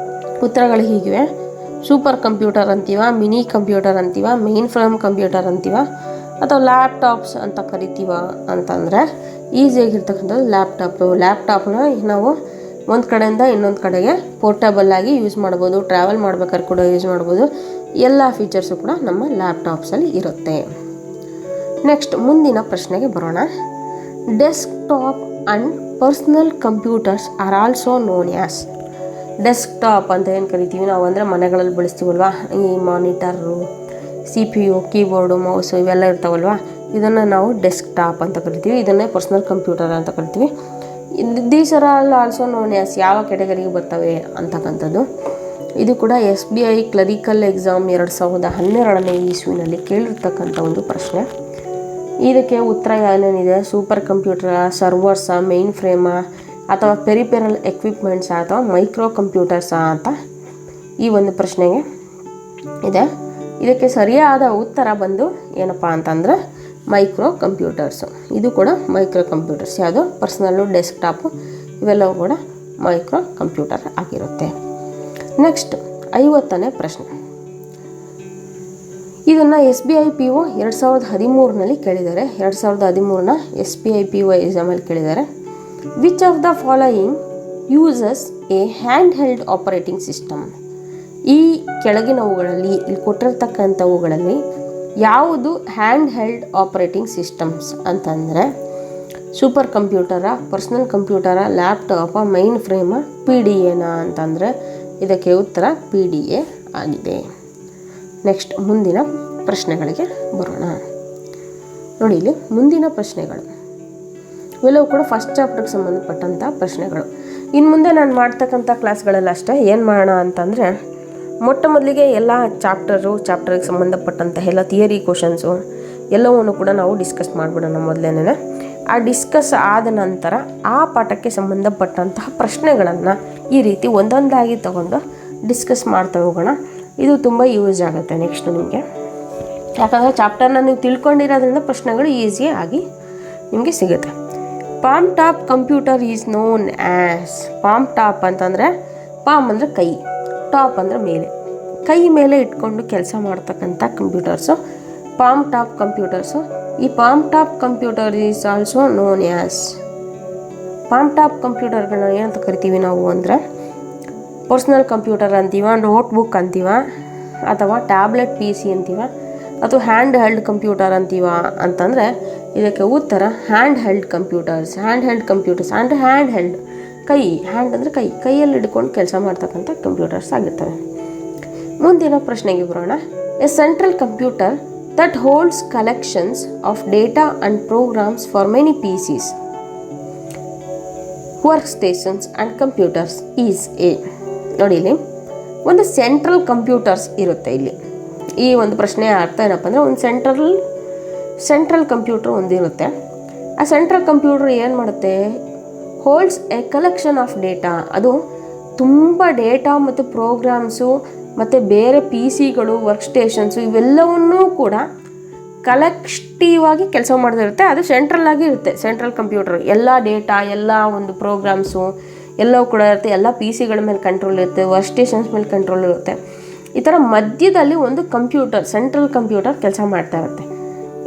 ಉತ್ತರಗಳು ಹೀಗಿವೆ. ಸೂಪರ್ ಕಂಪ್ಯೂಟರ್ ಅಂತೀವ, ಮಿನಿ ಕಂಪ್ಯೂಟರ್ ಅಂತೀವ, ಮೇನ್ ಫ್ರೇಮ್ ಕಂಪ್ಯೂಟರ್ ಅಂತೀವ, ಅಥವಾ ಲ್ಯಾಪ್ಟಾಪ್ಸ್ ಅಂತ ಕರಿತೀವ ಅಂತಂದರೆ, ಈಸಿಯಾಗಿರ್ತಕ್ಕಂಥದ್ದು ಲ್ಯಾಪ್ಟಾಪ್ನ ನಾವು ಒಂದು ಕಡೆಯಿಂದ ಇನ್ನೊಂದು ಕಡೆಗೆ ಪೋರ್ಟಬಲ್ ಆಗಿ ಯೂಸ್ ಮಾಡ್ಬೋದು, ಟ್ರಾವೆಲ್ ಮಾಡ್ಬೇಕಾದ್ರೆ ಕೂಡ ಯೂಸ್ ಮಾಡ್ಬೋದು. ಎಲ್ಲ ಫೀಚರ್ಸು ಕೂಡ ನಮ್ಮ ಲ್ಯಾಪ್ಟಾಪ್ಸಲ್ಲಿ ಇರುತ್ತೆ. ನೆಕ್ಸ್ಟ್ ಮುಂದಿನ ಪ್ರಶ್ನೆಗೆ ಬರೋಣ. Desktop and personal computers are also known as. Desktop ಅಂತ ಏನು ಕರಿತೀವಿ ನಾವು, ಅಂದರೆ ಮನೆಗಳಲ್ಲಿ ಬಳಸ್ತೀವಲ್ವ, ಈ ಮಾನಿಟರು, CPU, ಕೀಬೋರ್ಡು, ಮೌಸು ಇವೆಲ್ಲ ಇರ್ತಾವಲ್ವ, ಇದನ್ನು ನಾವು ಡೆಸ್ಕ್ಟಾಪ್ ಅಂತ ಕರಿತೀವಿ. ಇದನ್ನೇ ಪರ್ಸ್ನಲ್ ಕಂಪ್ಯೂಟರ್ ಅಂತ ಕರಿತೀವಿ. These are all also known as ಯಾವ ಕ್ಯಾಟಗರಿಗೆ ಬರ್ತವೆ ಅಂತಕ್ಕಂಥದ್ದು. ಇದು ಕೂಡ SBI ಕ್ಲರಿಕಲ್ ಎಕ್ಸಾಮ್ 2012ನೇ ಇಸ್ವಿನಲ್ಲಿ ಕೇಳಿರ್ತಕ್ಕಂಥ ಒಂದು ಪ್ರಶ್ನೆ. ಇದಕ್ಕೆ ಉತ್ತರ ಏನೇನಿದೆ, ಸೂಪರ್ ಕಂಪ್ಯೂಟರ, ಸರ್ವರ್ಸಾ, ಮೇನ್ ಫ್ರೇಮಾ, ಅಥವಾ ಪೆರಿಪೆರಲ್ ಎಕ್ವಿಪ್ಮೆಂಟ್ಸಾ, ಅಥವಾ ಮೈಕ್ರೋ ಕಂಪ್ಯೂಟರ್ಸಾ ಅಂತ ಈ ಒಂದು ಪ್ರಶ್ನೆಗೆ ಇದೆ. ಇದಕ್ಕೆ ಸರಿಯಾದ ಉತ್ತರ ಬಂದು ಏನಪ್ಪ ಅಂತಂದರೆ ಮೈಕ್ರೋ ಕಂಪ್ಯೂಟರ್ಸು. ಇದು ಕೂಡ ಮೈಕ್ರೋ ಕಂಪ್ಯೂಟರ್ಸ್. ಯಾವುದು ಪರ್ಸ್ನಲ್ಲು, ಡೆಸ್ಕ್ಟಾಪು ಇವೆಲ್ಲವೂ ಕೂಡ ಮೈಕ್ರೋ ಕಂಪ್ಯೂಟರ್ ಆಗಿರುತ್ತೆ. ನೆಕ್ಸ್ಟ್ 50ನೇ ಪ್ರಶ್ನೆ. ಇದನ್ನು SBI PO 2013ನಲ್ಲಿ ಕೇಳಿದ್ದಾರೆ. 2013ನ SBI PO ಎಕ್ಸಾಮಲ್ಲಿ ಕೇಳಿದ್ದಾರೆ. Which of the following uses a handheld operating system? ಈ ಕೆಳಗಿನವುಗಳಲ್ಲಿ, ಇಲ್ಲಿ ಕೊಟ್ಟಿರ್ತಕ್ಕಂಥವುಗಳಲ್ಲಿ ಯಾವುದು ಹ್ಯಾಂಡ್ ಹೆಲ್ಡ್ ಆಪರೇಟಿಂಗ್ ಸಿಸ್ಟಮ್ಸ್ ಅಂತಂದರೆ, ಸೂಪರ್ ಕಂಪ್ಯೂಟರ, ಪರ್ಸ್ನಲ್ ಕಂಪ್ಯೂಟರ, ಲ್ಯಾಪ್ಟಾಪ, ಮೈನ್ ಫ್ರೇಮ, PDAನ ಅಂತಂದರೆ ಇದಕ್ಕೆ ಉತ್ತರ PDA ಆಗಿದೆ. ನೆಕ್ಸ್ಟ್ ಮುಂದಿನ ಪ್ರಶ್ನೆಗಳಿಗೆ ಬರೋಣ. ನೋಡಿ ಇಲ್ಲಿ ಮುಂದಿನ ಪ್ರಶ್ನೆಗಳು ಇವೆಲ್ಲವೂ ಕೂಡ ಫಸ್ಟ್ ಚಾಪ್ಟರ್ಗೆ ಸಂಬಂಧಪಟ್ಟಂಥ ಪ್ರಶ್ನೆಗಳು. ಇನ್ನು ಮುಂದೆ ನಾನು ಮಾಡ್ತಕ್ಕಂಥ ಕ್ಲಾಸ್ಗಳೆಲ್ಲ ಅಷ್ಟೇ ಏನು ಮಾಡೋಣ ಅಂತಂದರೆ, ಮೊಟ್ಟ ಮೊದಲಿಗೆ ಎಲ್ಲ ಚಾಪ್ಟರ್ಗೆ ಸಂಬಂಧಪಟ್ಟಂಥ ಎಲ್ಲ ಥಿಯರಿ ಕ್ವಶನ್ಸು ಎಲ್ಲವನ್ನು ಕೂಡ ನಾವು ಡಿಸ್ಕಸ್ ಮಾಡಿಬಿಡೋಣ ಮೊದಲೇನೆ. ಆ ಡಿಸ್ಕಸ್ ಆದ ನಂತರ ಆ ಪಾಠಕ್ಕೆ ಸಂಬಂಧಪಟ್ಟಂತಹ ಪ್ರಶ್ನೆಗಳನ್ನು ಈ ರೀತಿ ಒಂದೊಂದಾಗಿ ತಗೊಂಡು ಡಿಸ್ಕಸ್ ಮಾಡ್ತಾ ಹೋಗೋಣ. ಇದು ತುಂಬ ಯೂಸ್ ಆಗುತ್ತೆ ನೆಕ್ಸ್ಟು ನಿಮಗೆ. ಯಾಕಂದರೆ ಚಾಪ್ಟರ್ನ ನೀವು ತಿಳ್ಕೊಂಡಿರೋದ್ರಿಂದ ಪ್ರಶ್ನೆಗಳು ಈಸಿಯಾಗಿ ನಿಮಗೆ ಸಿಗುತ್ತೆ. Palm top computer is known as. Palm top ಅಂತಂದರೆ, ಪಾಮ್ ಅಂದರೆ ಕೈ, ಟಾಪ್ ಅಂದರೆ ಮೇಲೆ, ಕೈ ಮೇಲೆ ಇಟ್ಕೊಂಡು ಕೆಲಸ ಮಾಡ್ತಕ್ಕಂಥ ಕಂಪ್ಯೂಟರ್ಸು ಪಾಮ್ ಟಾಪ್ ಕಂಪ್ಯೂಟರ್ಸು. ಈ palmtop computer is also known as. Palmtop ಕಂಪ್ಯೂಟರ್ಗಳನ್ನ ಏನಂತ ಕರಿತೀವಿ ನಾವು ಅಂದರೆ, ಪರ್ಸ್ನಲ್ ಕಂಪ್ಯೂಟರ್ ಅಂತೀವ, ನೋಟ್ಬುಕ್ ಅಂತೀವ, ಅಥವಾ ಟ್ಯಾಬ್ಲೆಟ್ PC ಅಂತೀವ, ಅಥವಾ ಹ್ಯಾಂಡ್ ಹೆಲ್ಡ್ ಕಂಪ್ಯೂಟರ್ ಅಂತೀವ ಅಂತಂದರೆ ಇದಕ್ಕೆ ಉತ್ತರ ಹ್ಯಾಂಡ್ ಹೆಲ್ಡ್ ಕಂಪ್ಯೂಟರ್ಸ್. ಅಂದರೆ ಹ್ಯಾಂಡ್ ಹೆಲ್ಡ್, ಹ್ಯಾಂಡ್ ಅಂದರೆ ಕೈಯಲ್ಲಿ ಹಿಡ್ಕೊಂಡು ಕೆಲಸ ಮಾಡ್ತಕ್ಕಂಥ ಕಂಪ್ಯೂಟರ್ಸ್ ಆಗಿರ್ತವೆ. ಮುಂದಿನ ಪ್ರಶ್ನೆಗೆ ಬರೋಣ. A central computer that holds collections of data and programs for many PCs, workstations and computers is a. ನೋಡಿ, ಇಲ್ಲಿ ಒಂದು ಸೆಂಟ್ರಲ್ ಕಂಪ್ಯೂಟರ್ಸ್ ಇರುತ್ತೆ. ಇಲ್ಲಿ ಈ ಒಂದು ಪ್ರಶ್ನೆಯ ಅರ್ಥ ಏನಪ್ಪ ಅಂದರೆ, ಒಂದು ಸೆಂಟ್ರಲ್ ಕಂಪ್ಯೂಟರ್ ಒಂದಿರುತ್ತೆ. ಆ ಸೆಂಟ್ರಲ್ ಕಂಪ್ಯೂಟರ್ ಏನು ಮಾಡುತ್ತೆ, holds A collection of data. ಅದು ತುಂಬ ಡೇಟಾ ಮತ್ತು ಪ್ರೋಗ್ರಾಮ್ಸು ಮತ್ತು ಬೇರೆ PCಗಳು, ವರ್ಕ್ ಸ್ಟೇಷನ್ಸು ಇವೆಲ್ಲವನ್ನೂ ಕೂಡ ಕಲೆಕ್ಟಿವ್ ಆಗಿ ಕೆಲಸ ಮಾಡ್ತಿರುತ್ತೆ. ಅದು ಸೆಂಟ್ರಲ್ ಆಗಿ ಇರುತ್ತೆ. ಸೆಂಟ್ರಲ್ ಕಂಪ್ಯೂಟರ್ ಎಲ್ಲ ಡೇಟಾ, ಎಲ್ಲ ಒಂದು ಪ್ರೋಗ್ರಾಮ್ಸು ಎಲ್ಲವೂ ಕೂಡ ಇರುತ್ತೆ. ಎಲ್ಲ PCಗಳ ಮೇಲೆ ಕಂಟ್ರೋಲ್ ಇರುತ್ತೆ, ವರ್ಕ್ ಸ್ಟೇಷನ್ಸ್ ಮೇಲೆ ಕಂಟ್ರೋಲ್ ಇರುತ್ತೆ. ಈ ಥರ ಮಧ್ಯದಲ್ಲಿ ಒಂದು ಕಂಪ್ಯೂಟರ್, ಸೆಂಟ್ರಲ್ ಕಂಪ್ಯೂಟರ್ ಕೆಲಸ ಮಾಡ್ತಾ ಇರುತ್ತೆ.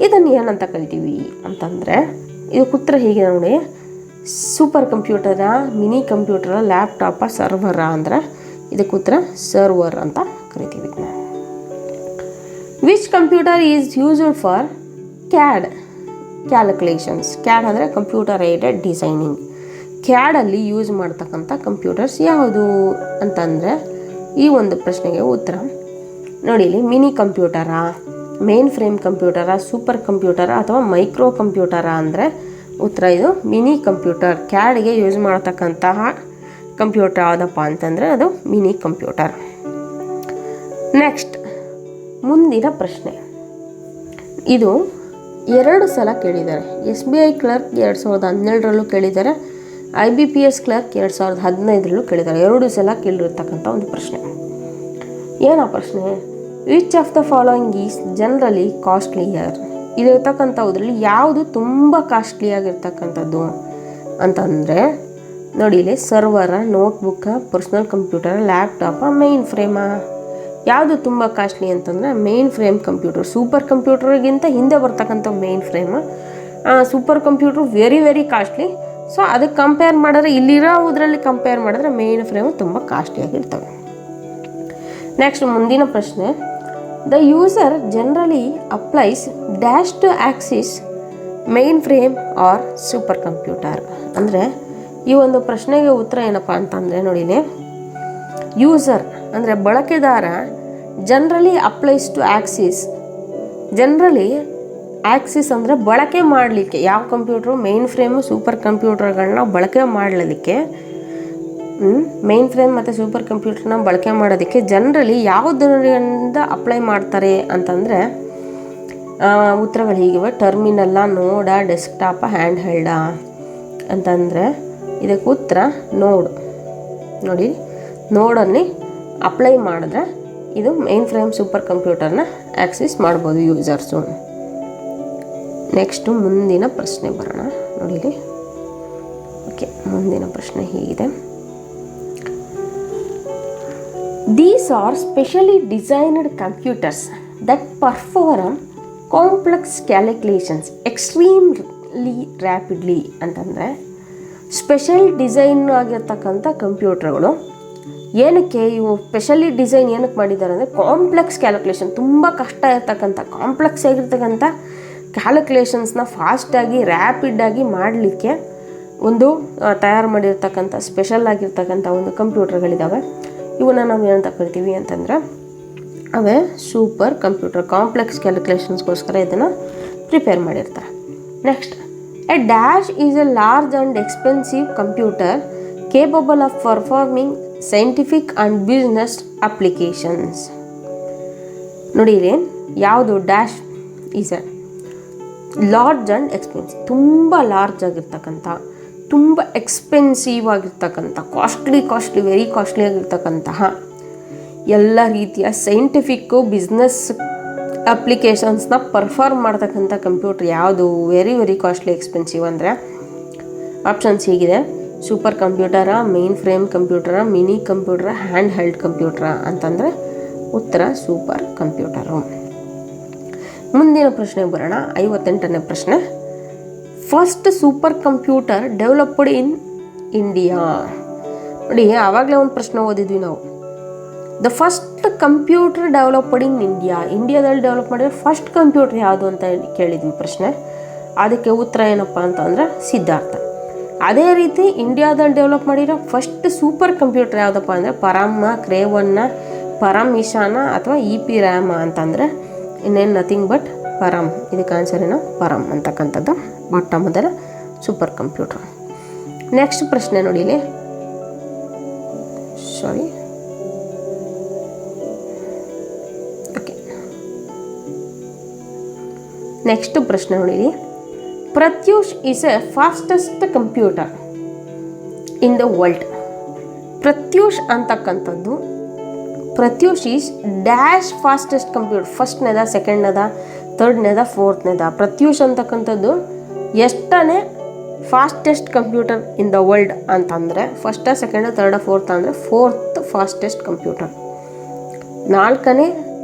ಇದನ್ನು ಏನಂತ ಕರಿತೀವಿ ಅಂತಂದರೆ, ಇದು ಉತ್ತರ ಹೀಗೆ ನೋಡಿ. ಸೂಪರ್ ಕಂಪ್ಯೂಟರಾ, ಮಿನಿ ಕಂಪ್ಯೂಟರಾ, ಲ್ಯಾಪ್ಟಾಪಾ, ಸರ್ವರಾ ಅಂದರೆ ಇದಕ್ಕೆ ಉತ್ತರ ಸರ್ವರ್ ಅಂತ ಕರಿತೀವಿ. Which computer is used for CAD calculations. CAD ಅಂದರೆ ಕಂಪ್ಯೂಟರ್ ಏಡೆಡ್ ಡಿಸೈನಿಂಗ್. ಕ್ಯಾಡಲ್ಲಿ ಯೂಸ್ ಮಾಡ್ತಕ್ಕಂಥ ಕಂಪ್ಯೂಟರ್ಸ್ ಯಾವುದು ಅಂತಂದರೆ, ಈ ಒಂದು ಪ್ರಶ್ನೆಗೆ ಉತ್ತರ ನೋಡಿ. ಇಲ್ಲಿ ಮಿನಿ ಕಂಪ್ಯೂಟರಾ, ಮೇನ್ ಫ್ರೇಮ್ ಕಂಪ್ಯೂಟರಾ, ಸೂಪರ್ ಕಂಪ್ಯೂಟರಾ ಅಥವಾ ಮೈಕ್ರೋ ಕಂಪ್ಯೂಟರಾ ಅಂದರೆ ಉತ್ತರ ಇದು ಮಿನಿ ಕಂಪ್ಯೂಟರ್. ಕ್ಯಾಡ್ಗೆ ಯೂಸ್ ಮಾಡತಕ್ಕಂತಹ ಕಂಪ್ಯೂಟರ್ ಯಾವುದಪ್ಪ ಅಂತಂದರೆ ಅದು ಮಿನಿ ಕಂಪ್ಯೂಟರ್. ನೆಕ್ಸ್ಟ್ ಮುಂದಿನ ಪ್ರಶ್ನೆ. ಇದು 2 ಸಲ ಕೇಳಿದ್ದಾರೆ. SBI ಕ್ಲರ್ಕ್ 2017ರಲ್ಲೂ ಕೇಳಿದ್ದಾರೆ, IBPS ಕ್ಲರ್ಕ್ 2015ರಲ್ಲೂ ಕೇಳಿದ್ದಾರೆ. 2 ಸಲ ಕೇಳಿರ್ತಕ್ಕಂಥ ಒಂದು ಪ್ರಶ್ನೆ. ಏನೋ ಪ್ರಶ್ನೆ, which of the following is generally costlier. ಇಲ್ಲಿರ್ತಕ್ಕಂಥದ್ರಲ್ಲಿ ಯಾವುದು ತುಂಬ ಕಾಸ್ಟ್ಲಿಯಾಗಿರ್ತಕ್ಕಂಥದ್ದು ಅಂತಂದರೆ ನೋಡಿ, ಇಲ್ಲಿ ಸರ್ವರ, ನೋಟ್ಬುಕ್ಕ, ಪರ್ಸ್ನಲ್ ಕಂಪ್ಯೂಟರ್, ಲ್ಯಾಪ್ಟಾಪ, ಮೇನ್ ಫ್ರೇಮಾ. ಯಾವುದು ತುಂಬ ಕಾಸ್ಟ್ಲಿ ಅಂತಂದರೆ ಮೇನ್ ಫ್ರೇಮ್ ಕಂಪ್ಯೂಟರ್. ಸೂಪರ್ ಕಂಪ್ಯೂಟರ್ಗಿಂತ ಹಿಂದೆ ಬರ್ತಕ್ಕಂಥ mainframe. Super computer very costly. So ಅದಕ್ಕೆ ಕಂಪೇರ್ ಮಾಡಿದ್ರೆ, ಇಲ್ಲಿರೋದ್ರಲ್ಲಿ ಕಂಪೇರ್ ಮಾಡಿದ್ರೆ ಮೇನ್ ಫ್ರೇಮು ತುಂಬ ಕಾಸ್ಟ್ಲಿಯಾಗಿರ್ತವೆ. ನೆಕ್ಸ್ಟ್ ಮುಂದಿನ ಪ್ರಶ್ನೆ. The user generally applies dash to access mainframe or super computer. ಅಂದರೆ ಈ ಒಂದು ಪ್ರಶ್ನೆಗೆ ಉತ್ತರ ಏನಪ್ಪ ಅಂತಂದರೆ ನೋಡಿ, ಯೂಸರ್ ಅಂದರೆ ಬಳಕೆದಾರ generally applies to access. Generally access ಅಂದರೆ ಬಳಕೆ ಮಾಡಲಿಕ್ಕೆ, ಯಾವ ಕಂಪ್ಯೂಟ್ರು ಮೇನ್ ಫ್ರೇಮು ಸೂಪರ್ ಕಂಪ್ಯೂಟರ್ಗಳನ್ನ ಬಳಕೆ ಮಾಡಲಿಕ್ಕೆ, ಮೇನ್ ಫ್ರೇಮ್ ಮತ್ತು ಸೂಪರ್ ಕಂಪ್ಯೂಟರ್ನ ಬಳಕೆ ಮಾಡೋದಕ್ಕೆ ಜನರಲಿ ಯಾವುದರಿಂದ ಅಪ್ಲೈ ಮಾಡ್ತಾರೆ ಅಂತಂದರೆ ಉತ್ತರಗಳು ಹೀಗಿವೆ. ಟರ್ಮಿನಲ್ಲ, ನೋಡ, ಡೆಸ್ಕ್ಟಾಪ, ಹ್ಯಾಂಡ್ ಹೆಲ್ಡ ಅಂತಂದರೆ ಇದಕ್ಕೆ ಉತ್ತರ ನೋಡ್. ನೋಡಿ, ನೋಡಲ್ಲಿ ಅಪ್ಲೈ ಮಾಡಿದ್ರೆ ಇದು ಮೇನ್ ಫ್ರೇಮ್ ಸೂಪರ್ ಕಂಪ್ಯೂಟರ್ನ ಆಕ್ಸೆಸ್ ಮಾಡ್ಬೋದು ಯೂಸರ್ಸು. ನೆಕ್ಸ್ಟು ಮುಂದಿನ ಪ್ರಶ್ನೆ ಬರೋಣ. ನೋಡಿ, ಓಕೆ, ಮುಂದಿನ ಪ್ರಶ್ನೆ ಹೀಗಿದೆ. These are specially designed computers that perform complex calculations extremely rapidly. ಅಂತಂದರೆ ಸ್ಪೆಷಲ್ ಡಿಸೈನ್ ಆಗಿರ್ತಕ್ಕಂಥ ಕಂಪ್ಯೂಟರ್ಗಳು. ಏನಕ್ಕೆ ಇವು ಸ್ಪೆಷಲಿ ಡಿಸೈನ್ ಏನಕ್ಕೆ ಮಾಡಿದ್ದಾರೆ ಅಂದರೆ, ಕಾಂಪ್ಲೆಕ್ಸ್ ಕ್ಯಾಲ್ಕುಲೇಷನ್, ತುಂಬ ಕಷ್ಟ ಇರ್ತಕ್ಕಂಥ ಕಾಂಪ್ಲೆಕ್ಸ್ ಆಗಿರ್ತಕ್ಕಂಥ ಕ್ಯಾಲ್ಕುಲೇಷನ್ಸ್ನ ಫಾಸ್ಟಾಗಿ ರ್ಯಾಪಿಡಾಗಿ ಮಾಡಲಿಕ್ಕೆ ಒಂದು ತಯಾರು ಮಾಡಿರ್ತಕ್ಕಂಥ ಸ್ಪೆಷಲ್ ಆಗಿರ್ತಕ್ಕಂಥ ಒಂದು ಕಂಪ್ಯೂಟರ್ಗಳಿದ್ದಾವೆ. ಇವನ್ನ ನಾವು ಏನಂತ ಕರಿತೀವಿ ಅಂತಂದರೆ ಅವೇ ಸೂಪರ್ ಕಂಪ್ಯೂಟರ್. ಕಾಂಪ್ಲೆಕ್ಸ್ ಕ್ಯಾಲ್ಕುಲೇಷನ್ಸ್ಗೋಸ್ಕರ ಇದನ್ನು ಪ್ರಿಪೇರ್ ಮಾಡಿರ್ತಾರೆ. Next, A dash is A large and expensive computer capable of performing scientific and business applications. ನೋಡಿ ಇಲ್ಲಿ ಯಾವುದು dash is A large and expensive, ತುಂಬ ಲಾರ್ಜ್ ಆಗಿರ್ತಕ್ಕಂಥ, ತುಂಬ ಎಕ್ಸ್ಪೆನ್ಸಿವ್ ಆಗಿರ್ತಕ್ಕಂಥ, ಕಾಸ್ಟ್ಲಿ ವೆರಿ ಕಾಸ್ಟ್ಲಿ ಆಗಿರ್ತಕ್ಕಂತಹ ಎಲ್ಲ ರೀತಿಯ ಸೈಂಟಿಫಿಕ್ಕು ಬಿಸ್ನೆಸ್ ಅಪ್ಲಿಕೇಶನ್ಸ್ನ ಪರ್ಫಾರ್ಮ್ ಮಾಡ್ತಕ್ಕಂಥ ಕಂಪ್ಯೂಟರ್ ಯಾವುದು ವೆರಿ ಕಾಸ್ಟ್ಲಿ ಎಕ್ಸ್ಪೆನ್ಸಿವ್ ಅಂದರೆ ಆಪ್ಷನ್ಸ್ ಹೀಗಿದೆ: ಸೂಪರ್ ಕಂಪ್ಯೂಟರ, ಮೇನ್ ಫ್ರೇಮ್ ಕಂಪ್ಯೂಟರ, ಮಿನಿ ಕಂಪ್ಯೂಟರ, ಹ್ಯಾಂಡ್ ಹೆಲ್ಡ್ ಕಂಪ್ಯೂಟರ ಅಂತಂದರೆ ಉತ್ತರ ಸೂಪರ್ ಕಂಪ್ಯೂಟರು. ಮುಂದಿನ ಪ್ರಶ್ನೆಗೆ ಬರೋಣ. 58ನೇ ಪ್ರಶ್ನೆ. First super computer developed in India. ನೋಡಿ ಆವಾಗಲೇ ಒಂದು ಪ್ರಶ್ನೆ ಓದಿದ್ವಿ ನಾವು. The first computer developed in India, ಇಂಡಿಯಾದಲ್ಲಿ ಡೆವಲಪ್ ಮಾಡಿರೋ ಫಸ್ಟ್ ಕಂಪ್ಯೂಟರ್ ಯಾವುದು ಅಂತ ಕೇಳಿದ್ವಿ ಪ್ರಶ್ನೆ. ಅದಕ್ಕೆ ಉತ್ತರ ಏನಪ್ಪ ಅಂತಂದರೆ ಸಿದ್ಧಾರ್ಥ. ಅದೇ ರೀತಿ ಇಂಡಿಯಾದಲ್ಲಿ ಡೆವಲಪ್ ಮಾಡಿರೋ ಫಸ್ಟ್ ಸೂಪರ್ ಕಂಪ್ಯೂಟರ್ ಯಾವುದಪ್ಪ ಅಂದರೆ ಪರಮ್ಮ, ಕ್ರೇವನ್ನ, ಪರಮಿಶಾನ ಅಥವಾ EPRAM ಅಂತಂದರೆ ಇನ್ನೇನು ನಥಿಂಗ್ ಬಟ್ ಪರಮ್. ಇದಕ್ಕೆ ಆನ್ಸರ್ ಏನೋ ಪರಮ್ ಅಂತಕ್ಕಂಥದ್ದು ಮೊಟ್ಟ ಮೊದಲ ಸೂಪರ್ ಕಂಪ್ಯೂಟರ್. ನೆಕ್ಸ್ಟ್ ಪ್ರಶ್ನೆ ನೋಡಿ ಇಲ್ಲಿ, ನೆಕ್ಸ್ಟ್ ಪ್ರಶ್ನೆ ನೋಡಿ. Pratyush is a fastest computer in the world. Pratyush ಅಂತಕ್ಕಂಥದ್ದು, Pratyush is dash fastest computer. ಫಸ್ಟ್ನೇದ, ಸೆಕೆಂಡ್ನೇದ, ಥರ್ಡ್ನೇದ, ಫೋರ್ತ್ನೇದ. ಪ್ರತ್ಯೂಷ್ ಅಂತಕ್ಕಂಥದ್ದು ಎಷ್ಟನೇ fastest computer in the world ಅಂತಂದರೆ ಫಸ್ಟ್, ಸೆಕೆಂಡ್, ಥರ್ಡ್, ಫೋರ್ತ್ ಅಂದರೆ ಫೋರ್ತ್ ಫಾಸ್ಟೆಸ್ಟ್ ಕಂಪ್ಯೂಟರ್. 4ನೇ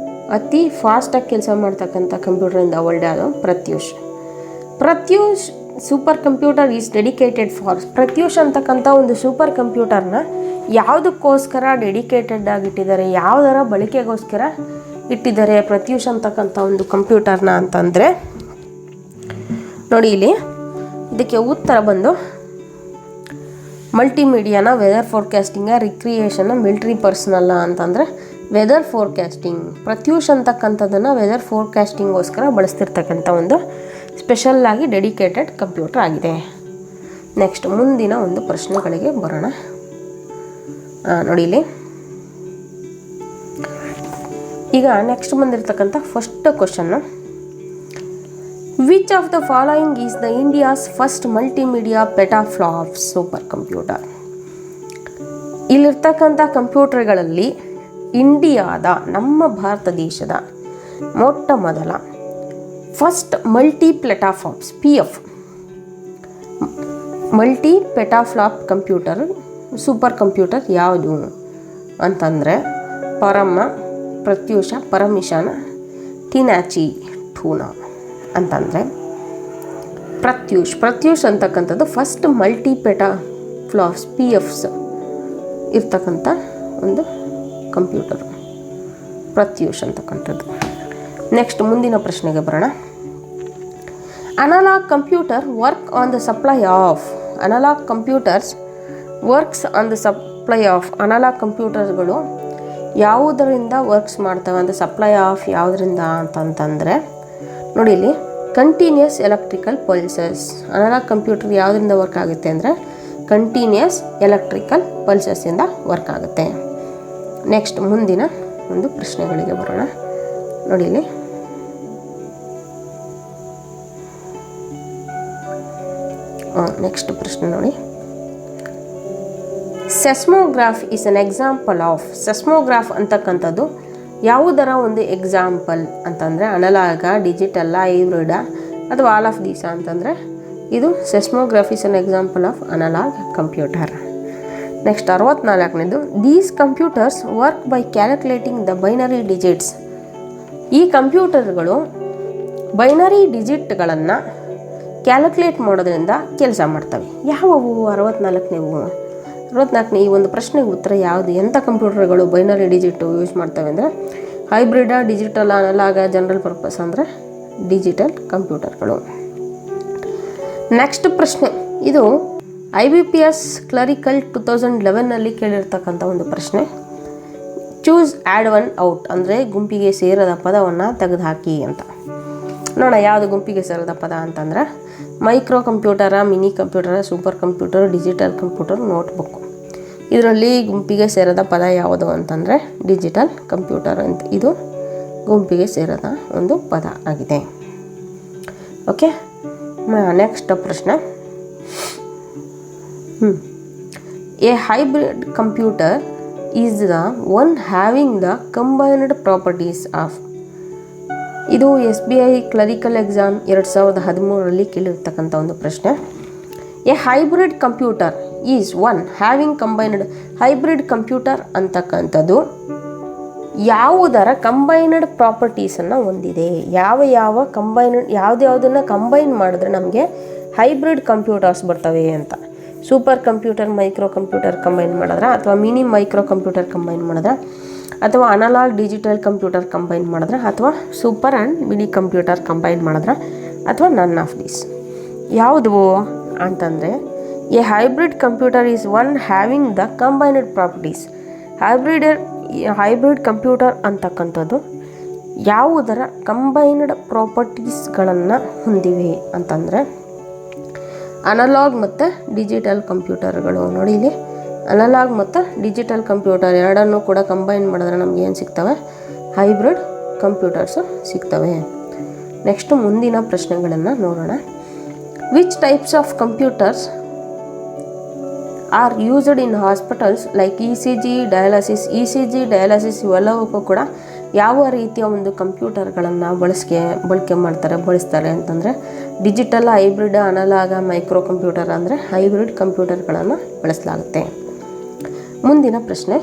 ಅತಿ ಫಾಸ್ಟಾಗಿ ಕೆಲಸ ಮಾಡ್ತಕ್ಕಂಥ ಕಂಪ್ಯೂಟರ್ ಇನ್ ದ ವರ್ಲ್ಡ್ ಯಾವುದು? Pratyush. Pratyush super computer is dedicated for. Pratyush ಅಂತಕ್ಕಂಥ ಒಂದು ಸೂಪರ್ ಕಂಪ್ಯೂಟರ್ನ ಯಾವುದಕ್ಕೋಸ್ಕರ ಡೆಡಿಕೇಟೆಡ್ ಆಗಿಟ್ಟಿದ್ದಾರೆ, ಯಾವುದರ ಬಳಕೆಗೋಸ್ಕರ ಇಟ್ಟಿದ್ದಾರೆ ಪ್ರತ್ಯೂಷ್ ಅಂತಕ್ಕಂಥ ಒಂದು ಕಂಪ್ಯೂಟರ್ನ ಅಂತಂದರೆ ನೋಡಿ ಇಲ್ಲಿ ಇದಕ್ಕೆ ಉತ್ತರ ಬಂದು ಮಲ್ಟಿಮೀಡಿಯಾನ, ವೆದರ್ ಫೋರ್ಕಾಸ್ಟಿಂಗ, ರಿಕ್ರಿಯೇಷನ್ನ, ಮಿಲಿಟ್ರಿ ಪರ್ಸನಲ್ಲ ಅಂತಂದರೆ ವೆದರ್ ಫೋರ್ಕಾಸ್ಟಿಂಗ್. ಪ್ರತ್ಯೂಷ್ ಅಂತಕ್ಕಂಥದ್ದನ್ನು ವೆದರ್ ಫೋರ್ಕಾಸ್ಟಿಂಗೋಸ್ಕರ ಬಳಸ್ತಿರ್ತಕ್ಕಂಥ ಒಂದು ಸ್ಪೆಷಲ್ಲಾಗಿ ಡೆಡಿಕೇಟೆಡ್ ಕಂಪ್ಯೂಟರ್ ಆಗಿದೆ. ನೆಕ್ಸ್ಟ್ ಮುಂದಿನ ಒಂದು ಪ್ರಶ್ನೆಗಳಿಗೆ ಬರೋಣ. ನೋಡಿ ಇಲ್ಲಿ ಈಗ ನೆಕ್ಸ್ಟ್ ಬಂದಿರತಕ್ಕಂಥ first question, which of the following is the India's first multimedia petaflop super computer. ಇಲ್ಲಿರ್ತಕ್ಕಂಥ ಕಂಪ್ಯೂಟರ್ಗಳಲ್ಲಿ ಇಂಡಿಯಾದ, ನಮ್ಮ ಭಾರತ ದೇಶದ ಮೊಟ್ಟ ಮೊದಲ first multi petaflops PF multi petaflop computer super computer ಯಾವುದು ಅಂತಂದರೆ ಪರಮ್ಮ, ಪ್ರತ್ಯೂಷ, ಪರಮಿಶಾನ, ಟಿನಾಚಿ, ಟೂನಾ ಅಂತಂದರೆ ಪ್ರತ್ಯೂಷ್ ಅಂತಕ್ಕಂಥದ್ದು ಫಸ್ಟ್ ಮಲ್ಟಿ ಪೆಟಾಫ್ಲಾಪ್ಸ್ PFs ಇರ್ತಕ್ಕಂಥ ಒಂದು ಕಂಪ್ಯೂಟರ್ ಪ್ರತ್ಯೂಷ್ ಅಂತಕ್ಕಂಥದ್ದು. ನೆಕ್ಸ್ಟ್ ಮುಂದಿನ ಪ್ರಶ್ನೆಗೆ ಬರೋಣ. Analog computer work on the supply of. Analog computers works on the supply of. Analog ಕಂಪ್ಯೂಟರ್ಗಳು ಯಾವುದರಿಂದ ವರ್ಕ್ಸ್ ಮಾಡ್ತವೆ ಅಂದರೆ ಸಪ್ಲೈ ಆಫ್ ಯಾವುದರಿಂದ ಅಂತಂತಂದರೆ ನೋಡಿ ಇಲ್ಲಿ continuous electrical pulses. Analog computer ಯಾವುದರಿಂದ ವರ್ಕ್ ಆಗುತ್ತೆ ಅಂದರೆ ಕಂಟಿನ್ಯೂಸ್ ಎಲೆಕ್ಟ್ರಿಕಲ್ ಪಲ್ಸಸ್ಸಿಂದ ವರ್ಕ್ ಆಗುತ್ತೆ. ನೆಕ್ಸ್ಟ್ ಮುಂದಿನ ಒಂದು ಪ್ರಶ್ನೆಗಳಿಗೆ ಬರೋಣ. ನೋಡಿ ಇಲ್ಲಿ ನೆಕ್ಸ್ಟ್ ಪ್ರಶ್ನೆ ನೋಡಿ. Seismograph is an example of. Seismograph ಅಂತಕ್ಕಂಥದ್ದು ಯಾವುದರ ಒಂದು ಎಕ್ಸಾಂಪಲ್ ಅಂತಂದರೆ ಅನಲಾಗ, ಡಿಜಿಟಲ್ಲ, ಹೈಬ್ರಿಡ ಅಥವಾ ಆಲ್ ಆಫ್ ದೀಸ್ ಅಂತಂದರೆ ಇದು seismograph is an example of analog computer. Next 64ನೇದು, these computers work by calculating the binary digits. ಈ ಕಂಪ್ಯೂಟರ್ಗಳು ಬೈನರಿ ಡಿಜಿಟ್ಗಳನ್ನು ಕ್ಯಾಲ್ಕುಲೇಟ್ ಮಾಡೋದ್ರಿಂದ ಕೆಲಸ ಮಾಡ್ತವೆ. ಯಾವುವು 64ನೇ ಈ ಒಂದು ಪ್ರಶ್ನೆಗೆ ಉತ್ತರ ಯಾವುದು? ಎಂಥ ಕಂಪ್ಯೂಟರ್ಗಳು ಬೈನರಿ ಡಿಜಿಟ್ ಯೂಸ್ ಮಾಡ್ತವೆ ಅಂದರೆ ಹೈಬ್ರಿಡ, ಡಿಜಿಟಲ್, ಅನಲಾಗ, ಜನರಲ್ ಪರ್ಪಸ್ ಅಂದರೆ ಡಿಜಿಟಲ್ ಕಂಪ್ಯೂಟರ್ಗಳು. ನೆಕ್ಸ್ಟ್ ಪ್ರಶ್ನೆ, ಇದು IBPS ಕ್ಲರಿಕಲ್ 2011ನಲ್ಲಿ ಕೇಳಿರ್ತಕ್ಕಂಥ ಒಂದು ಪ್ರಶ್ನೆ. ಚೂಸ್ ಆ್ಯಡ್ ಒನ್ ಔಟ್ ಅಂದರೆ ಗುಂಪಿಗೆ ಸೇರದ ಪದವನ್ನು ತೆಗೆದುಹಾಕಿ ಅಂತ. ನೋಡೋಣ ಯಾವುದು ಗುಂಪಿಗೆ ಸೇರದ ಪದ ಅಂತಂದರೆ ಮೈಕ್ರೋ ಕಂಪ್ಯೂಟರ, ಮಿನಿ ಕಂಪ್ಯೂಟರ, super computer, digital computer, notebook. ಇದರಲ್ಲಿ ಗುಂಪಿಗೆ ಸೇರದ ಪದ ಯಾವುದು ಅಂತಂದರೆ ಡಿಜಿಟಲ್ ಕಂಪ್ಯೂಟರ್ ಅಂತ. ಇದು ಗುಂಪಿಗೆ ಸೇರದ ಒಂದು ಪದ ಆಗಿದೆ. ಓಕೆ, ನೆಕ್ಸ್ಟ್ ಪ್ರಶ್ನೆ. A hybrid computer is the one having the combined properties of. ಇದು SBI ಕ್ಲರಿಕಲ್ ಎಕ್ಸಾಮ್ 2013ರಲ್ಲಿ ಕೇಳಿರ್ತಕ್ಕಂಥ ಒಂದು ಪ್ರಶ್ನೆ. A hybrid computer is one having combined. Hybrid computer ಅಂತಕ್ಕಂಥದ್ದು ಯಾವುದರ ಕಂಬೈನ್ಡ್ ಪ್ರಾಪರ್ಟೀಸನ್ನು ಹೊಂದಿದೆ? ಯಾವ ಯಾವುದನ್ನು ಕಂಬೈನ್ ಮಾಡಿದ್ರೆ ನಮಗೆ ಹೈಬ್ರಿಡ್ ಕಂಪ್ಯೂಟರ್ಸ್ ಬರ್ತವೆ ಅಂತ. Super computer micro computer combine ಮಾಡಿದ್ರೆ, ಅಥವಾ ಮಿನಿ ಮೈಕ್ರೋ ಕಂಪ್ಯೂಟರ್ ಕಂಬೈನ್ ಮಾಡಿದ್ರೆ, ಅಥವಾ ಅನಲಾಗ್ ಡಿಜಿಟಲ್ ಕಂಪ್ಯೂಟರ್ ಕಂಬೈನ್ ಮಾಡಿದ್ರೆ, ಅಥವಾ super and mini computer combine ಮಾಡಿದ್ರೆ, ಅಥವಾ ನನ್ ಆಫ್ ದೀಸ್. ಯಾವುದು ಅಂತಂದರೆ A hybrid computer is one having the combined properties. Hybrid computer ಅಂತಕ್ಕಂಥದ್ದು ಯಾವುದರ ಕಂಬೈನ್ಡ್ ಪ್ರಾಪರ್ಟೀಸ್ಗಳನ್ನು ಹೊಂದಿವೆ ಅಂತಂದರೆ ಅನಲಾಗ್ ಮತ್ತು ಡಿಜಿಟಲ್ ಕಂಪ್ಯೂಟರ್ಗಳು. ನೋಡಿ ಇಲ್ಲಿ ಅನಲಾಗ್ ಮತ್ತು ಡಿಜಿಟಲ್ ಕಂಪ್ಯೂಟರ್ ಎರಡನ್ನೂ ಕೂಡ ಕಂಬೈನ್ ಮಾಡಿದ್ರೆ ನಮ್ಗೆ ಏನು ಸಿಗ್ತವೆ? ಹೈಬ್ರಿಡ್ ಕಂಪ್ಯೂಟರ್ಸು ಸಿಗ್ತವೆ. ನೆಕ್ಸ್ಟು ಮುಂದಿನ ಪ್ರಶ್ನೆಗಳನ್ನು ನೋಡೋಣ. Which types of computers are used in hospitals like ECG dialysis ಇವೆಲ್ಲವಕ್ಕೂ ಕೂಡ ಯಾವ ರೀತಿಯ ಒಂದು ಕಂಪ್ಯೂಟರ್ಗಳನ್ನು ಬಳಸ್ತಾರೆ ಅಂತಂದರೆ ಡಿಜಿಟಲ್, ಹೈಬ್ರಿಡ್, ಅನಲಾಗ, ಮೈಕ್ರೋ ಕಂಪ್ಯೂಟರ್ ಅಂದರೆ ಹೈಬ್ರಿಡ್ ಕಂಪ್ಯೂಟರ್ಗಳನ್ನು ಬಳಸಲಾಗುತ್ತೆ. ಮುಂದಿನ ಪ್ರಶ್ನೆ.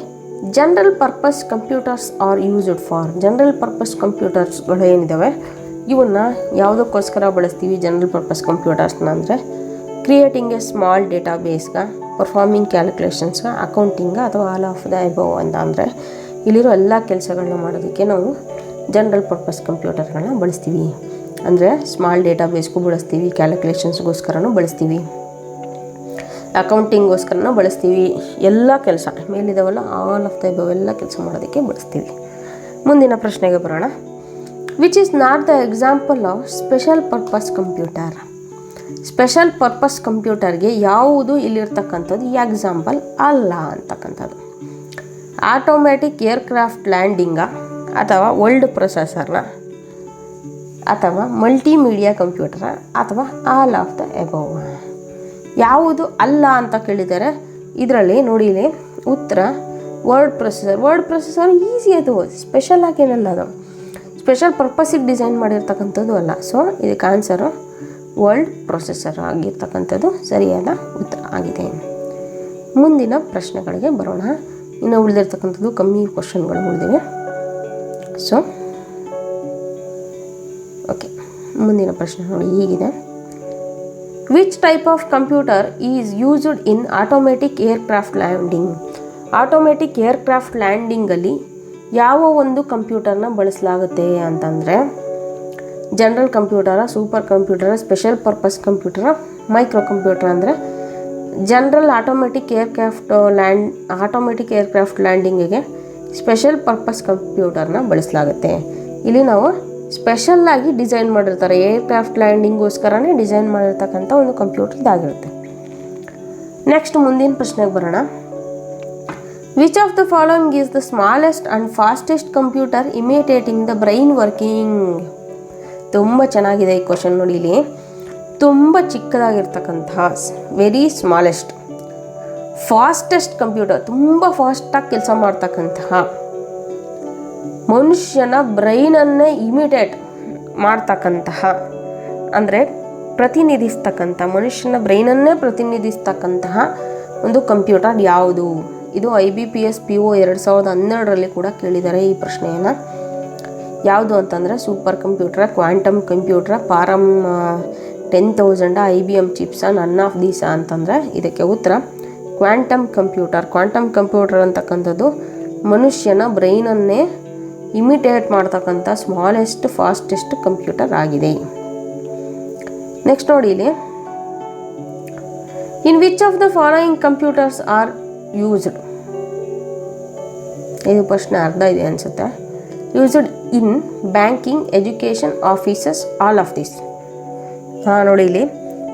General purpose computers are used for. General purpose ಕಂಪ್ಯೂಟರ್ಸ್ಗಳು ಏನಿದ್ದಾವೆ ಇವನ್ನ ಯಾವುದಕ್ಕೋಸ್ಕರ ಬಳಸ್ತೀವಿ? ಜನರಲ್ ಪರ್ಪಸ್ ಕಂಪ್ಯೂಟರ್ಸ್ನ ಅಂದರೆ ಕ್ರಿಯೇಟಿಂಗ್ ಎ ಸ್ಮಾಲ್ ಡೇಟಾ ಬೇಸ್ಗೆ, ಪರ್ಫಾರ್ಮಿಂಗ್ ಕ್ಯಾಲ್ಕುಲೇಷನ್ಸ್ಗೆ, ಅಕೌಂಟಿಂಗ್ ಅಥವಾ ಆಲ್ ಆಫ್ ದ ಎಬವ್ ಅಂತ. ಅಂದರೆ ಇಲ್ಲಿರೋ ಎಲ್ಲ ಕೆಲಸಗಳನ್ನ ಮಾಡೋದಕ್ಕೆ ನಾವು ಜನರಲ್ ಪರ್ಪಸ್ ಕಂಪ್ಯೂಟರ್ಗಳನ್ನ ಬಳಸ್ತೀವಿ. ಅಂದರೆ ಸ್ಮಾಲ್ ಡೇಟಾ ಬೇಸ್ಗೂ ಬಳಸ್ತೀವಿ, ಕ್ಯಾಲ್ಕುಲೇಷನ್ಸ್ಗೋಸ್ಕರನೂ ಬಳಸ್ತೀವಿ, ಅಕೌಂಟಿಂಗ್ಗೋಸ್ಕರನೂ ಬಳಸ್ತೀವಿ. ಎಲ್ಲ ಕೆಲಸ ಮೇಲಿದಾವಲ್ಲ ಆಲ್ ಆಫ್ ದ ಎಬವ್ ಎಲ್ಲ ಕೆಲಸ ಮಾಡೋದಕ್ಕೆ ಬಳಸ್ತೀವಿ. ಮುಂದಿನ ಪ್ರಶ್ನೆಗೆ ಬರೋಣ. Which is not the example of special purpose computer. Special purpose ಕಂಪ್ಯೂಟರ್ಗೆ ಯಾವುದು ಇಲ್ಲಿರ್ತಕ್ಕಂಥದ್ದು ಎಕ್ಸಾಂಪಲ್ ಅಲ್ಲ ಅಂತಕ್ಕಂಥದ್ದು? ಆಟೋಮ್ಯಾಟಿಕ್ ಏರ್ಕ್ರಾಫ್ಟ್ ಲ್ಯಾಂಡಿಂಗ, ಅಥವಾ ವರ್ಲ್ಡ್ ಪ್ರೊಸೆಸರ್ನ, ಅಥವಾ ಮಲ್ಟಿಮೀಡಿಯಾ ಕಂಪ್ಯೂಟರ್, ಅಥವಾ ಆಲ್ ಆಫ್ ದ ಎಬವ್. ಯಾವುದು ಅಲ್ಲ ಅಂತ ಕೇಳಿದರೆ ಇದರಲ್ಲಿ ನೋಡಿ ಇಲ್ಲಿ ಉತ್ತರ ವರ್ಡ್ ಪ್ರೊಸೆಸರ್ ಈಸಿ. ಅದು ಸ್ಪೆಷಲ್ ಆಗೇನಲ್ಲ, ಅದು ಸ್ಪೆಷಲ್ ಪರ್ಪಸ್ಸಿಗೆ ಡಿಸೈನ್ ಮಾಡಿರ್ತಕ್ಕಂಥದ್ದು ಅಲ್ಲ. ಸೊ ಇದಕ್ಕೆ ಆನ್ಸರು ವರ್ಲ್ಡ್ ಪ್ರೊಸೆಸರ್ ಆಗಿರ್ತಕ್ಕಂಥದ್ದು ಸರಿಯಾದ ಉತ್ತರ ಆಗಿದೆ. ಮುಂದಿನ ಪ್ರಶ್ನೆಗಳಿಗೆ ಬರೋಣ. ಇನ್ನು ಉಳಿದಿರ್ತಕ್ಕಂಥದ್ದು ಕಮ್ಮಿ ಕ್ವಶನ್ಗಳು ಉಳಿದಿವೆ. ಸೊ ಓಕೆ, ಮುಂದಿನ ಪ್ರಶ್ನೆ ನೋಡಿ ಹೀಗಿದೆ. Which type of computer is used in automatic aircraft landing. Automatic aircraft ಲ್ಯಾಂಡಿಂಗಲ್ಲಿ ಯಾವ ಒಂದು ಕಂಪ್ಯೂಟರ್ನ ಬಳಸಲಾಗುತ್ತೆ ಅಂತಂದರೆ ಜನರಲ್ ಕಂಪ್ಯೂಟರ, ಸೂಪರ್ ಕಂಪ್ಯೂಟರ, ಸ್ಪೆಷಲ್ ಪರ್ಪಸ್ ಕಂಪ್ಯೂಟರ, ಮೈಕ್ರೋ ಕಂಪ್ಯೂಟರ್. ಅಂದರೆ ಜನರಲ್ ಆಟೋಮೆಟಿಕ್ ಏರ್ಕ್ರಾಫ್ಟ್ ಲ್ಯಾಂಡಿಂಗಿಗೆ ಸ್ಪೆಷಲ್ ಪರ್ಪಸ್ ಕಂಪ್ಯೂಟರ್ನ ಬಳಸಲಾಗುತ್ತೆ. ಇಲ್ಲಿ ನಾವು ಸ್ಪೆಷಲ್ಲಾಗಿ ಡಿಸೈನ್ ಮಾಡಿರ್ತಾರೆ, ಏರ್ಕ್ರಾಫ್ಟ್ ಲ್ಯಾಂಡಿಂಗ್ಗೋಸ್ಕರನೇ ಡಿಸೈನ್ ಮಾಡಿರ್ತಕ್ಕಂಥ ಒಂದು ಕಂಪ್ಯೂಟರ್ ಇದಾಗಿರುತ್ತೆ. ನೆಕ್ಸ್ಟ್ ಮುಂದಿನ ಪ್ರಶ್ನೆಗೆ ಬರೋಣ. Which of the following is the smallest and fastest computer imitating the brain working. ತುಂಬ ಚೆನ್ನಾಗಿದೆ ಈ ಕ್ವಶನ್ ನೋಡಿ. ಇಲ್ಲಿ ತುಂಬ ಚಿಕ್ಕದಾಗಿರ್ತಕ್ಕಂತಹ ವೆರಿ ಸ್ಮಾಲೆಸ್ಟ್, ಫಾಸ್ಟೆಸ್ಟ್ ಕಂಪ್ಯೂಟರ್, ತುಂಬ ಫಾಸ್ಟಾಗಿ ಕೆಲಸ ಮಾಡ್ತಕ್ಕಂತಹ, ಮನುಷ್ಯನ ಬ್ರೈನನ್ನೇ ಇಮಿಟೇಟ್ ಮಾಡ್ತಕ್ಕಂತಹ, ಅಂದರೆ ಪ್ರತಿನಿಧಿಸ್ತಕ್ಕಂಥ, ಮನುಷ್ಯನ ಬ್ರೈನನ್ನೇ ಪ್ರತಿನಿಧಿಸ್ತಕ್ಕಂತಹ ಒಂದು ಕಂಪ್ಯೂಟರ್ ಯಾವುದು? ಇದು IBPS PO 2012ರಲ್ಲಿ ಕೂಡ ಕೇಳಿದ್ದಾರೆ ಈ ಪ್ರಶ್ನೆಯನ್ನು. ಯಾವುದು ಅಂತಂದರೆ super computer, quantum computer, Param 10,000, IBM ಚಿಪ್ಸ, ನನ್ ಆಫ್ ದೀಸ ಅಂತಂದರೆ ಇದಕ್ಕೆ ಉತ್ತರ ಕ್ವಾಂಟಮ್ ಕಂಪ್ಯೂಟರ್. ಕ್ವಾಂಟಮ್ ಕಂಪ್ಯೂಟರ್ ಅಂತಕ್ಕಂಥದ್ದು ಮನುಷ್ಯನ ಬ್ರೈನನ್ನೇ ಇಮಿಟೇಟ್ ಮಾಡ್ತಕ್ಕಂಥ ಸ್ಮಾಲೆಸ್ಟ್ ಫಾಸ್ಟೆಸ್ಟ್ ಕಂಪ್ಯೂಟರ್ ಆಗಿದೆ. ನೆಕ್ಸ್ಟ್ ನೋಡಿ ಇಲ್ಲಿ, in which of the following computers are used. ಇದು ಪ್ರಶ್ನೆ ಅರ್ಧ ಇದೆ ಅನಿಸುತ್ತೆ. Used in banking, education, offices, all of this. ನೋಡಿ ಇಲ್ಲಿ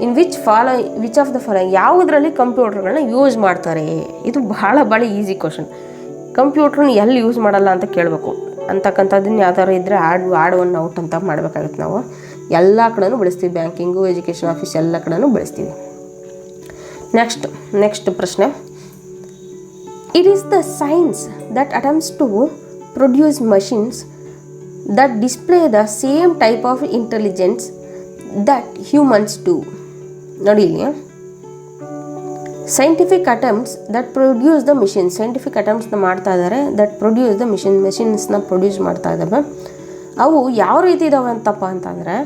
in which of the following ಯಾವುದರಲ್ಲಿ ಕಂಪ್ಯೂಟರ್ಗಳನ್ನ ಯೂಸ್ ಮಾಡ್ತಾರೆ? ಇದು ಭಾಳ ಈಸಿ ಕ್ವಶನ್. ಕಂಪ್ಯೂಟ್ರನ್ನ ಎಲ್ಲಿ ಯೂಸ್ ಮಾಡಲ್ಲ ಅಂತ ಕೇಳಬೇಕು ಅಂತಕ್ಕಂಥದ್ದನ್ನು ಯಾವ್ದಾದ್ರು ಇದ್ದರೆ ಆಡ್ ಒನ್ ಔಟ್ ಅಂತ ಮಾಡಬೇಕಾಗುತ್ತೆ. ನಾವು ಎಲ್ಲ ಕಡೆನೂ ಬಳಸ್ತೀವಿ, ಬ್ಯಾಂಕಿಂಗು, ಎಜುಕೇಷನ್ ಆಫೀಸ್ ಎಲ್ಲ ಕಡೆನೂ ಬಳಸ್ತೀವಿ. ನೆಕ್ಸ್ಟ್ ಪ್ರಶ್ನೆ. It is the science that attempts to produce machines that display the same type of intelligence that humans do. ನೋಡಿ ಇಲ್ಲಿ, scientific attempts that produce the machine, scientific ಅಟೆಂಪ್ಟ್ಸ್ನ ಮಾಡ್ತಾ ಇದ್ದಾರೆ, ದಟ್ ಪ್ರೊಡ್ಯೂಸ್ ದ ಮಿಷಿನ್ಸ್ನ ಪ್ರೊಡ್ಯೂಸ್ ಮಾಡ್ತಾ ಇದ್ದಾವೆ. ಅವು ಯಾವ ರೀತಿ ಇದ್ದಾವೆ ಅಂತಪ್ಪ ಅಂತಂದರೆ,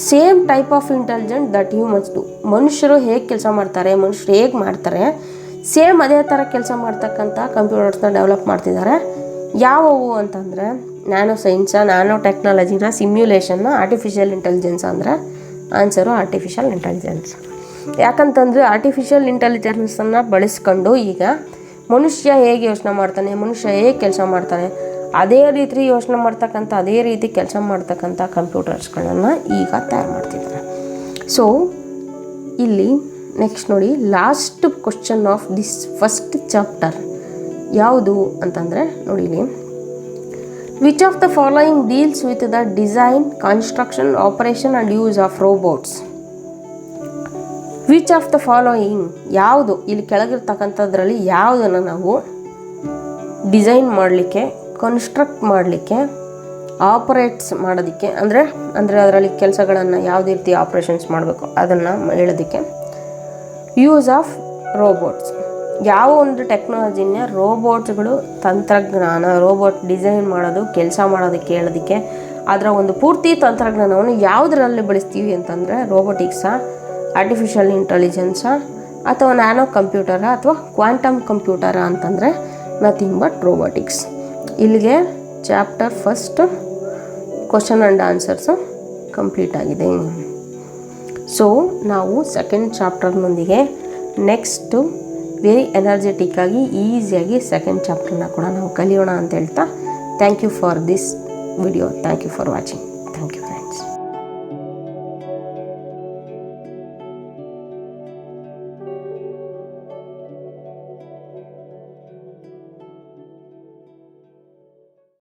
same type of intelligent that humans do. ಮನುಷ್ಯರು ಹೇಗೆ ಕೆಲಸ ಮಾಡ್ತಾರೆ, ಮನುಷ್ಯರು ಹೇಗೆ ಮಾಡ್ತಾರೆ, ಸೇಮ್ ಅದೇ ಥರ ಕೆಲಸ ಮಾಡ್ತಕ್ಕಂಥ ಕಂಪ್ಯೂಟರ್ಸ್ನ ಡೆವಲಪ್ ಮಾಡ್ತಿದ್ದಾರೆ. ಯಾವುವು ಅಂತಂದರೆ ನ್ಯಾನೋ ಸೈನ್ಸ, ನ್ಯಾನೋ ಟೆಕ್ನಾಲಜಿನ, ಸಿಮ್ಯುಲೇಷನ್ನ, ಆರ್ಟಿಫಿಷಿಯಲ್ ಇಂಟೆಲಿಜೆನ್ಸ್. ಅಂದರೆ ಆನ್ಸರು ಆರ್ಟಿಫಿಷಿಯಲ್ ಇಂಟೆಲಿಜೆನ್ಸ್. ಯಾಕಂತಂದರೆ ಆರ್ಟಿಫಿಷಿಯಲ್ ಇಂಟೆಲಿಜೆನ್ಸನ್ನು ಬಳಸ್ಕೊಂಡು ಈಗ ಮನುಷ್ಯ ಹೇಗೆ ಯೋಚನೆ ಮಾಡ್ತಾನೆ, ಮನುಷ್ಯ ಹೇಗೆ ಕೆಲಸ ಮಾಡ್ತಾನೆ, ಅದೇ ರೀತಿ ಯೋಚನೆ ಮಾಡ್ತಕ್ಕಂಥ, ಅದೇ ರೀತಿ ಕೆಲಸ ಮಾಡ್ತಕ್ಕಂಥ ಕಂಪ್ಯೂಟರ್ಸ್ಗಳನ್ನು ಈಗ ತಯಾರು ಮಾಡ್ತಿದ್ದಾರೆ. ಸೊ ಇಲ್ಲಿ ನೆಕ್ಸ್ಟ್ ನೋಡಿ, last question of this first chapter ಯಾವುದು ಅಂತಂದರೆ ನೋಡಿ ಇಲ್ಲಿ, which of the following deals with the design, construction, operation and use of robots. Which of the following ಯಾವುದು, ಇಲ್ಲಿ ಕೆಳಗಿರ್ತಕ್ಕಂಥದ್ರಲ್ಲಿ ಯಾವುದನ್ನು ನಾವು ಡಿಸೈನ್ ಮಾಡಲಿಕ್ಕೆ, ಕನ್ಸ್ಟ್ರಕ್ಟ್ ಮಾಡಲಿಕ್ಕೆ, ಆಪರೇಟ್ಸ್ ಮಾಡೋದಕ್ಕೆ ಅಂದರೆ ಅದರಲ್ಲಿ ಕೆಲಸಗಳನ್ನು ಯಾವುದೇ ರೀತಿ ಆಪ್ರೇಷನ್ಸ್ ಮಾಡಬೇಕು ಅದನ್ನು ಹೇಳೋದಕ್ಕೆ, ಯೂಸ್ ಆಫ್ ರೋಬೋಟ್ಸ್ ಯಾವ ಒಂದು ಟೆಕ್ನಾಲಜಿನ ರೋಬೋಟ್ಸ್ಗಳು, ತಂತ್ರಜ್ಞಾನ, ರೋಬೋಟ್ ಡಿಸೈನ್ ಮಾಡೋದು, ಕೆಲಸ ಮಾಡೋದಕ್ಕೆ ಹೇಳೋದಕ್ಕೆ, ಅದರ ಒಂದು ಪೂರ್ತಿ ತಂತ್ರಜ್ಞಾನವನ್ನು ಯಾವುದರಲ್ಲಿ ಬಳಸ್ತೀವಿ ಅಂತಂದರೆ ರೋಬೋಟಿಕ್ಸಾ, ಆರ್ಟಿಫಿಷಿಯಲ್ ಇಂಟೆಲಿಜೆನ್ಸಾ, ಅಥವಾ ನ್ಯಾನೋ ಕಂಪ್ಯೂಟರಾ, ಅಥವಾ ಕ್ವಾಂಟಮ್ ಕಂಪ್ಯೂಟರಾ ಅಂತಂದರೆ ನಥಿಂಗ್ ಬಟ್ ರೋಬೋಟಿಕ್ಸ್. ಇಲ್ಲಿಗೆ chapter first question and answers complete ಆಗಿದೆ. ಸೊ ನಾವು ಸೆಕೆಂಡ್ ಚಾಪ್ಟರ್ನೊಂದಿಗೆ ನೆಕ್ಸ್ಟು ವೆರಿ ಎನರ್ಜೆಟಿಕ್ ಆಗಿ ಈಸಿಯಾಗಿ ಸೆಕೆಂಡ್ ಚಾಪ್ಟರ್ನ ಕೂಡ ನಾವು ಕಲಿಯೋಣ ಅಂತ ಹೇಳ್ತಾ, thank you for this video. Thank you for watching. Thank you friends.